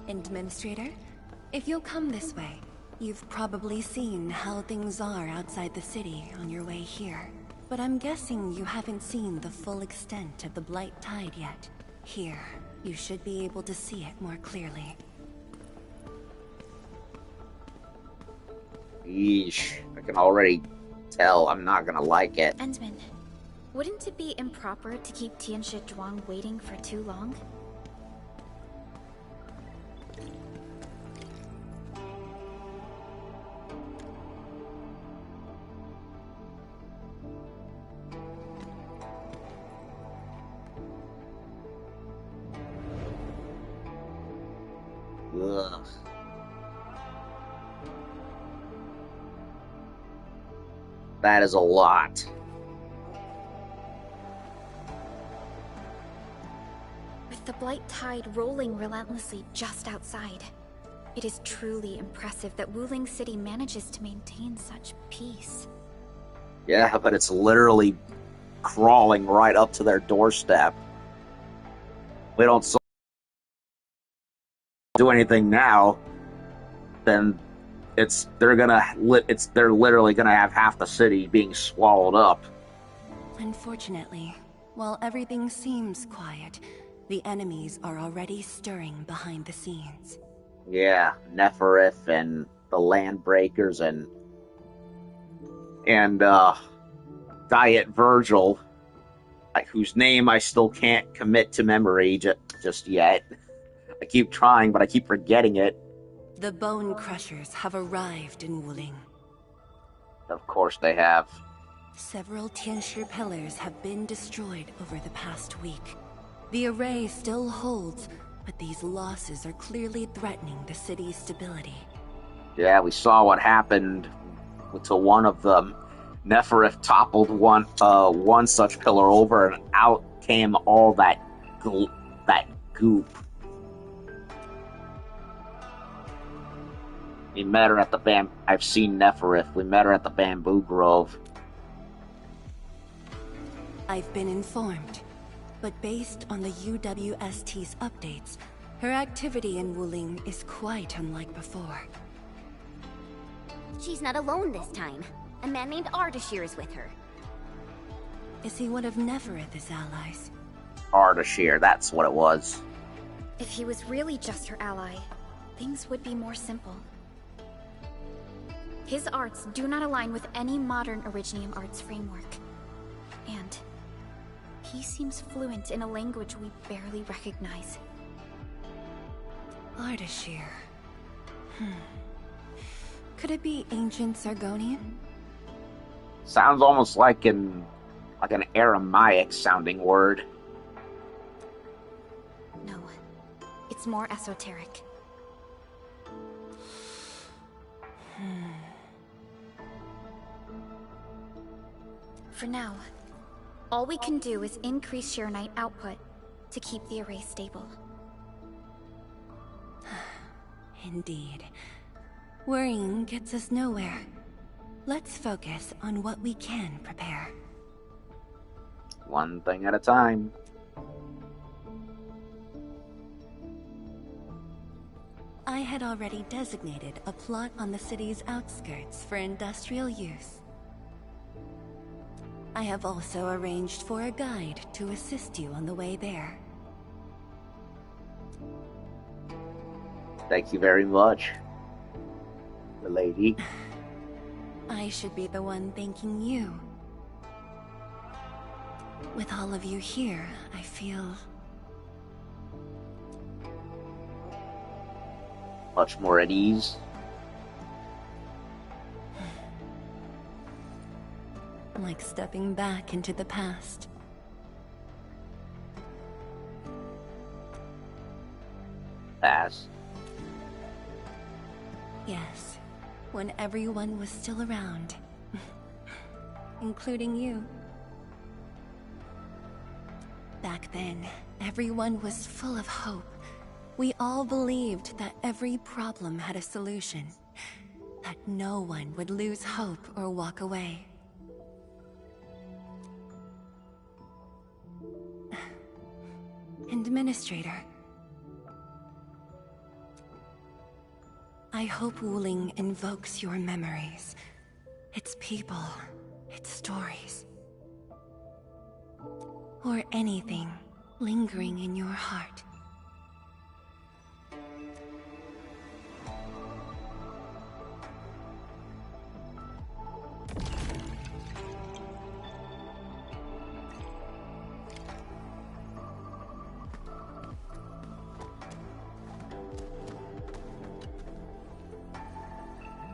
Administrator, if you'll come this way, you've probably seen how things are outside the city on your way here. But I'm guessing you haven't seen the full extent of the Blight Tide yet. Here, you should be able to see it more clearly. Yeesh. I can already tell I'm not gonna like it. Endman, wouldn't it be improper to keep Tianshi Zhuang waiting for too long? Ugh. That is a lot. With the Blight Tide rolling relentlessly just outside, it is truly impressive that Wuling City manages to maintain such peace. Yeah, but it's literally crawling right up to their doorstep. We don't do anything now, then they're literally gonna have half the city being swallowed up. Unfortunately, while everything seems quiet, the enemies are already stirring behind the scenes. Yeah, Neferith and the Landbreakers and Diet Virgil, whose name I still can't commit to memory just yet. I keep trying, but I keep forgetting it. The Bone Crushers have arrived in Wuling. Of course they have. Several Tianshi pillars have been destroyed over the past week. The array still holds, but these losses are clearly threatening the city's stability. Yeah, we saw what happened to one of them. Neferith toppled one such pillar over, and out came all that goop. We met her at the I've seen Neferith. We met her at the Bamboo Grove. I've been informed, but based on the UWST's updates, her activity in Wuling is quite unlike before. She's not alone this time. A man named Ardashir is with her. Is he one of Neferith's allies? Ardashir, that's what it was. If he was really just her ally, things would be more simple. His arts do not align with any modern Originium arts framework. And he seems fluent in a language we barely recognize. Ardashir. Could it be ancient Sargonian? Sounds almost like an Aramaic sounding word. No, it's more esoteric. For now, all we can do is increase Shironite output to keep the array stable. Indeed. Worrying gets us nowhere. Let's focus on what we can prepare. One thing at a time. I had already designated a plot on the city's outskirts for industrial use. I have also arranged for a guide to assist you on the way there. Thank you very much, milady. I should be the one thanking you. With all of you here, I feel much more at ease. like stepping back into the past. Past? Yes, when everyone was still around. Including you. Back then, everyone was full of hope. We all believed that every problem had a solution. That no one would lose hope or walk away. Administrator. I hope Wuling invokes your memories. Its people, its stories. Or anything lingering in your heart.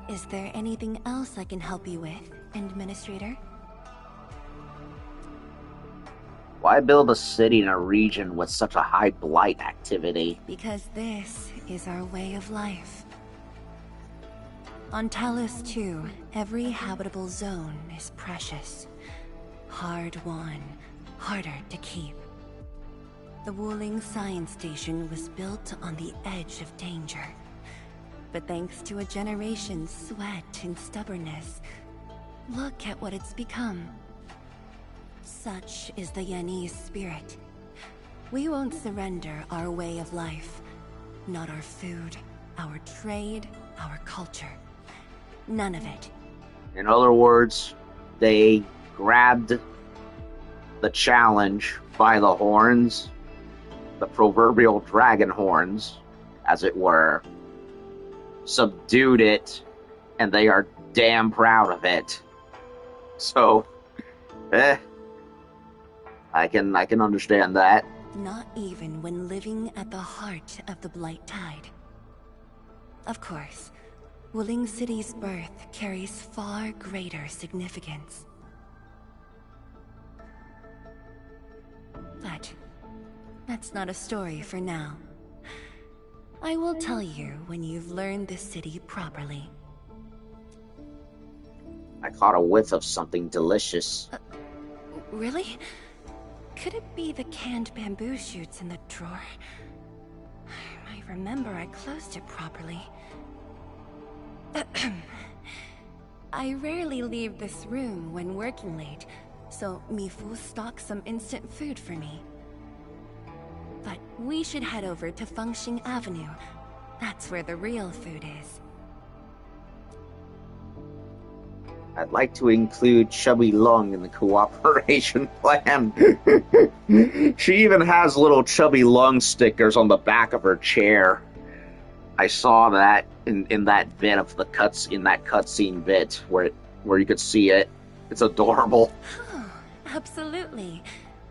Is there anything else I can help you with, Administrator? Why build a city in a region with such a high blight activity? Because this is our way of life. On Talos 2, every habitable zone is precious. Hard-won, harder to keep. The Wuling Science Station was built on the edge of danger. But thanks to a generation's sweat and stubbornness, look at what it's become. Such is the Yanese spirit. We won't surrender our way of life. Not our food, our trade, our culture. None of it. In other words, they grabbed the challenge by the horns, the proverbial dragon horns, as it were, subdued it, and they are damn proud of it. So, I can understand that. Not even when living at the heart of the Blight Tide. Of course, Wuling City's birth carries far greater significance. But that's not a story for now. I will tell you when you've learned the city properly. I caught a whiff of something delicious. Really? Could it be the canned bamboo shoots in the drawer? I remember I closed it properly. I rarely leave this room when working late, so Mifu stocks some instant food for me. But we should head over to Fengxing Avenue. That's where the real food is. I'd like to include Chubby Lung in the cooperation plan. She even has little Chubby Lung stickers on the back of her chair. I saw that in that bit of the cutscene bit where you could see it. It's adorable. Oh, absolutely.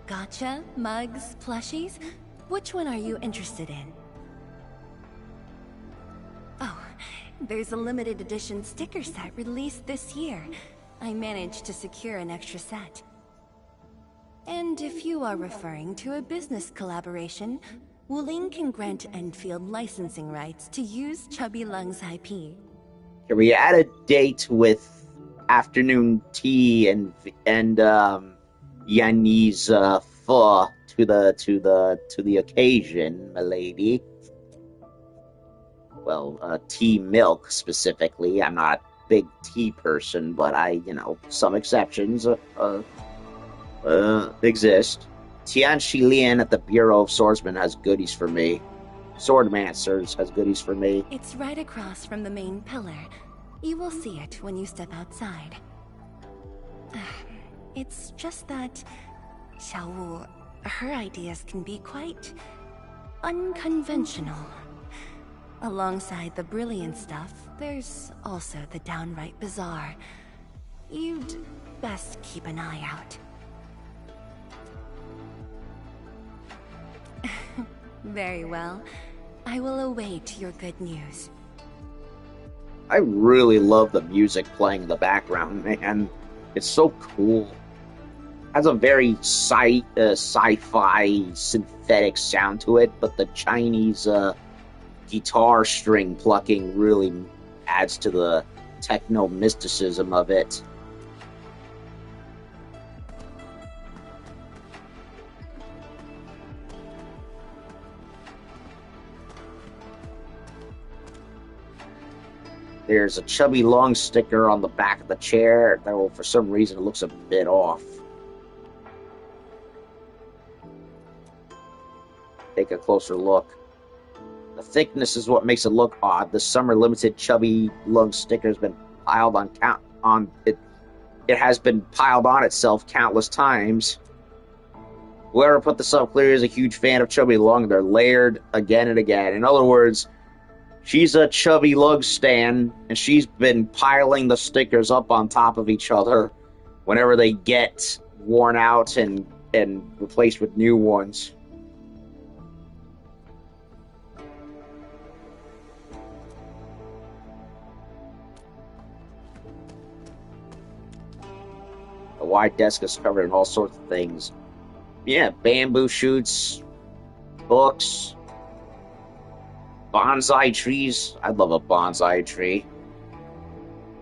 Gotcha, mugs, plushies. Which one are you interested in? Oh, there's a limited edition sticker set released this year. I managed to secure an extra set. And if you are referring to a business collaboration, Wuling can grant Endfield licensing rights to use Chubby Lung's IP. Can we add a date with afternoon tea and Yanni's pho to the occasion, milady? Well, tea milk specifically. I'm not a big tea person, but some exceptions exist. Tian Shilian at the Bureau of Swordsmen has goodies for me. Swordmancers has goodies for me. It's right across from the main pillar. You will see it when you step outside. It's just that Xiaowu, her ideas can be quite unconventional. Alongside the brilliant stuff, there's also the downright bizarre. You'd best keep an eye out. Very well. I will await your good news. I really love the music playing in the background, man. It's so cool. Has a very sci-fi synthetic sound to it, but the Chinese guitar string plucking really adds to the techno mysticism of it. There's a chubby long sticker on the back of the chair, though for some reason it looks a bit off. Take a closer look. The thickness is what makes it look odd. The summer limited chubby lung sticker has been piled on it. It has been piled on itself countless times. Whoever put this up clearly is a huge fan of chubby lung. They're layered again and again. In other words, she's a chubby lug stan, and she's been piling the stickers up on top of each other whenever they get worn out and replaced with new ones. The wide desk is covered in all sorts of things. Yeah, bamboo shoots, books, bonsai trees. I'd love a bonsai tree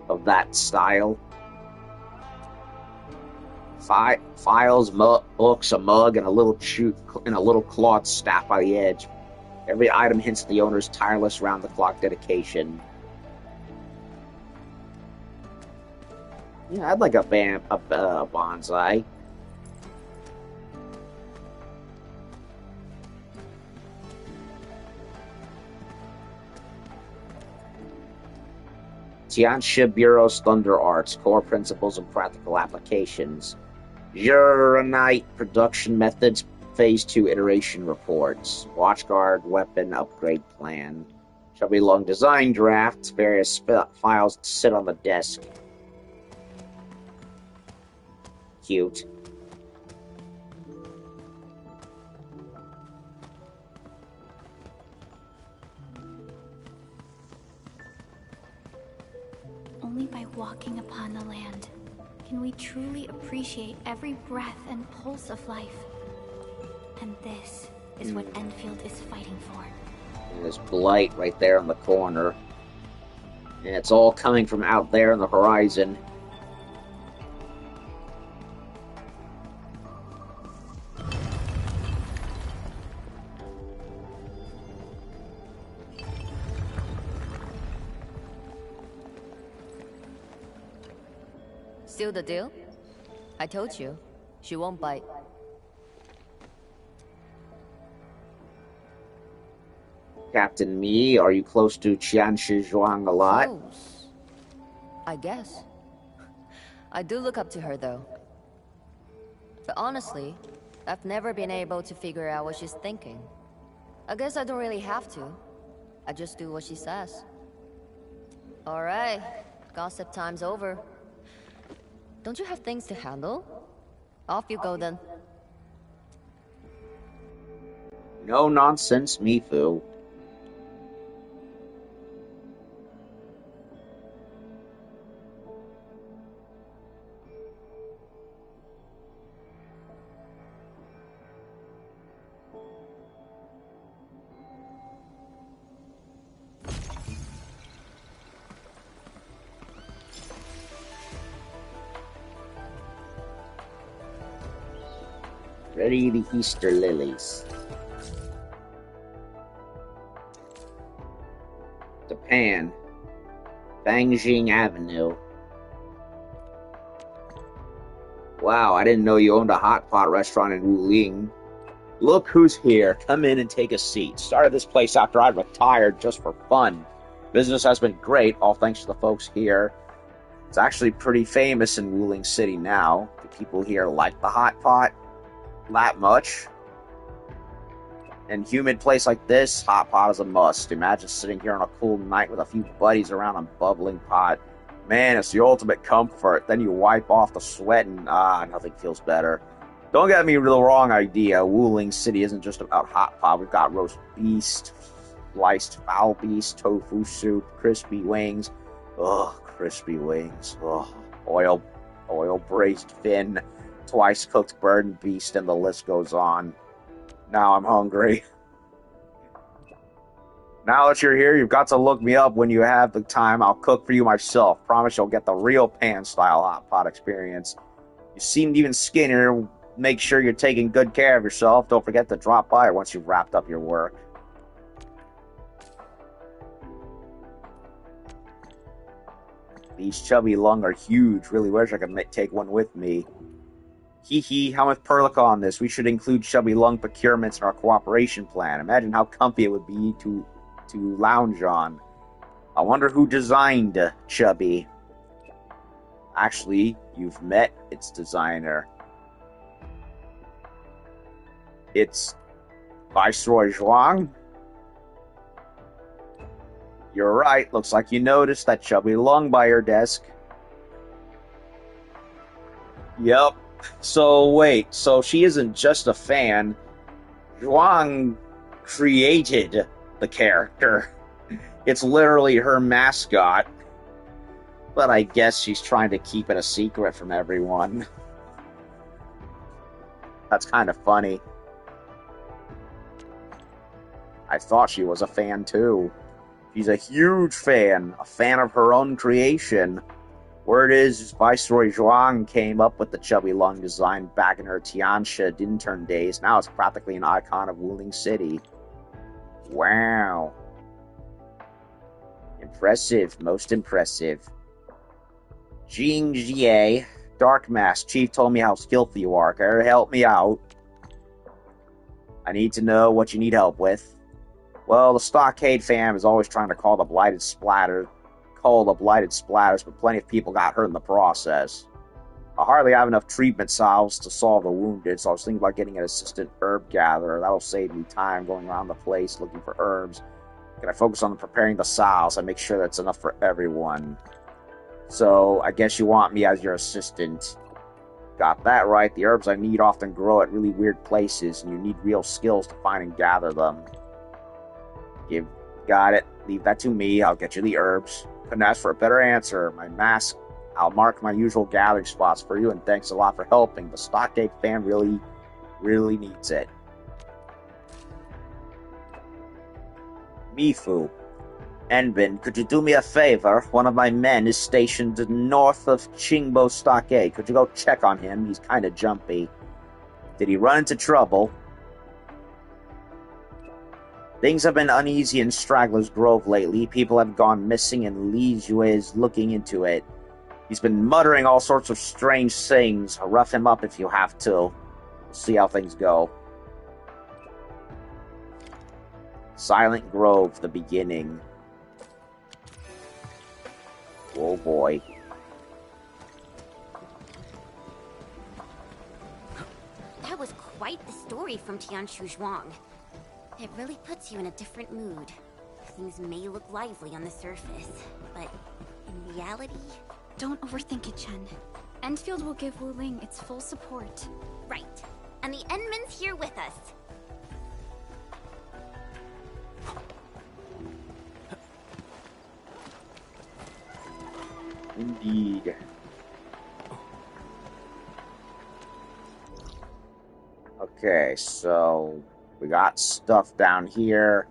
of that style. Files, books, a mug, and a little cloth staff by the edge. Every item hints at the owner's tireless round-the-clock dedication. Yeah, I'd like a bonsai. Tianxia Bureau's Thunder Arts, Core Principles and Practical Applications. Juranite Production Methods, Phase 2 Iteration Reports. Watchguard Weapon Upgrade Plan. Chubby Lung Design Drafts, various files sit on the desk. Cute. Only by walking upon the land can we truly appreciate every breath and pulse of life. And this is what Endfield is fighting for. And there's blight right there in the corner. And it's all coming from out there on the horizon. Still the deal? I told you, she won't bite. Captain Mi, are you close to Qianshi Zhuang a lot? Close. I guess. I do look up to her, though. But honestly, I've never been able to figure out what she's thinking. I guess I don't really have to. I just do what she says. Alright, gossip time's over. Don't you have things to handle? Off you go then. No nonsense, Mifu. Ready the Easter lilies. Japan. Bangjing Avenue. Wow, I didn't know you owned a hot pot restaurant in Wuling. Look who's here. Come in and take a seat. Started this place after I retired just for fun. Business has been great, all thanks to the folks here. It's actually pretty famous in Wuling City now. Do people here like the hot pot that much? In a humid place like this, hot pot is a must. Imagine sitting here on a cool night with a few buddies around a bubbling pot. Man, it's the ultimate comfort. Then you wipe off the sweat and nothing feels better. Don't get me the wrong idea. Wuling City isn't just about hot pot. We've got roast beast, sliced fowl beast, tofu soup, crispy wings. Ugh, crispy wings. Ugh, oil braised fin, twice cooked bird and beast, and the list goes on. Now I'm hungry. Now that you're here, you've got to look me up when you have the time. I'll cook for you myself. Promise you'll get the real pan-style hot pot experience. You seemed even skinnier. Make sure you're taking good care of yourself. Don't forget to drop by once you've wrapped up your work. These chubby lung are huge. Really wish I could take one with me. Hee hee, how much Perlica on this? We should include chubby lung procurements in our cooperation plan. Imagine how comfy it would be to lounge on. I wonder who designed Chubby. Actually, you've met its designer. It's Viceroy Zhuang. You're right, looks like you noticed that chubby lung by your desk. Yep. So wait, so she isn't just a fan. Zhuang created the character. It's literally her mascot. But I guess she's trying to keep it a secret from everyone. That's kind of funny. I thought she was a fan too. She's a huge fan. A fan of her own creation. Word is, Viceroy Zhuang came up with the chubby lung design back in her Tiansha intern days. Now it's practically an icon of Wuling City. Wow. Impressive. Most impressive. Jing Jie, Dark Mask. Chief told me how skillful you are. Care to help me out? I need to know what you need help with. Well, the Stockade fam is always trying to call the Blighted Splatters, but plenty of people got hurt in the process. I hardly have enough treatment salves to solve the wounded, so I was thinking about getting an assistant herb gatherer. That'll save me time going around the place looking for herbs. Can I focus on preparing the salves and make sure that's enough for everyone? So, I guess you want me as your assistant. Got that right. The herbs I need often grow at really weird places, and you need real skills to find and gather them. You got it. Leave that to me. I'll get you the herbs. Couldn't ask for a better answer. My mask. I'll mark my usual gathering spots for you, and thanks a lot for helping. The Stockade fan really, really needs it. Mifu. Envin, could you do me a favor? One of my men is stationed north of Qingbo Stockade. Could you go check on him? He's kind of jumpy. Did he run into trouble? Things have been uneasy in Straggler's Grove lately. People have gone missing, and Li Jue is looking into it. He's been muttering all sorts of strange things. Rough him up if you have to. We'll see how things go. Silent Grove, the beginning. Oh boy. That was quite the story from Tianshu Zhuang. It really puts you in a different mood. Things may look lively on the surface, but in reality... Don't overthink it, Chen. Endfield will give Wuling its full support. Right. And the Endman's here with us. Indeed. Okay, so we got stuff down here,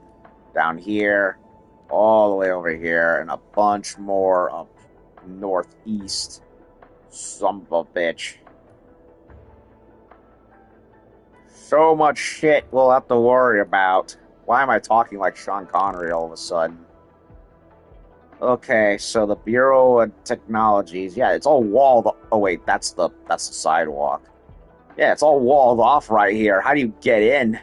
all the way over here, and a bunch more up northeast. Son of a bitch. So much shit we'll have to worry about. Why am I talking like Sean Connery all of a sudden? Okay, so the Bureau of Technologies. Yeah, it's all walled. Oh wait, that's the sidewalk. Yeah, it's all walled off right here. How do you get in?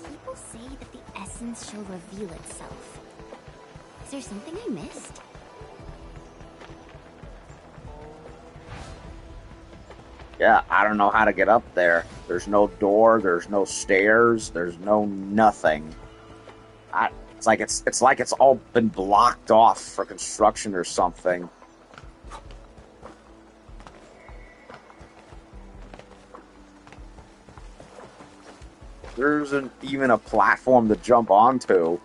People say that the essence shall reveal itself. Is there something I missed? Yeah, I don't know how to get up there. There's no door, there's no stairs, there's no nothing. It's like it's all been blocked off for construction or something. There isn't even a platform to jump onto.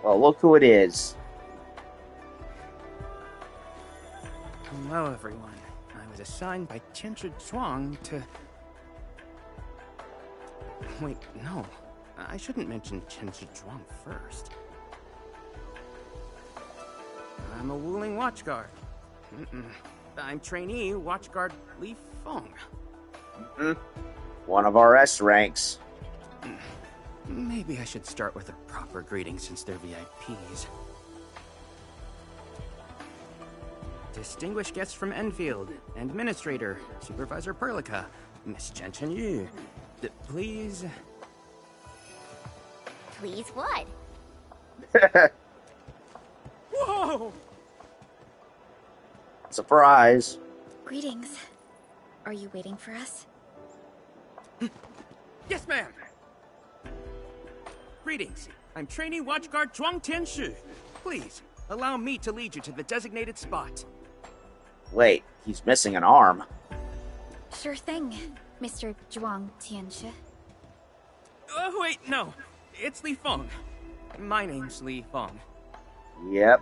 Well, look who it is. Hello, everyone. I was assigned by Tianchi Zhuang to... Wait, no. I shouldn't mention Tianchi Zhuang first. I'm a Wuling Watchguard. I'm trainee Watchguard Li Feng. One of our S ranks. Maybe I should start with a proper greeting since they're VIPs. Distinguished guests from Endfield, Administrator, Supervisor Perlica, Miss Chen Chen Yu. Please... Please what? Whoa! Surprise. Greetings. Are you waiting for us? Yes, ma'am! Greetings. I'm trainee Watchguard Zhuang Tianshu. Please, allow me to lead you to the designated spot. Wait, he's missing an arm. Sure thing, Mr. Zhuang Tianshi. Oh, wait, no. It's Li Feng. My name's Li Feng. Yep.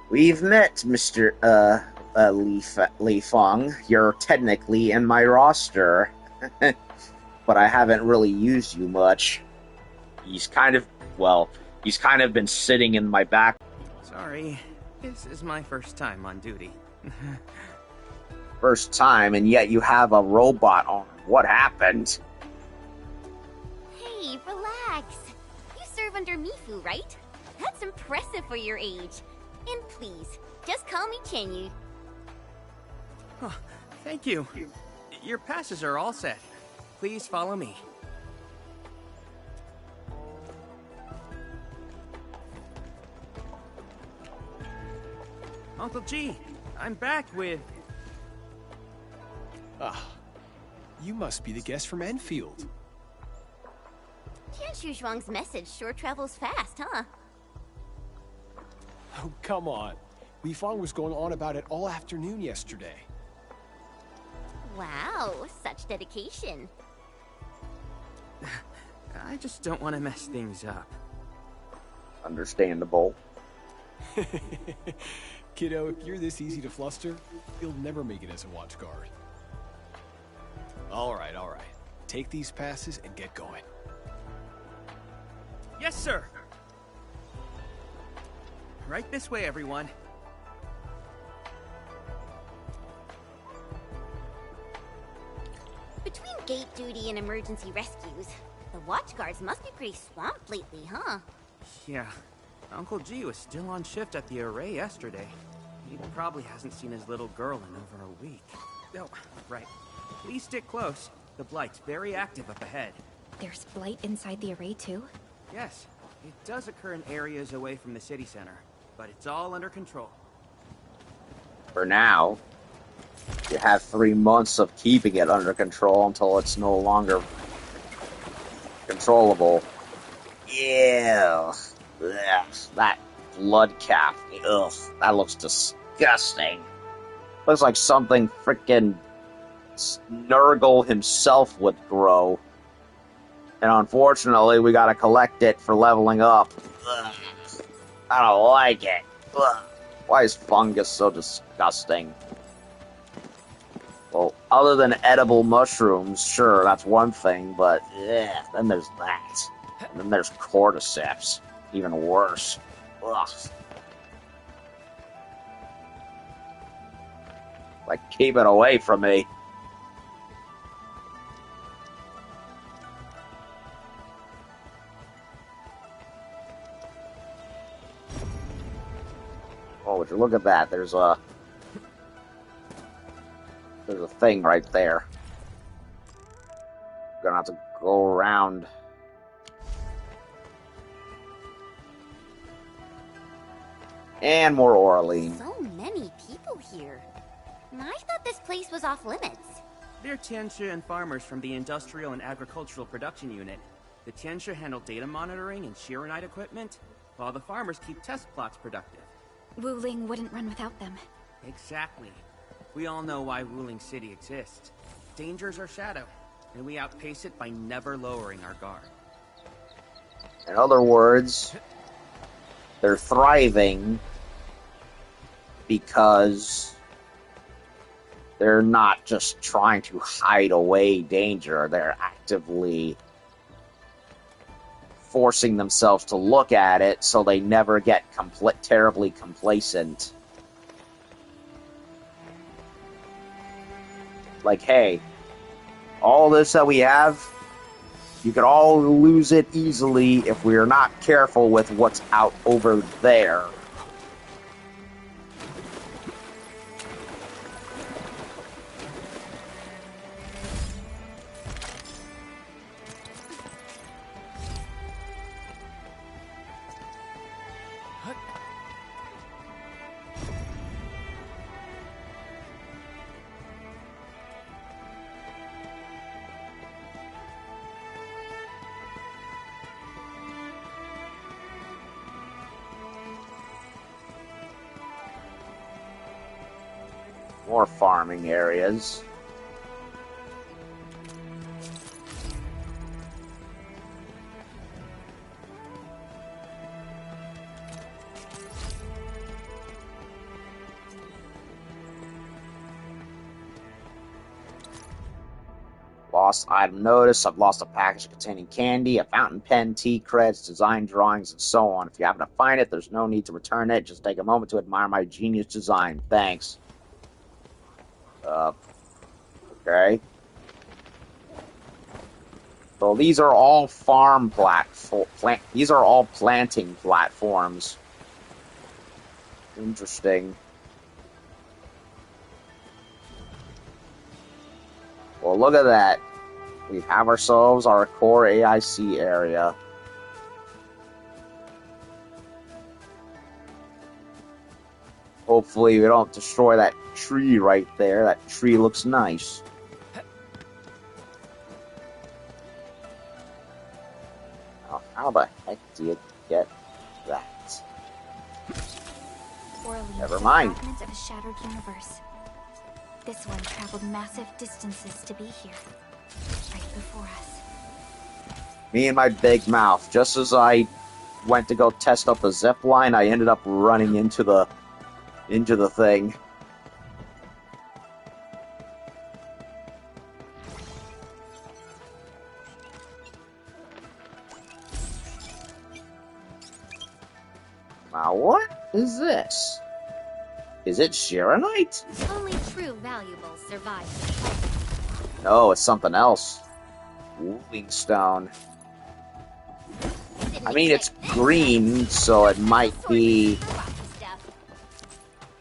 We've met, Mr. Li Feng. You're technically in my roster. But I haven't really used you much. He's kind of been sitting in my back. Sorry, this is my first time on duty. First time, and yet you have a robot on. What happened? Hey, relax. You serve under Mifu, right? That's impressive for your age. And please, just call me Chenyu. Oh, thank you. Your passes are all set. Please follow me. Uncle G, I'm back with... Ah, you must be the guest from Endfield. Tianshu Zhuang's message sure travels fast, huh? Oh, come on. Li Feng was going on about it all afternoon yesterday. Wow, such dedication. I just don't want to mess things up. Understandable. Kiddo, if you're this easy to fluster, you'll never make it as a watch guard. All right. Take these passes and get going. Yes, sir. Right this way, everyone. Between gate duty and emergency rescues, the watchguards must be pretty swamped lately, huh? Yeah. Uncle G was still on shift at the array yesterday. He probably hasn't seen his little girl in over a week. Oh, right. Please stick close. The Blight's very active up ahead. There's blight inside the array too? Yes. It does occur in areas away from the city center, but it's all under control. For now. You have 3 months of keeping it under control until it's no longer controllable. Yeah. Ugh, that blood cap. Ugh, that looks disgusting. Looks like something frickin' Nurgle himself would grow. And unfortunately, we gotta collect it for leveling up. Ugh. I don't like it. Ugh. Why is fungus so disgusting? Well, other than edible mushrooms, sure, that's one thing, but yeah, then there's that. And then there's cordyceps. Even worse. Ugh. Like, keep it away from me. Oh, would you look at that? There's a thing right there. Gonna have to go around. And more Orlean. So many people here. I thought this place was off limits. They're Tianxia and farmers from the Industrial and Agricultural Production Unit. The Tianxia handle data monitoring and Shiranite equipment, while the farmers keep test plots productive. Wuling wouldn't run without them. Exactly. We all know why Wuling City exists. Danger's our shadow, and we outpace it by never lowering our guard. In other words, they're thriving because they're not just trying to hide away danger. They're actively forcing themselves to look at it so they never get terribly complacent. Like, hey, all this that we have, you could all lose it easily if we're not careful with what's out over there. More farming areas. Lost item notice. I've lost a package containing candy, a fountain pen, tea creds, design drawings, and so on. If you happen to find it, there's no need to return it. Just take a moment to admire my genius design. Thanks. Okay. So these are all farm these are all planting platforms. Interesting. Well, look at that. We have ourselves our core AIC area. Hopefully we don't destroy that tree right there. That tree looks nice. Oh, how the heck do you get that? Never mind. Fragments of a shattered universe. This one traveled massive distances to be here, right before us. Me and my big mouth. Just as I went to go test out the zip line, I ended up running into the thing. Now what is this? Is it Shiranite? Only true valuables survive. No, it's something else. Wuling stone. I mean, it's green, so it might be.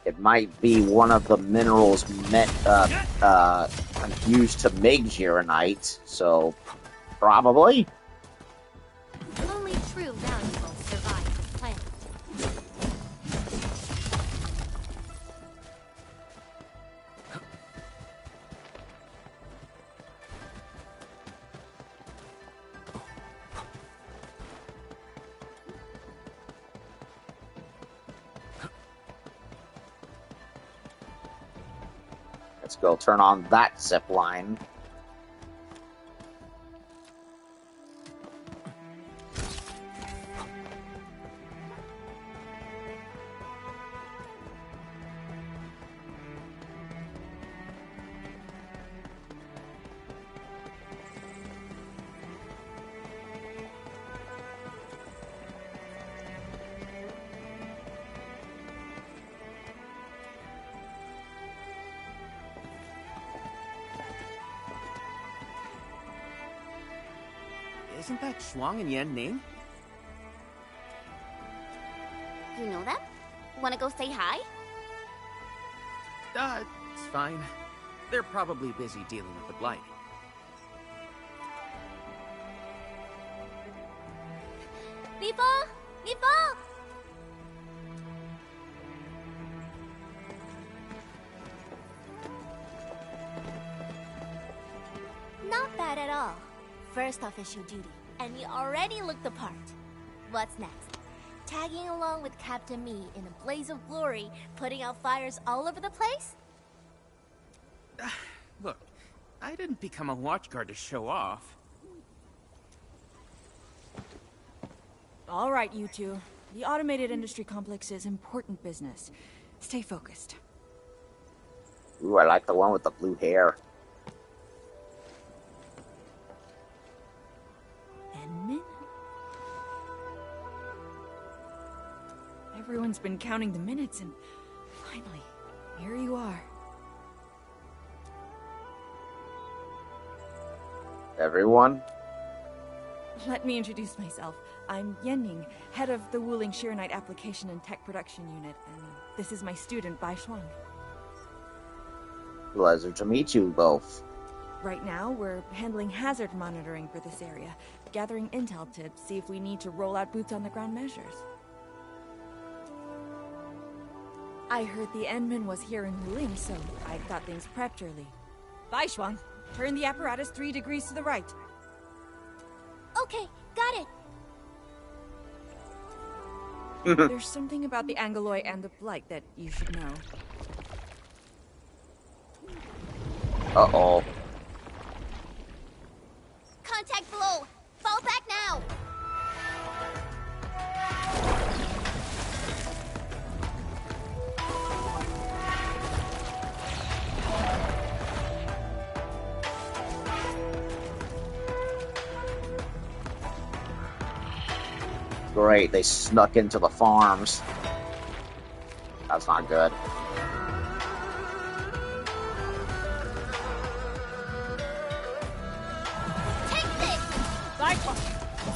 It might be one of the minerals used to make Shiranite. So, probably. Only true valuables survive the planet. Let's go turn on that zip line. Isn't that Shuang and Yan Ning? You know them? Wanna go say hi? It's fine. They're probably busy dealing with the blight. Vivo! Vivo! Not bad at all. First official duty, and you already look the part. What's next? Tagging along with Captain Me in a blaze of glory, putting out fires all over the place? Look, I didn't become a watchguard to show off. All right, you two. The automated industry complex is important business. Stay focused. Ooh, I like the one with the blue hair. Enmin? Everyone's been counting the minutes, and finally, here you are. Everyone? Let me introduce myself. I'm Yenning, head of the Wuling Sheernite Application and Tech Production Unit, and this is my student, Bai Shuang. Pleasure to meet you both. Right now, we're handling hazard monitoring for this area, gathering intel to see if we need to roll out boots-on-the-ground measures. I heard the Endman was here in Wuling, so I got things prepped early. Bai Shuang, turn the apparatus 3 degrees to the right. Okay, got it. There's something about the Angoloi and the Blight that you should know. Uh-oh. Contact below! Fall back now! Great, they snuck into the farms. That's not good. Take this! Bypass!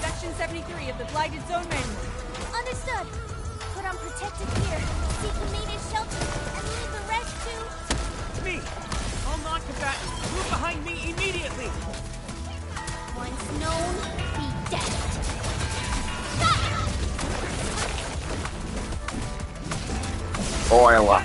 Section 73 of the Blighted Zone Manual. Understood. Put on protective gear, seek immediate shelter, and leave the rest to... Me! All non-combatants, move behind me immediately! Once known, be dead. Oil.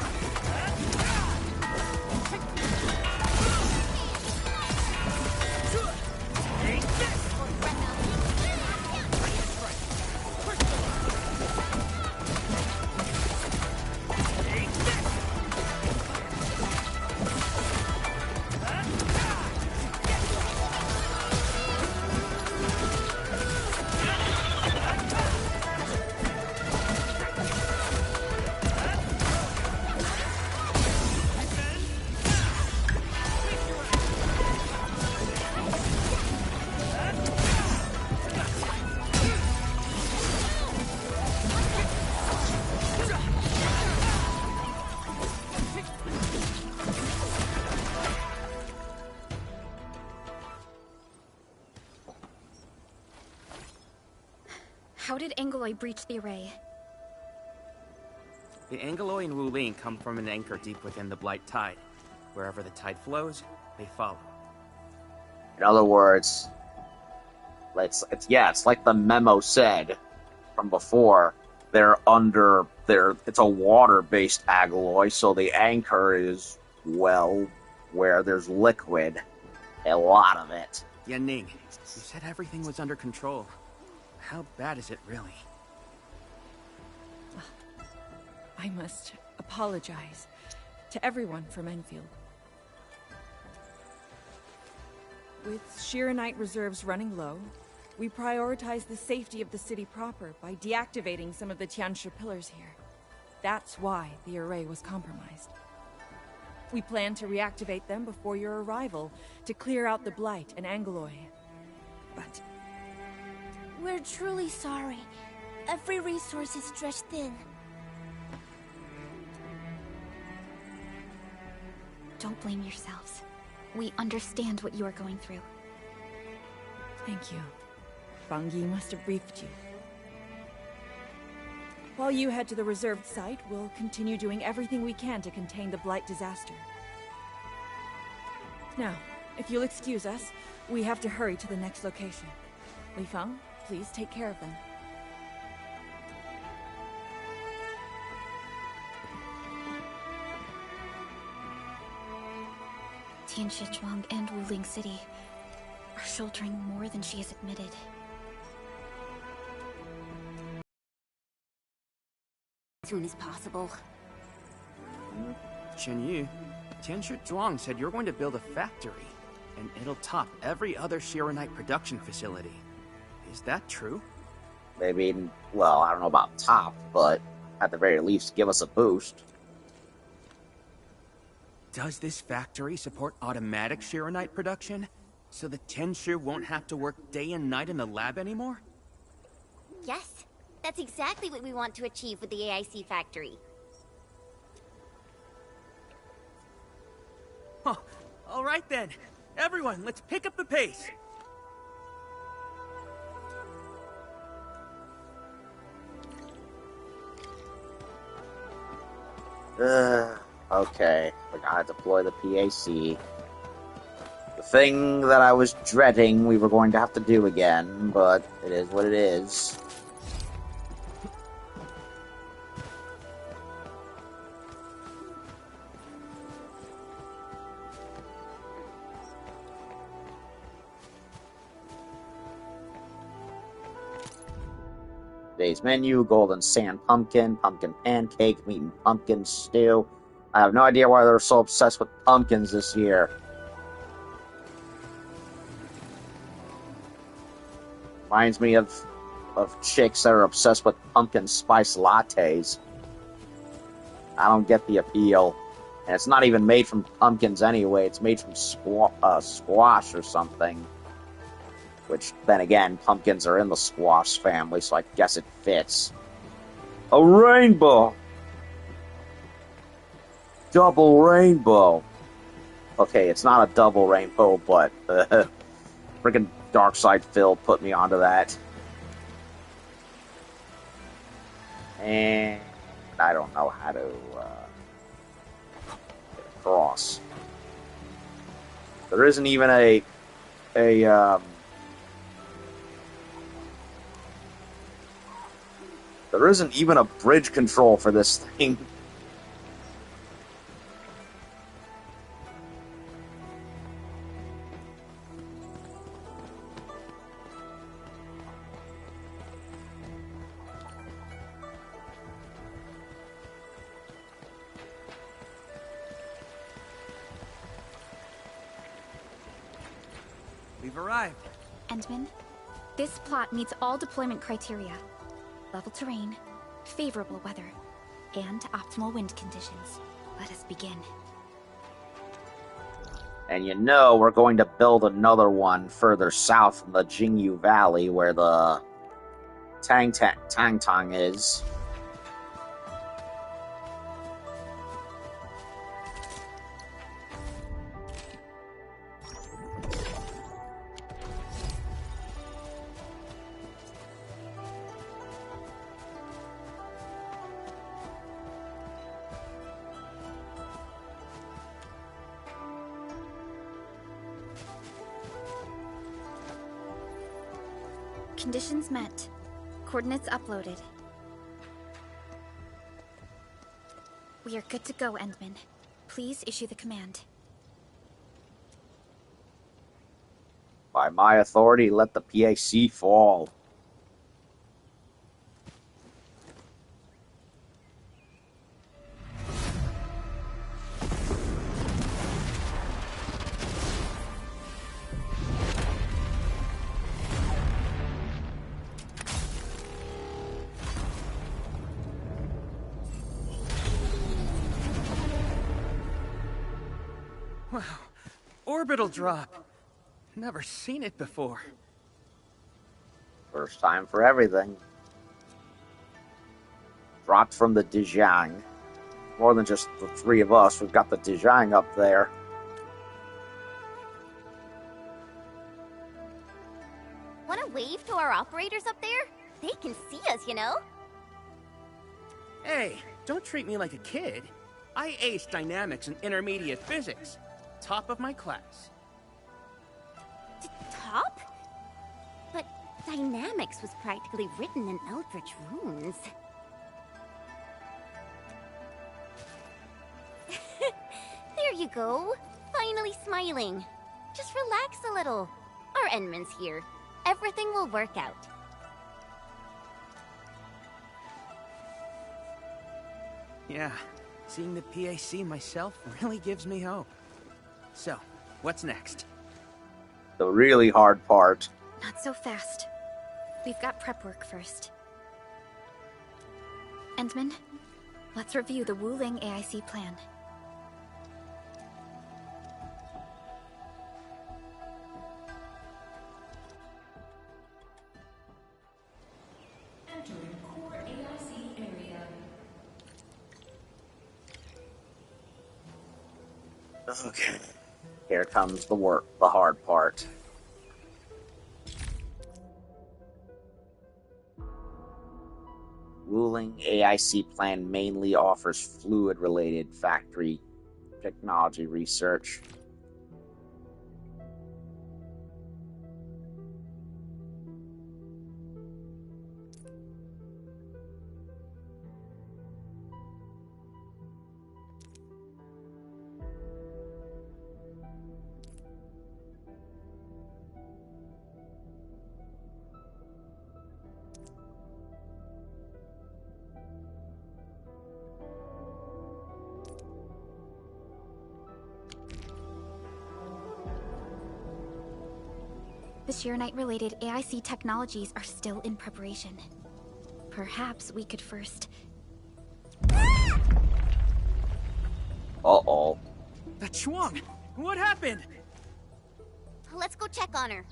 How did Angoloi breach the array? The Angoloi and Wuling come from an anchor deep within the Blight Tide. Wherever the tide flows, they follow. In other words, it's like the memo said from before. It's a water-based alloy, so the anchor is, well, where there's liquid. A lot of it. Yanning, you said everything was under control. How bad is it really? I must apologize to everyone from Endfield. With Sheernite reserves running low, we prioritize the safety of the city proper by deactivating some of the Tiansha pillars here. That's why the array was compromised. We plan to reactivate them before your arrival to clear out the Blight and Angoloi. But We're truly sorry. Every resource is stretched thin. Don't blame yourselves. We understand what you are going through. thank you. Fang Yi must have briefed you. While you head to the reserved site, we'll continue doing everything we can to contain the Blight disaster. Now, if you'll excuse us, we have to hurry to the next location. Li Feng, please take care of them. Tianshi Zhuang and Wuling City are sheltering more than she has admitted. As soon as possible. Yu, Tianshi Zhuang said you're going to build a factory, and it'll top every other Shiranite production facility. Is that true? Maybe, well, I don't know about top, but at the very least, give us a boost. Does this factory support automatic Shiranite production? So the Tianshi won't have to work day and night in the lab anymore? Yes, that's exactly what we want to achieve with the AIC factory. Huh. All right then. Everyone, let's pick up the pace. Okay, we gotta deploy the PAC. The thing that I was dreading we were going to have to do again, but it is what it is. Today's menu: golden sand pumpkin, pumpkin pancake, meat and pumpkin stew. I have no idea why they're so obsessed with pumpkins this year. Reminds me of chicks that are obsessed with pumpkin spice lattes. I don't get the appeal. And it's not even made from pumpkins anyway. It's made from squash or something. Which, then again, pumpkins are in the squash family, so I guess it fits. A rainbow! Double rainbow! Okay, it's not a double rainbow, but freaking Darkside Phil put me onto that. And I don't know how to get across. There isn't even there isn't even a bridge control for this thing. We've arrived. Endman, this plot meets all deployment criteria. Level terrain, favorable weather, and optimal wind conditions. Let us begin. And you know we're going to build another one further south in the Jingyu Valley where the Tang Tang is. Conditions met. Coordinates uploaded. We are good to go, Endman. Please issue the command. By my authority, let the PAC fall. Wow. Orbital drop. Never seen it before. First time for everything. Dropped from the Dijiang. More than just the three of us, we've got the Dijiang up there. Wanna wave to our operators up there? They can see us, you know? Hey, don't treat me like a kid. I aced dynamics and intermediate physics. Top of my class. Top? But dynamics was practically written in Eldritch runes. There you go. Finally smiling. Just relax a little. Our Endman's here. Everything will work out. Yeah, seeing the PAC myself really gives me hope. So, what's next? The really hard part. Not so fast. We've got prep work first. Endman, let's review the Wuling AIC plan. Entering core AIC area. Okay. Here comes the hard part. Wuling AIC plan mainly offers fluid-related factory technology research. The Sheernite-related AIC technologies are still in preparation. Perhaps we could first... Uh-oh. That Chuang! What happened? Let's go check on her.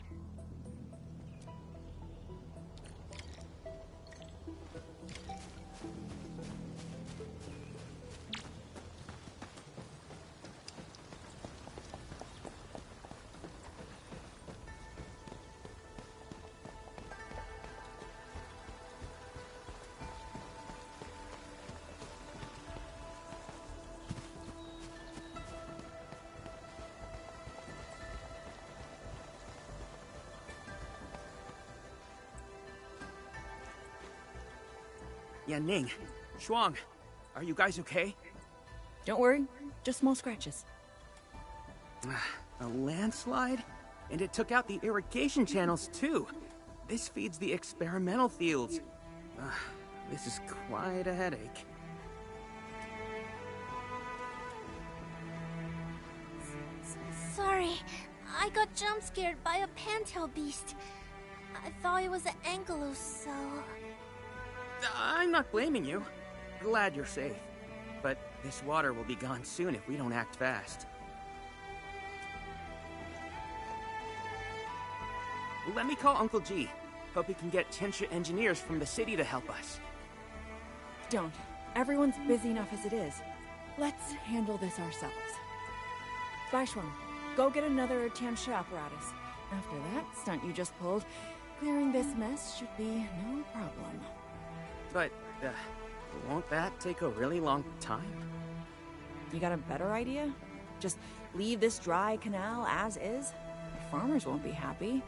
Yeah, Ning. Shuang, are you guys okay? Don't worry, just small scratches. A landslide? And it took out the irrigation channels, too. This feeds the experimental fields. This is quite a headache. Sorry, I got jump scared by a pantail beast. I thought it was an ankylos, so... I'm not blaming you. Glad you're safe. But this water will be gone soon if we don't act fast. Let me call Uncle G. Hope he can get Tensha engineers from the city to help us. Don't. Everyone's busy enough as it is. Let's handle this ourselves. Baishwang, go get another Tiansha apparatus. After that stunt you just pulled, clearing this mess should be no problem. But, won't that take a really long time? You got a better idea? Just leave this dry canal as is? The farmers won't be happy.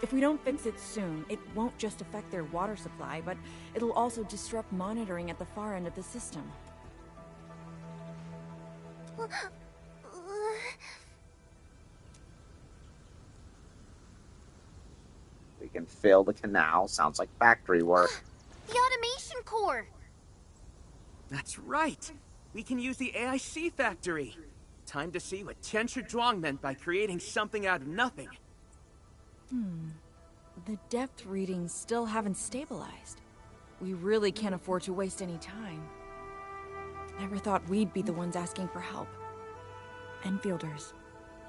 If we don't fix it soon, it won't just affect their water supply, but it'll also disrupt monitoring at the far end of the system. We can fill the canal. Sounds like factory work. The automation core! That's right! We can use the AIC factory! Time to see what Tensha Zhuang meant by creating something out of nothing. The depth readings still haven't stabilized. We really can't afford to waste any time. Never thought we'd be the ones asking for help. Enfielders,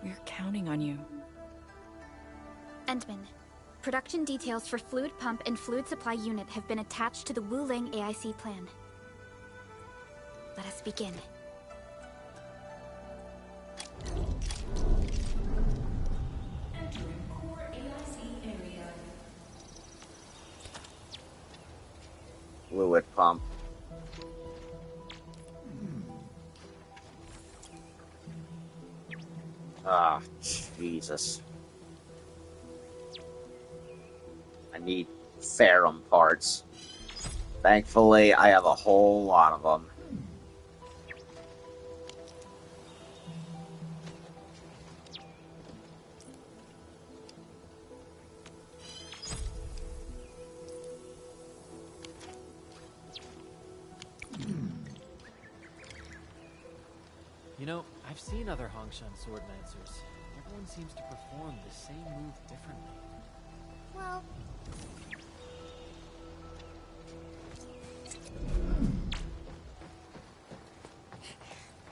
we're counting on you. Endman, production details for fluid pump and fluid supply unit have been attached to the Wuling AIC plan. Let us begin. Entering core AIC area. fluid pump. Ah, Jesus. I need ferrum parts. Thankfully, I have a whole lot of them. You know, I've seen other Hongshan swordmancers. Everyone seems to perform the same move differently. Well...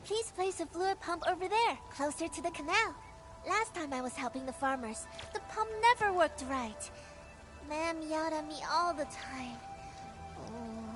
Please place a fluid pump over there, closer to the canal. Last time I was helping the farmers, the pump never worked right. Ma'am yelled at me all the time. Oh.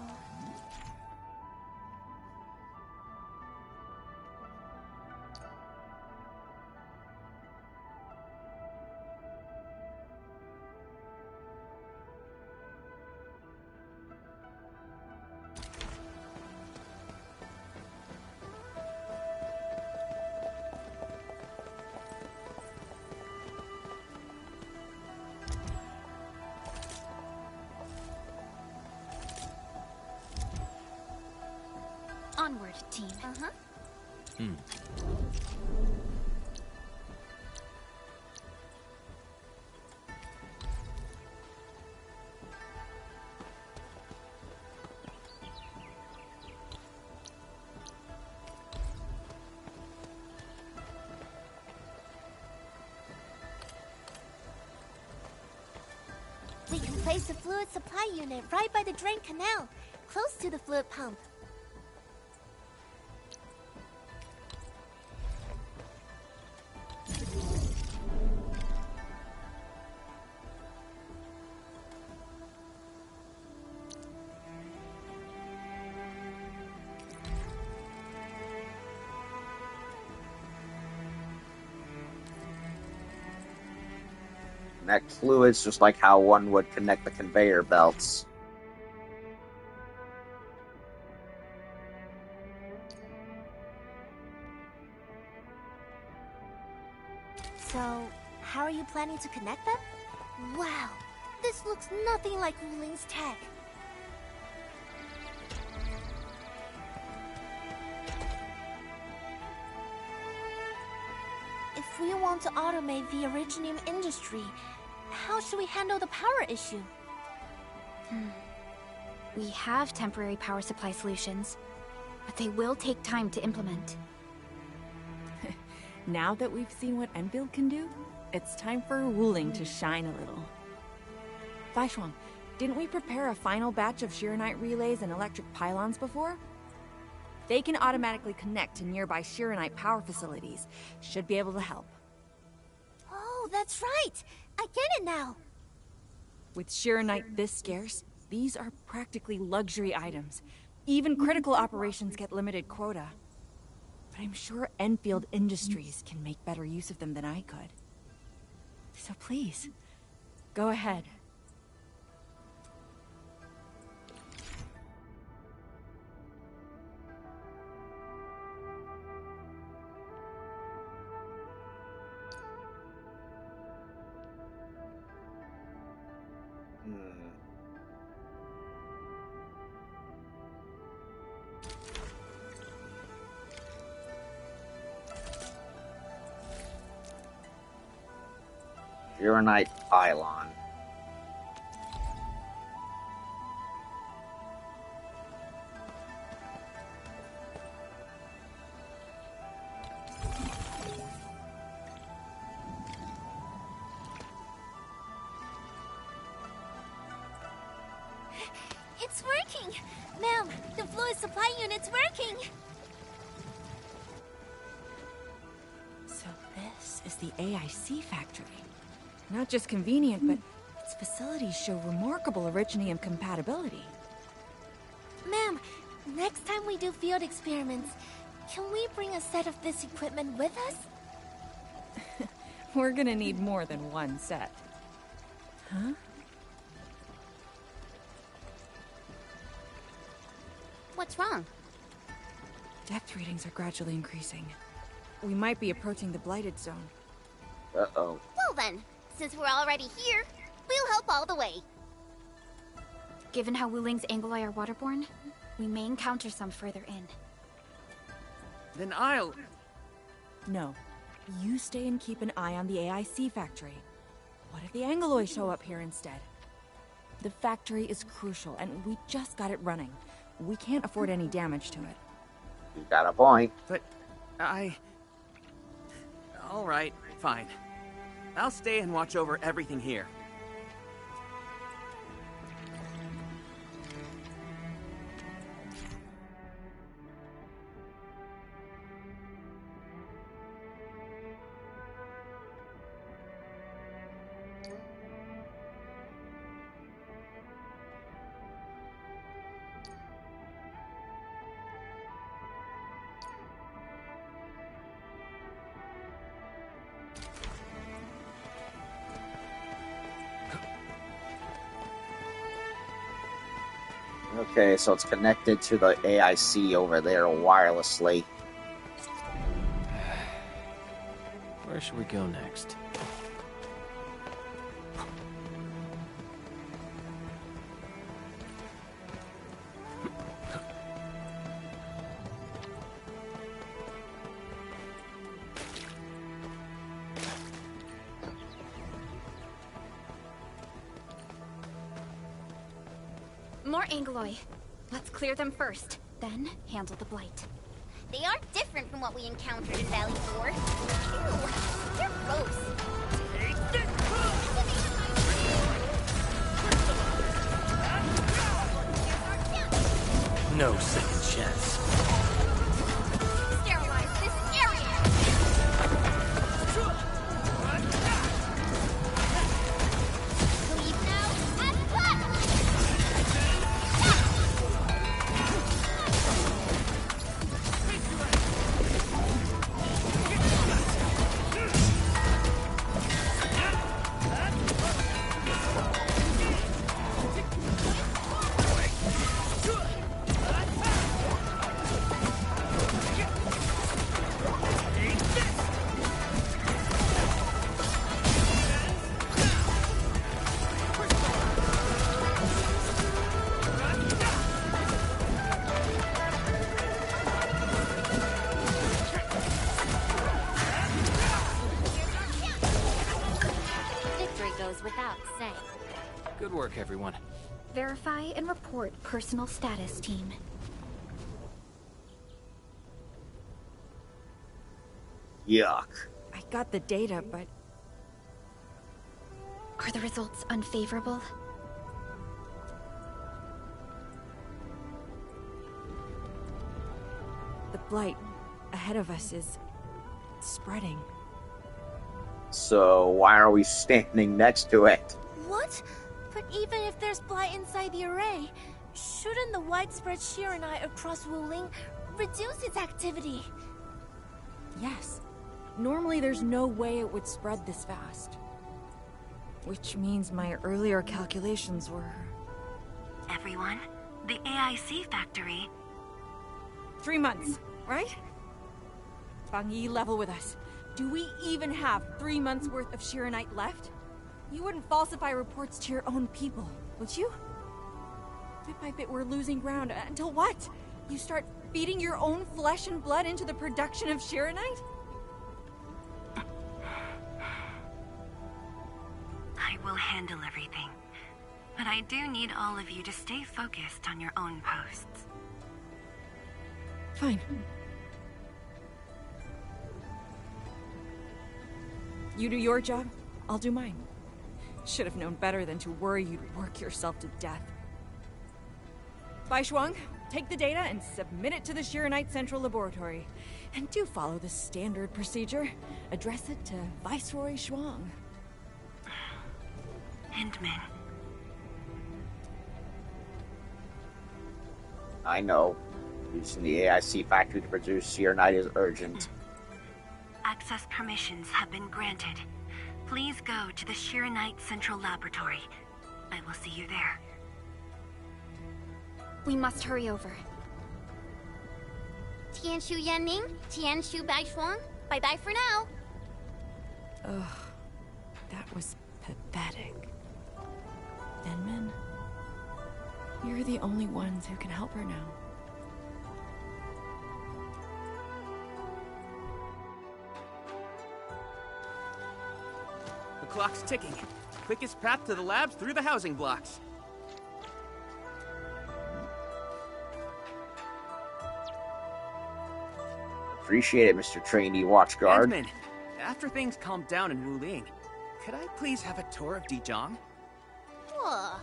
Onward, team. We can place a fluid supply unit right by the drain canal, close to the fluid pump. Connect fluids just like how one would connect the conveyor belts. So, how are you planning to connect them? Wow, this looks nothing like Wuling's tech. If we want to automate the Originium industry, how should we handle the power issue? We have temporary power supply solutions, but they will take time to implement. Now that we've seen what Endfield can do, it's time for Wuling to shine a little. Fleishuang, didn't we prepare a final batch of Shiranite relays and electric pylons before? They can automatically connect to nearby Shiranite power facilities. Should be able to help. Oh, that's right! I get it now! With Shiranite this scarce, these are practically luxury items. Even critical operations get limited quota. But I'm sure Endfield Industries can make better use of them than I could. So please, go ahead. Shiranite pylon. It's working! Ma'am, the fluid supply unit's working! So this is the AIC factory. Not just convenient, but its facilities show remarkable Originium compatibility. Ma'am, next time we do field experiments, can we bring a set of this equipment with us? We're gonna need more than one set. Huh? What's wrong? Depth readings are gradually increasing. We might be approaching the blighted zone. Uh-oh. Well then, since we're already here, we'll help all the way. Given how Wuling's Angoloi are waterborne, we may encounter some further in. Then I'll... No. You stay and keep an eye on the AIC factory. What if the Angoloi show up here instead? The factory is crucial, and we just got it running. We can't afford any damage to it. You got a point. But all right, fine. I'll stay and watch over everything here. Okay, so it's connected to the AIC over there wirelessly. Where should we go next? More Angoloi. Let's clear them first, then handle the blight. They are different from what we encountered in Valley 4. Ew, they're gross. No second chance. Sterilize this area! Leave now and without saying. Good work, everyone. Verify and report personal status, team. Yuck. I got the data, but... Are the results unfavorable? The blight ahead of us is... spreading. So why are we standing next to it? What? But even if there's blight inside the array, shouldn't the widespread Shiranite across Wuling reduce its activity? Yes. Normally there's no way it would spread this fast. Which means my earlier calculations were... Everyone, the AIC factory... 3 months, right? Bang Yi, level with us. Do we even have 3 months worth of Shiranite left? You wouldn't falsify reports to your own people, would you? Bit by bit we're losing ground, until what? You start feeding your own flesh and blood into the production of Shiranite? I will handle everything. But I do need all of you to stay focused on your own posts. Fine. You do your job, I'll do mine. Should have known better than to worry you'd work yourself to death. Bai Shuang, take the data and submit it to the Shiranite Central Laboratory. And do follow the standard procedure. Address it to Viceroy Shuang. Endman. I know. Using the AIC factory to produce Shiranite is urgent. Access permissions have been granted. Please go to the Shiranite Central Laboratory. I will see you there. We must hurry over. Tianshu Yanning, Tianshu Baishuang. Bye-bye for now. Ugh, that was pathetic. Denman, you're the only ones who can help her now. The clock's ticking. Quickest path to the labs through the housing blocks. Appreciate it, Mr. Trainee Watchguard. Endman, after things calm down in Wuling, could I please have a tour of Dijong? Whoa,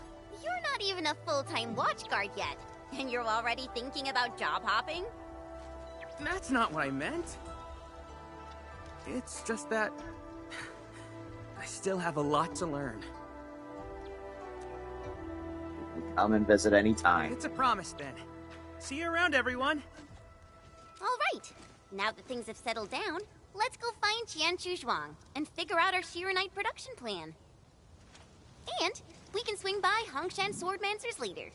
you're not even a full-time watchguard yet, and you're already thinking about job hopping? That's not what I meant. It's just that I still have a lot to learn. Come and visit any time. It's a promise, then. See you around, everyone. All right. Now that things have settled down, let's go find Tianshu Zhuang and figure out our Shiranite production plan. And we can swing by Hongshan Swordmancer's later.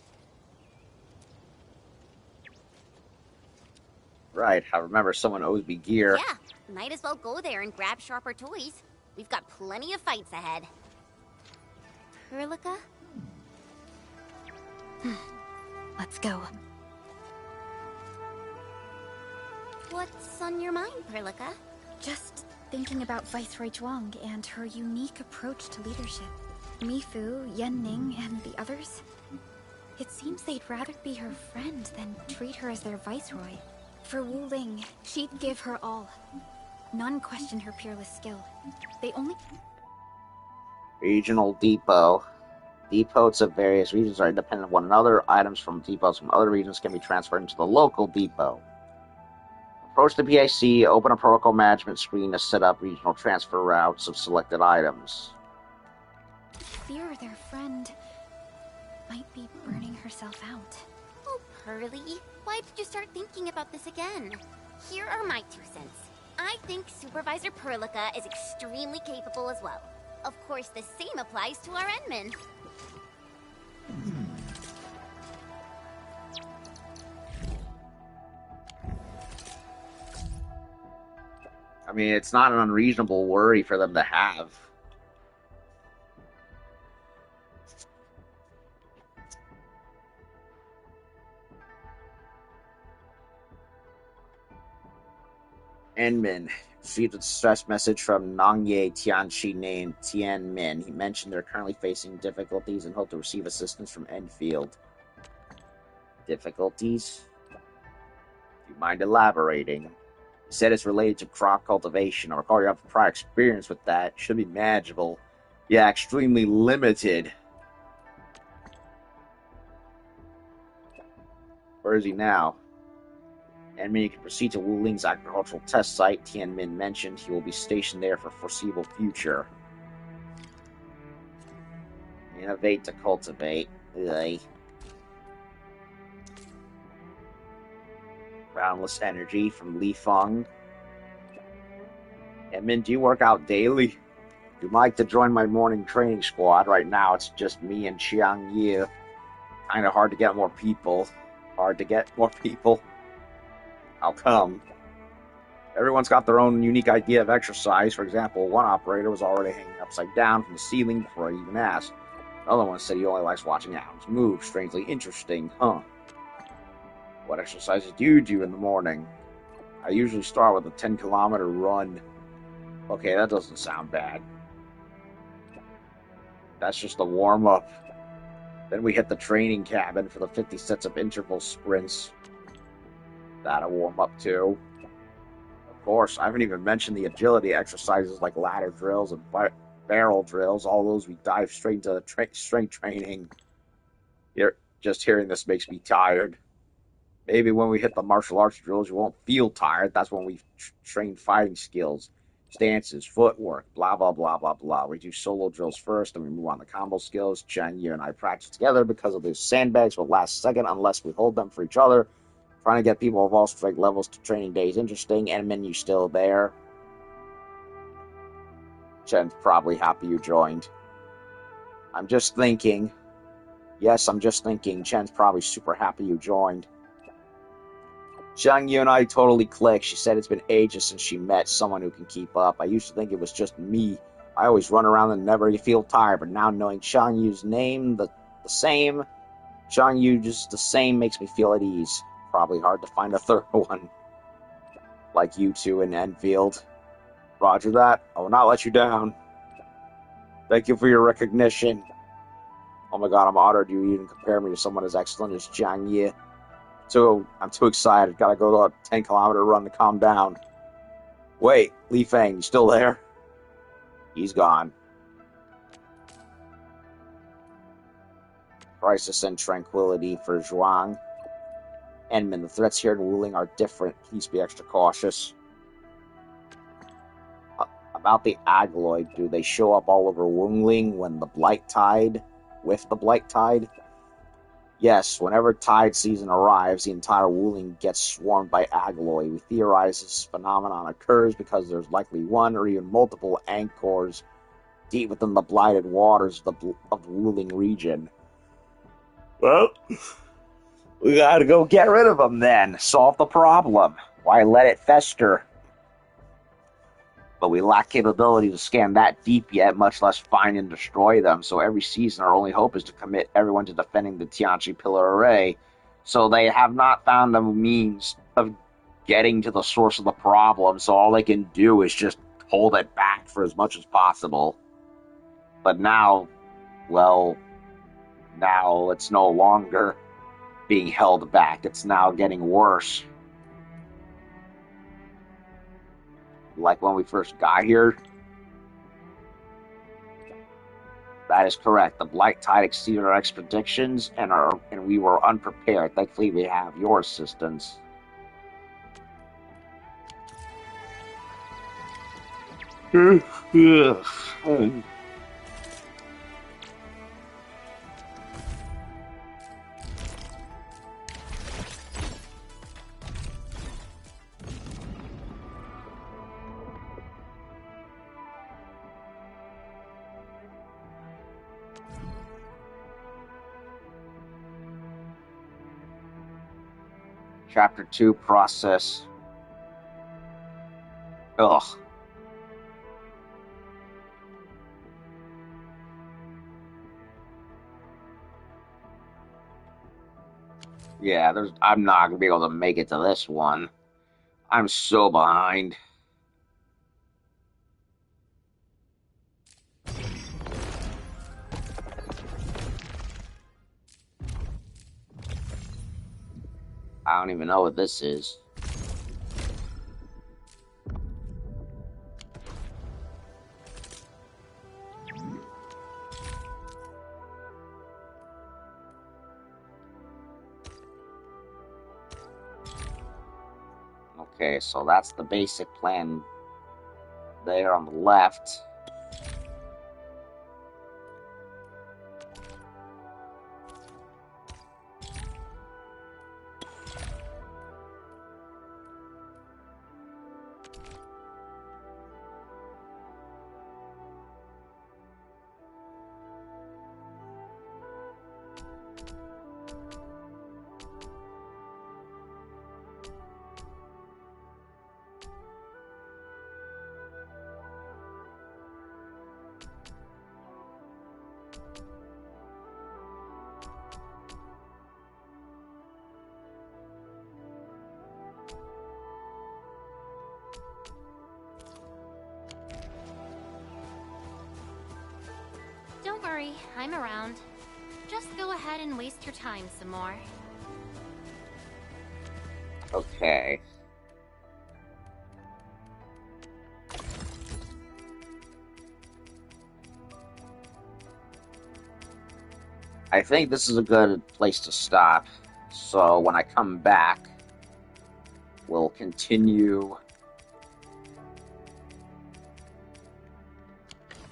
Right, I remember someone owes me gear. Yeah, might as well go there and grab sharper toys. We've got plenty of fights ahead. Perlica? Let's go. What's on your mind, Perlica? Just thinking about Viceroy Zhuang and her unique approach to leadership. Mifu, Yanning, and the others. It seems they'd rather be her friend than treat her as their viceroy. For Wuling, she'd give her all. None question her peerless skill. They only... Regional depot. Depots of various regions are independent of one another. Items from depots from other regions can be transferred into the local depot. Approach the PIC, open a protocol management screen to set up regional transfer routes of selected items. Fear their friend might be burning herself out. Oh, Pearly, why did you start thinking about this again? Here are my 2 cents. I think Supervisor Perlica is extremely capable as well. Of course, the same applies to our Endman. I mean, it's not an unreasonable worry for them to have. Enmin received a distress message from Nongye Tianxi named Tianmin. He mentioned they're currently facing difficulties and hope to receive assistance from Endfield. Difficulties? Do you mind elaborating? He said it's related to crop cultivation. I recall you have prior experience with that. Should be manageable. Yeah, extremely limited. Where is he now? Enemy, you can proceed to Wuling's agricultural test site. Tianmin mentioned he will be stationed there for foreseeable future. Innovate to cultivate. Ugh. Boundless energy from Li Feng. Enmin, do you work out daily? If you'd like to join my morning training squad, right now it's just me and Xiang Yi. Kinda hard to get more people. How come? Everyone's got their own unique idea of exercise. For example, one operator was already hanging upside down from the ceiling before I even asked. Another one said he only likes watching atoms move. Strangely interesting, huh? What exercises do you do in the morning? I usually start with a 10-kilometer run. Okay, that doesn't sound bad. That's just a warm-up. Then we hit the training cabin for the 50 sets of interval sprints. That'll warm up too. Of course, I haven't even mentioned the agility exercises like ladder drills and barrel drills. All those we dive straight into strength training. Just hearing this makes me tired. Maybe when we hit the martial arts drills, you won't feel tired. That's when we train fighting skills, stances, footwork, blah, blah, blah, blah, blah. We do solo drills first, and we move on to combo skills. Chen, you and I practice together because of those sandbags will last a second unless we hold them for each other. Trying to get people of all strength levels to training days interesting. Enmin, you still there? Chen's probably happy you joined. I'm just thinking. Yes, I'm just thinking. Chen's probably super happy you joined. Zhang Yu and I totally clicked. She said it's been ages since she met someone who can keep up. I used to think it was just me. I always run around and never feel tired, but now knowing Zhang Yu's name, the same, Zhang Yu just the same makes me feel at ease. Probably hard to find a third one. Like you two in Enfield. Roger that. I will not let you down. Thank you for your recognition. Oh my god, I'm honored you even compare me to someone as excellent as Zhang Yi. So I'm too excited. Gotta go to a 10-kilometer run to calm down. Wait, Li Feng, you still there? He's gone. Crisis and tranquility for Zhuang. Enman, the threats here in Wuling are different. Please be extra cautious. About the Agloid, do they show up all over Wuling when the Blight Tide? With the Blight Tide? Yes, whenever tide season arrives, the entire Wuling gets swarmed by Agloid. We theorize this phenomenon occurs because there's likely one or even multiple anchors deep within the blighted waters of the Wuling region. Well, we gotta go get rid of them then. Solve the problem. Why let it fester? But we lack capability to scan that deep yet, much less find and destroy them. So every season, our only hope is to commit everyone to defending the Tianchi Pillar Array. So they have not found a means of getting to the source of the problem. So all they can do is just hold it back for as much as possible. But now, well, now it's no longer being held back. It's now getting worse. Like when we first got here? That is correct. The Blight Tide exceeded our predictions, and we were unprepared. Thankfully, we have your assistance. Chapter 2, Process. Ugh. Yeah, I'm not going to be able to make it to this one. I'm so behind. I don't even know what this is. Okay, so that's the basic plan there on the left. Don't worry, I'm around. Just go ahead and waste your time some more. Okay. I think this is a good place to stop. So when I come back, we'll continue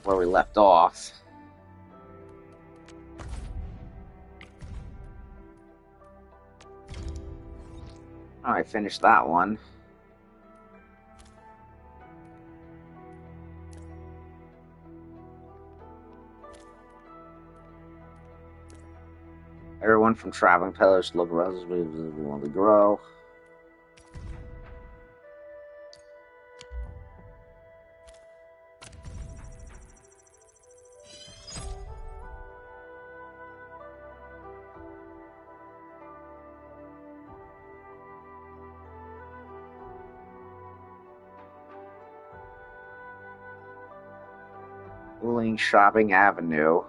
where we left off. Alright, finished that one. Everyone from traveling pillars look around as we want to grow. Wuling Shopping Avenue.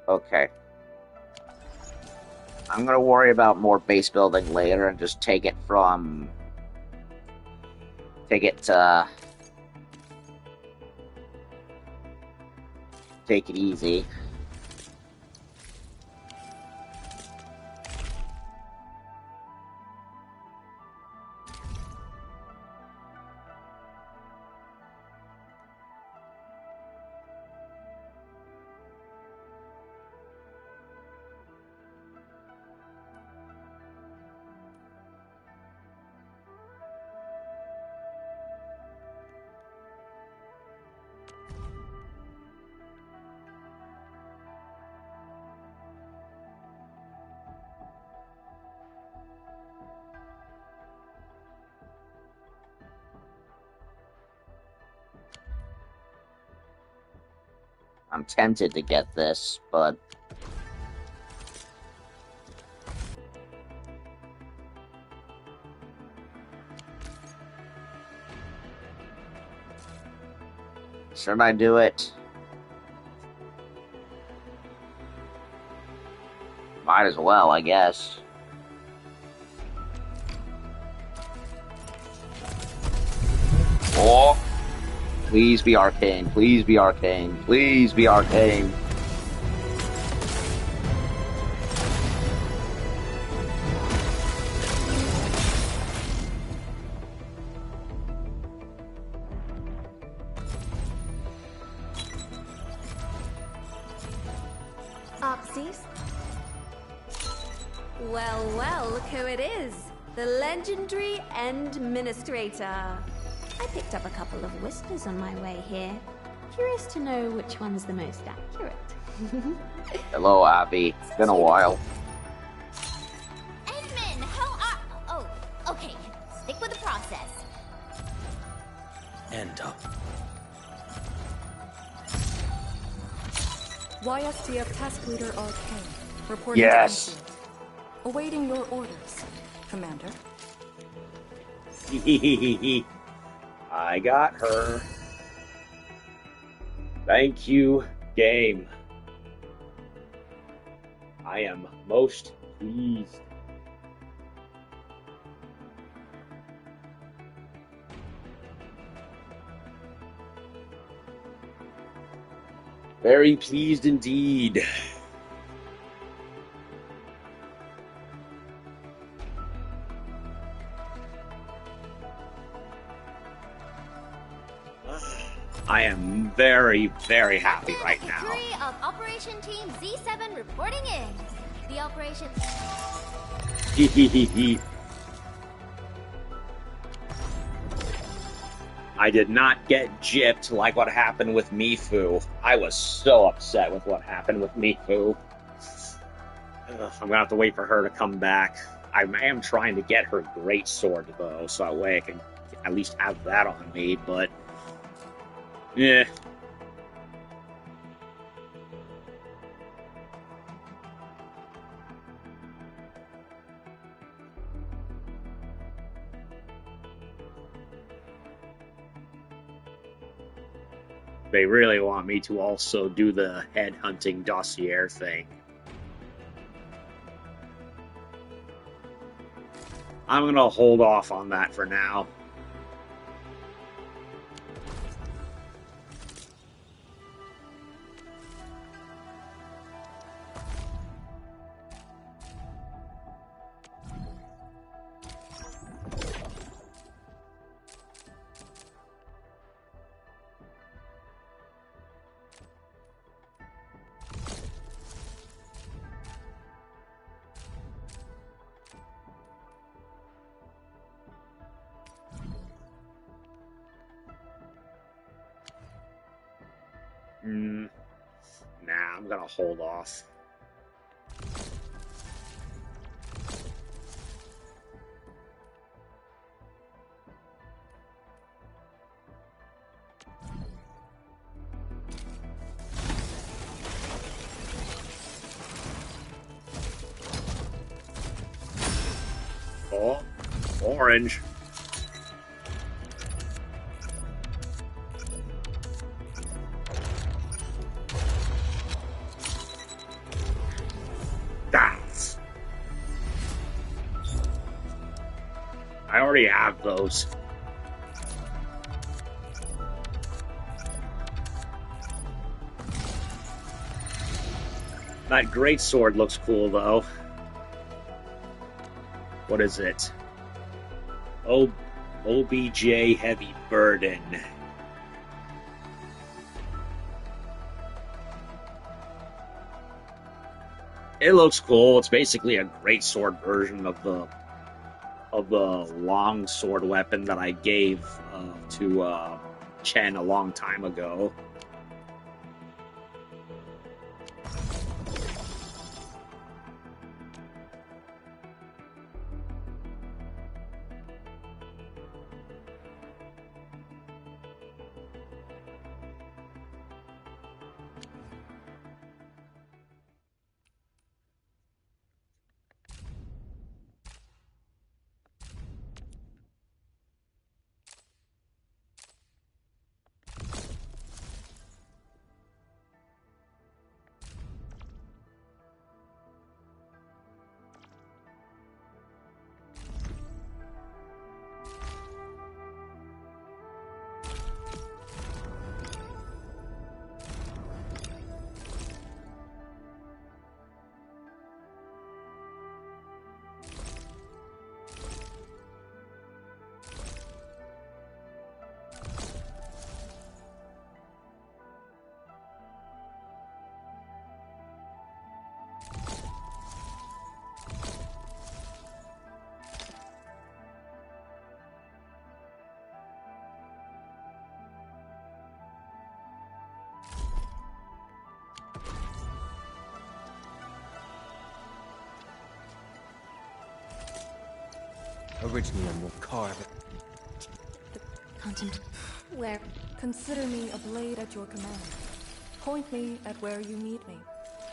Okay. I'm gonna worry about more base building later and just take it easy. I'm tempted to get this, but should I do it? Might as well, I guess. Oh! Please be arcane. Please be arcane. Please be arcane. Opsies? Well, well, look who it is. The legendary Endministrator. I picked up a couple of whispers on my way here. Curious to know which one's the most accurate. Hello, Abby. It's been a while. Edmund, how are... Oh, okay. Stick with the process. End up. YSDF Task Leader Arkane. Reporting Yes. to Endfield. Awaiting your orders, Commander. I got her. Thank you, game. I am most pleased. Very pleased indeed. I am very, very happy right now. Victory of Operation Team Z7 reporting in. The operation... I did not get gypped like what happened with Mifu. I was so upset with what happened with Mifu. Ugh, I'm gonna have to wait for her to come back. I am trying to get her great sword though, so that way I can at least have that on me, but yeah. They really want me to also do the headhunting dossier thing. I'm gonna hold off on that for now. Nah, I'm gonna hold off. Oh, orange. I already have those. That greatsword looks cool, though. What is it? OBJ Heavy Burden. It looks cool. It's basically a greatsword version of the long sword weapon that I gave to Chen a long time ago. Originally, I will carve it. Where? Consider me a blade at your command. Point me at where you need me,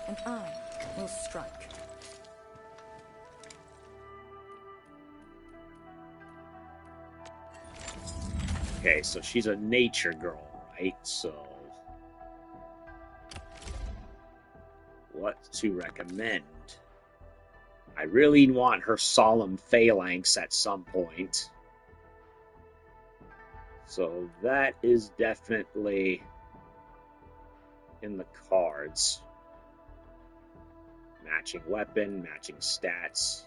and I will strike. Okay, so she's a nature girl, right? So, what to recommend? I really want her solemn phalanx at some point. So that is definitely in the cards. Matching weapon, matching stats.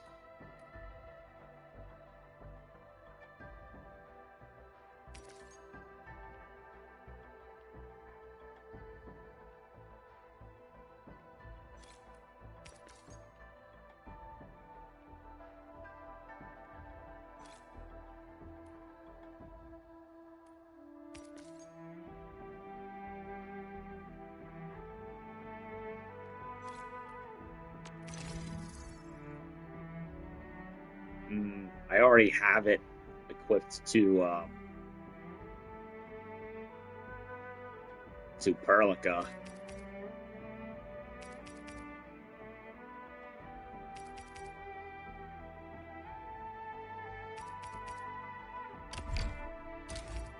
I already have it equipped to Perlica.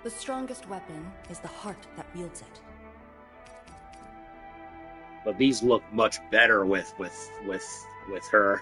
The strongest weapon is the heart that wields it. But these look much better with her.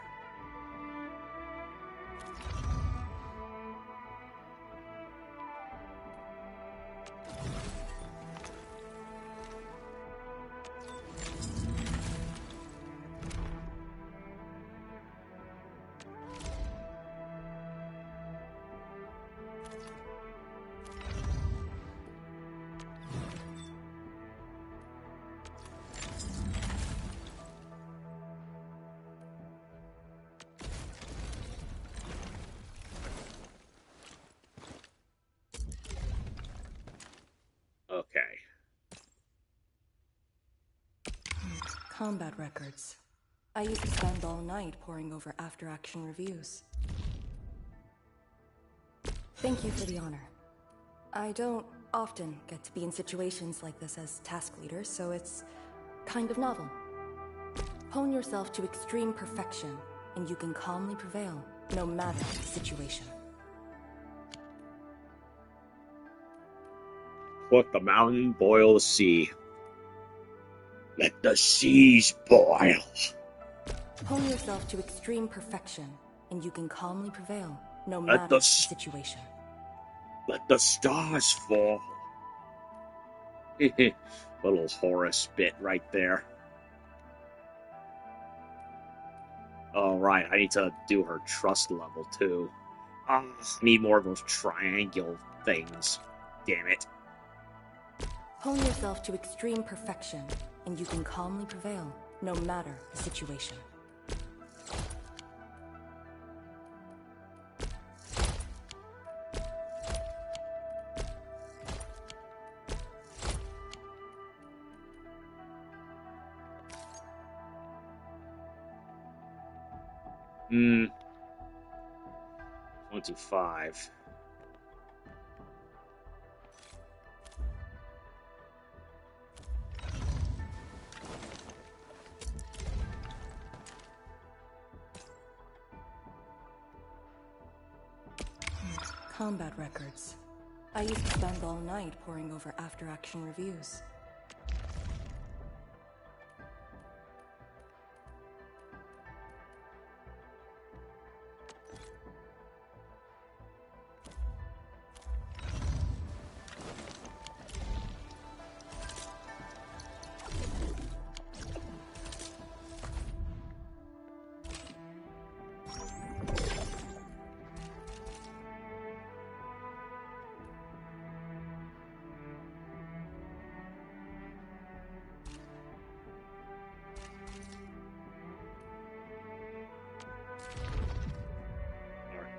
Okay. Combat records. I used to spend all night poring over after-action reviews. Thank you for the honor. I don't often get to be in situations like this as task leader, so it's kind of novel. Hone yourself to extreme perfection, and you can calmly prevail, no matter the situation. Let the mountain boil the sea. Let the seas boil. Hone yourself to extreme perfection, and you can calmly prevail, no matter the situation. Let the stars fall. Little Horace bit right there. Alright, I need to do her trust level too. Need more of those triangle things. Damn it. Hone yourself to extreme perfection, and you can calmly prevail, no matter the situation. Hmm. 25. Combat records. I used to spend all night poring over after-action reviews.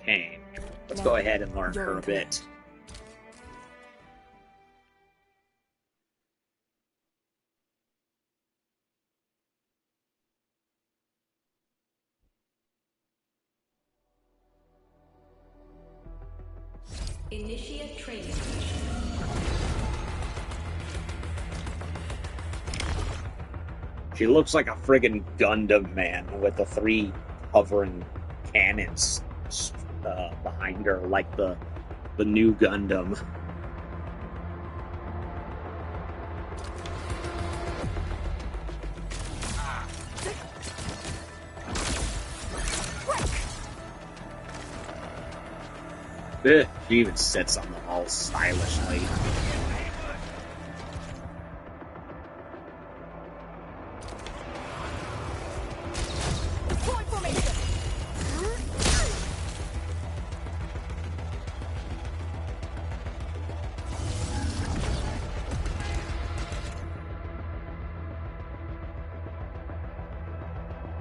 Arcane. Let's go ahead and learn her a bit. Initiate training. She looks like a friggin' Gundam man with the 3 hovering cannons behind her, like the new Gundam. She even sits on them all stylishly.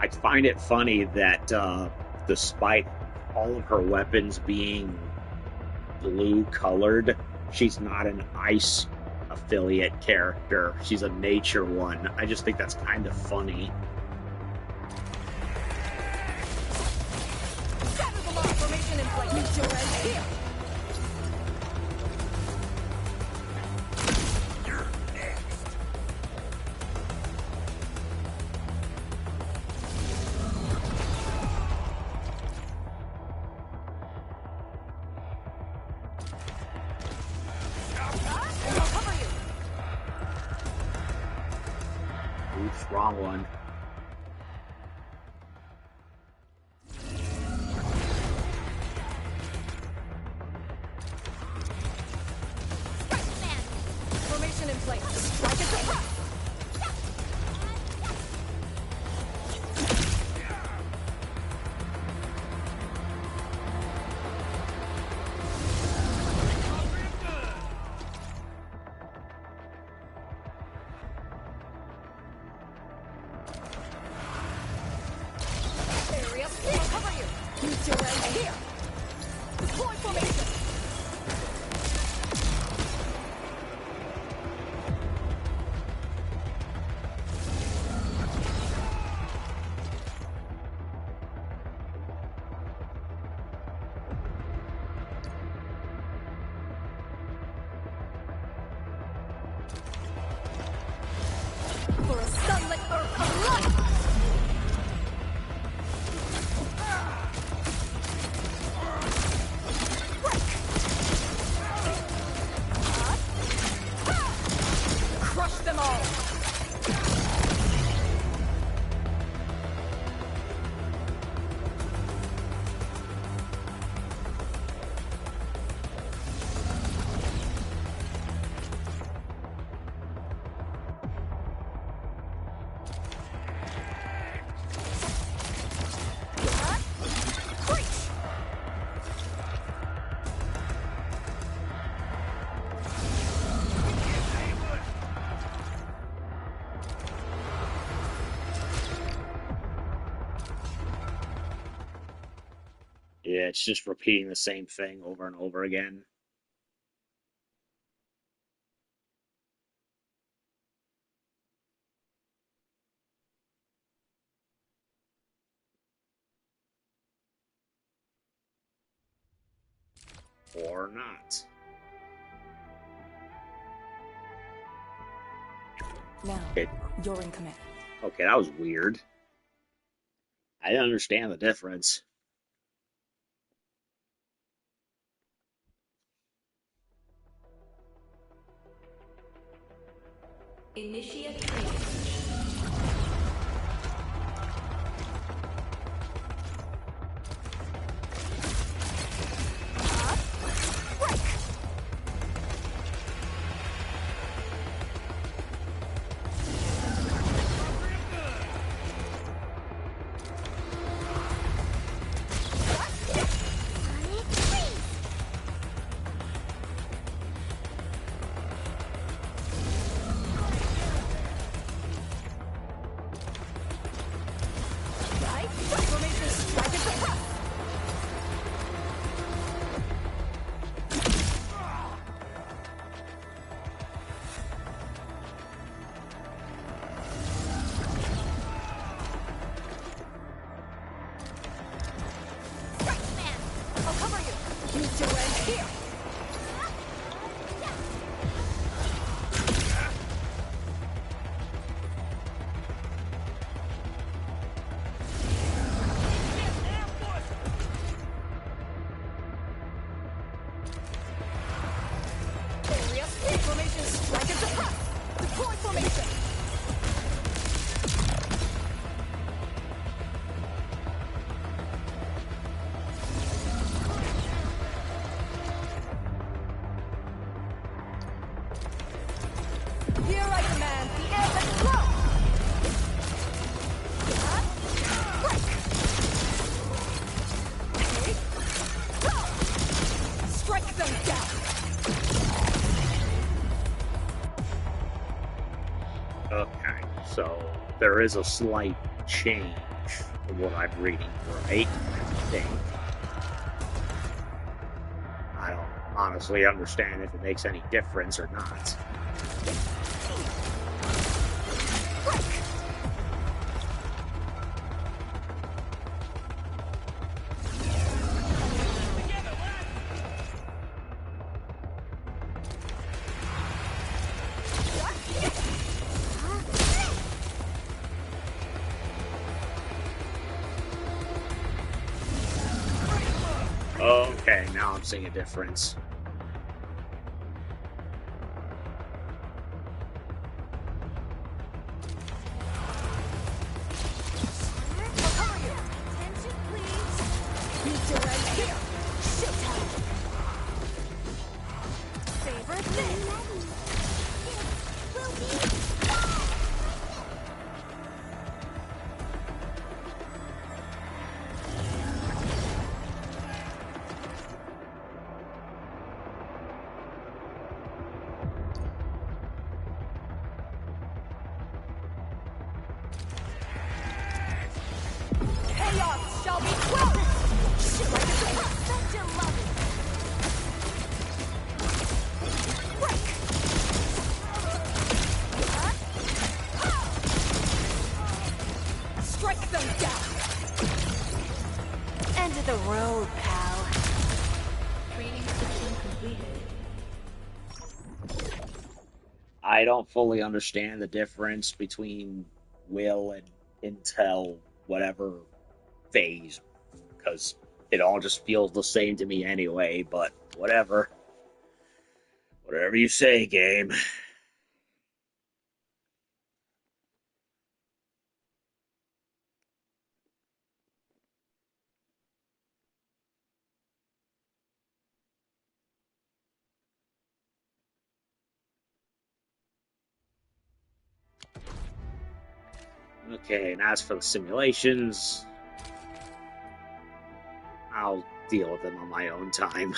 I find it funny that despite all of her weapons being blue colored, she's not an ice affiliate character. She's a nature one. I just think that's kind of funny. Oops, wrong one. Formation in place. Strike at the front. For a sunlit earth of light! Crush them all! Yeah, it's just repeating the same thing over and over again. Or not. Now, Okay. you're in command. Okay, that was weird. I didn't understand the difference. Initiate training. Okay, so there is a slight change from what I'm reading, right? I think. I don't honestly understand if it makes any difference or not. Okay, now I'm seeing a difference. for this! Chaos shall be quelled! Shit like it's a bet you love it! Break! Strike them down! End of the road, pal. Training session completed. I don't fully understand the difference between will and intel, whatever phase, because it all just feels the same to me anyway, but whatever. Whatever you say, game. Okay, and as for the simulations, I'll deal with them on my own time.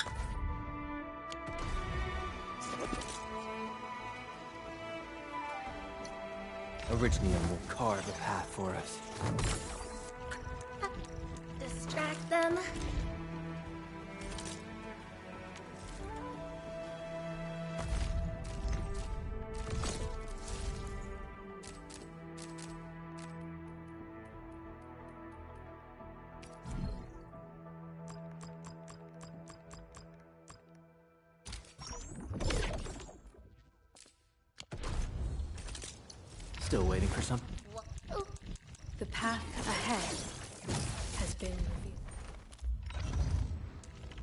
Orignium will carve a path for us. Distract them. Still waiting for something? The path ahead has been revealed.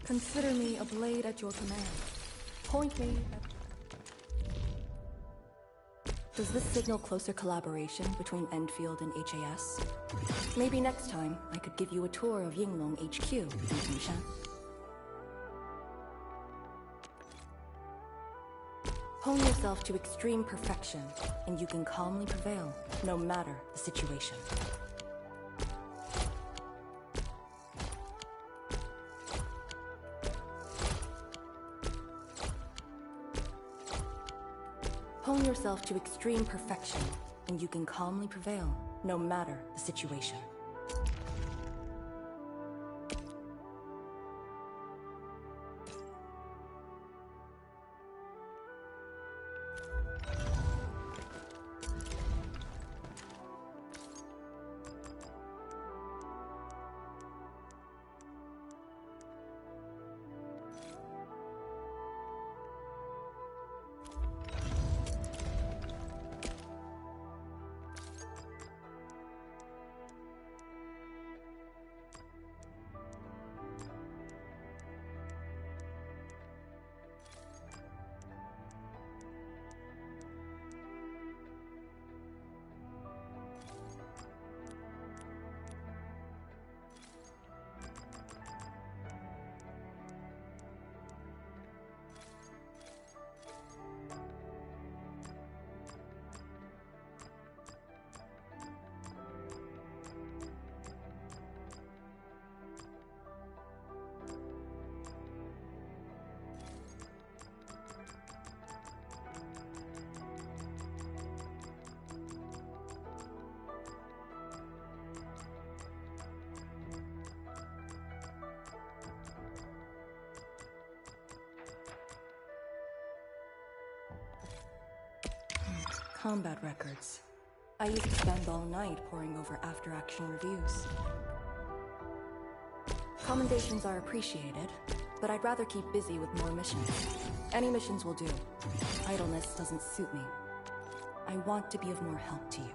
Consider me a blade at your command. Point me at... Does this signal closer collaboration between Endfield and HAS? Maybe next time I could give you a tour of Yinglong HQ in Tingshan. Hone yourself to extreme perfection, and you can calmly prevail, no matter the situation. Hone yourself to extreme perfection, and you can calmly prevail, no matter the situation. Combat records. I used to spend all night poring over after-action reviews. Commendations are appreciated, but I'd rather keep busy with more missions. Any missions will do. Idleness doesn't suit me. I want to be of more help to you.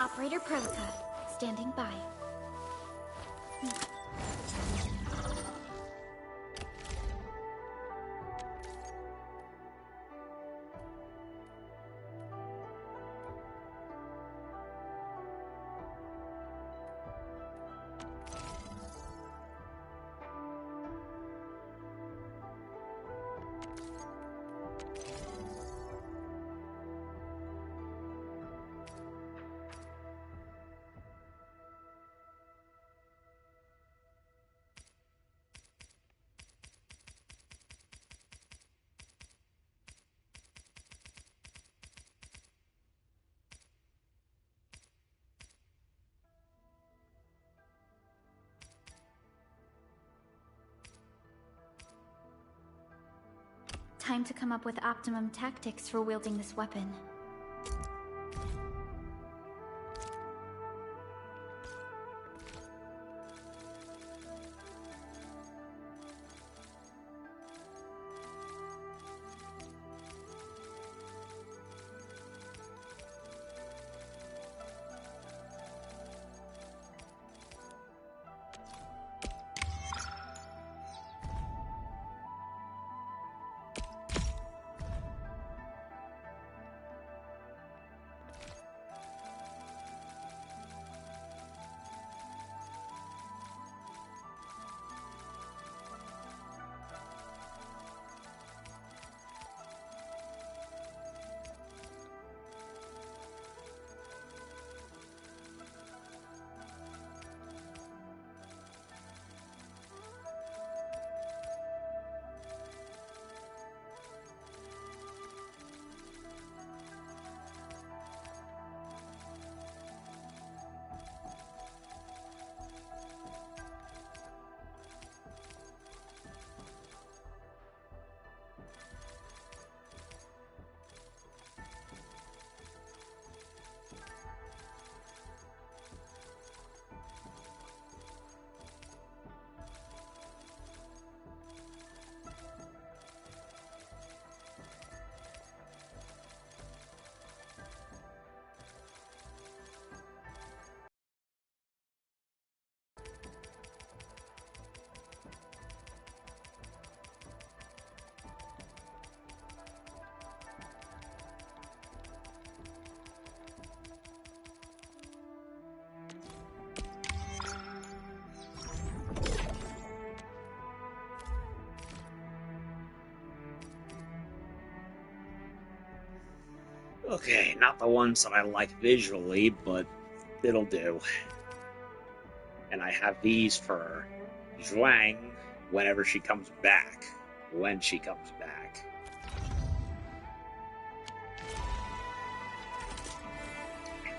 Operator Prelica, standing by. Time to come up with optimum tactics for wielding this weapon. Okay, not the ones that I like visually, but it'll do. And I have these for Zhuang whenever she comes back. When she comes back.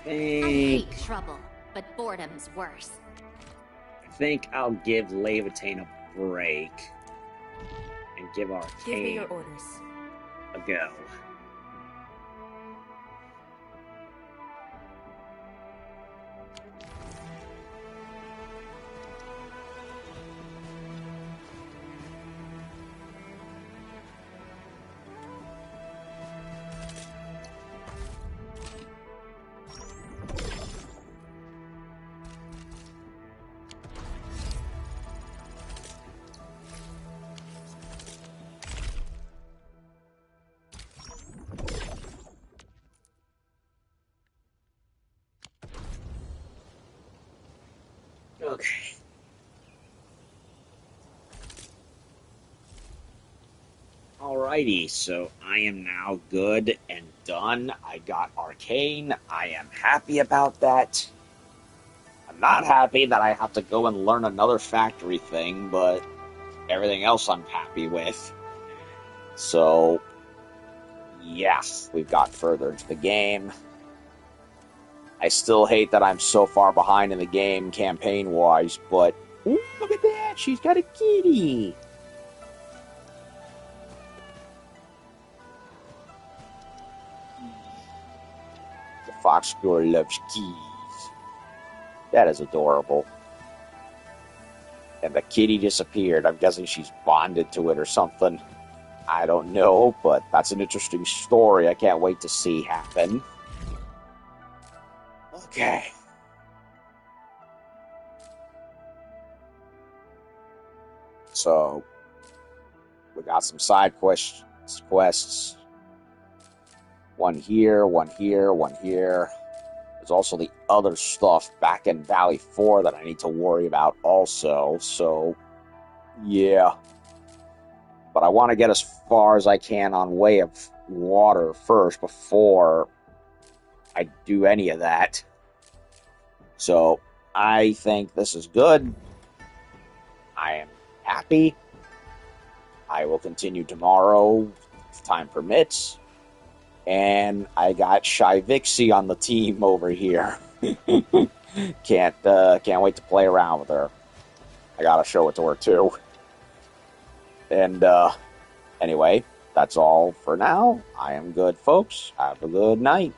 I hate trouble, but boredom's worse. I think I'll give Levitane a break and give Arcane Give me your orders. a go. Okay. Alrighty, so I am now good and done. I got Arcane. I am happy about that. I'm not happy that I have to go and learn another factory thing, but everything else I'm happy with. So, yes, we've got further into the game. I still hate that I'm so far behind in the game campaign-wise, but ooh, look at that! She's got a kitty! The fox girl loves keys. That is adorable. And the kitty disappeared. I'm guessing she's bonded to it or something. I don't know, but that's an interesting story I can't wait to see happen. Okay. So, we got some side quests. One here, one here, one here. There's also the other stuff back in Valley 4 that I need to worry about also. So, yeah. But I want to get as far as I can on Way of Water first before I do any of that. So, I think this is good. I am happy. I will continue tomorrow if time permits. And I got Shy Vixie on the team over here. Can't wait to play around with her. I gotta show it to her too. And anyway, that's all for now. I am good, folks. Have a good night.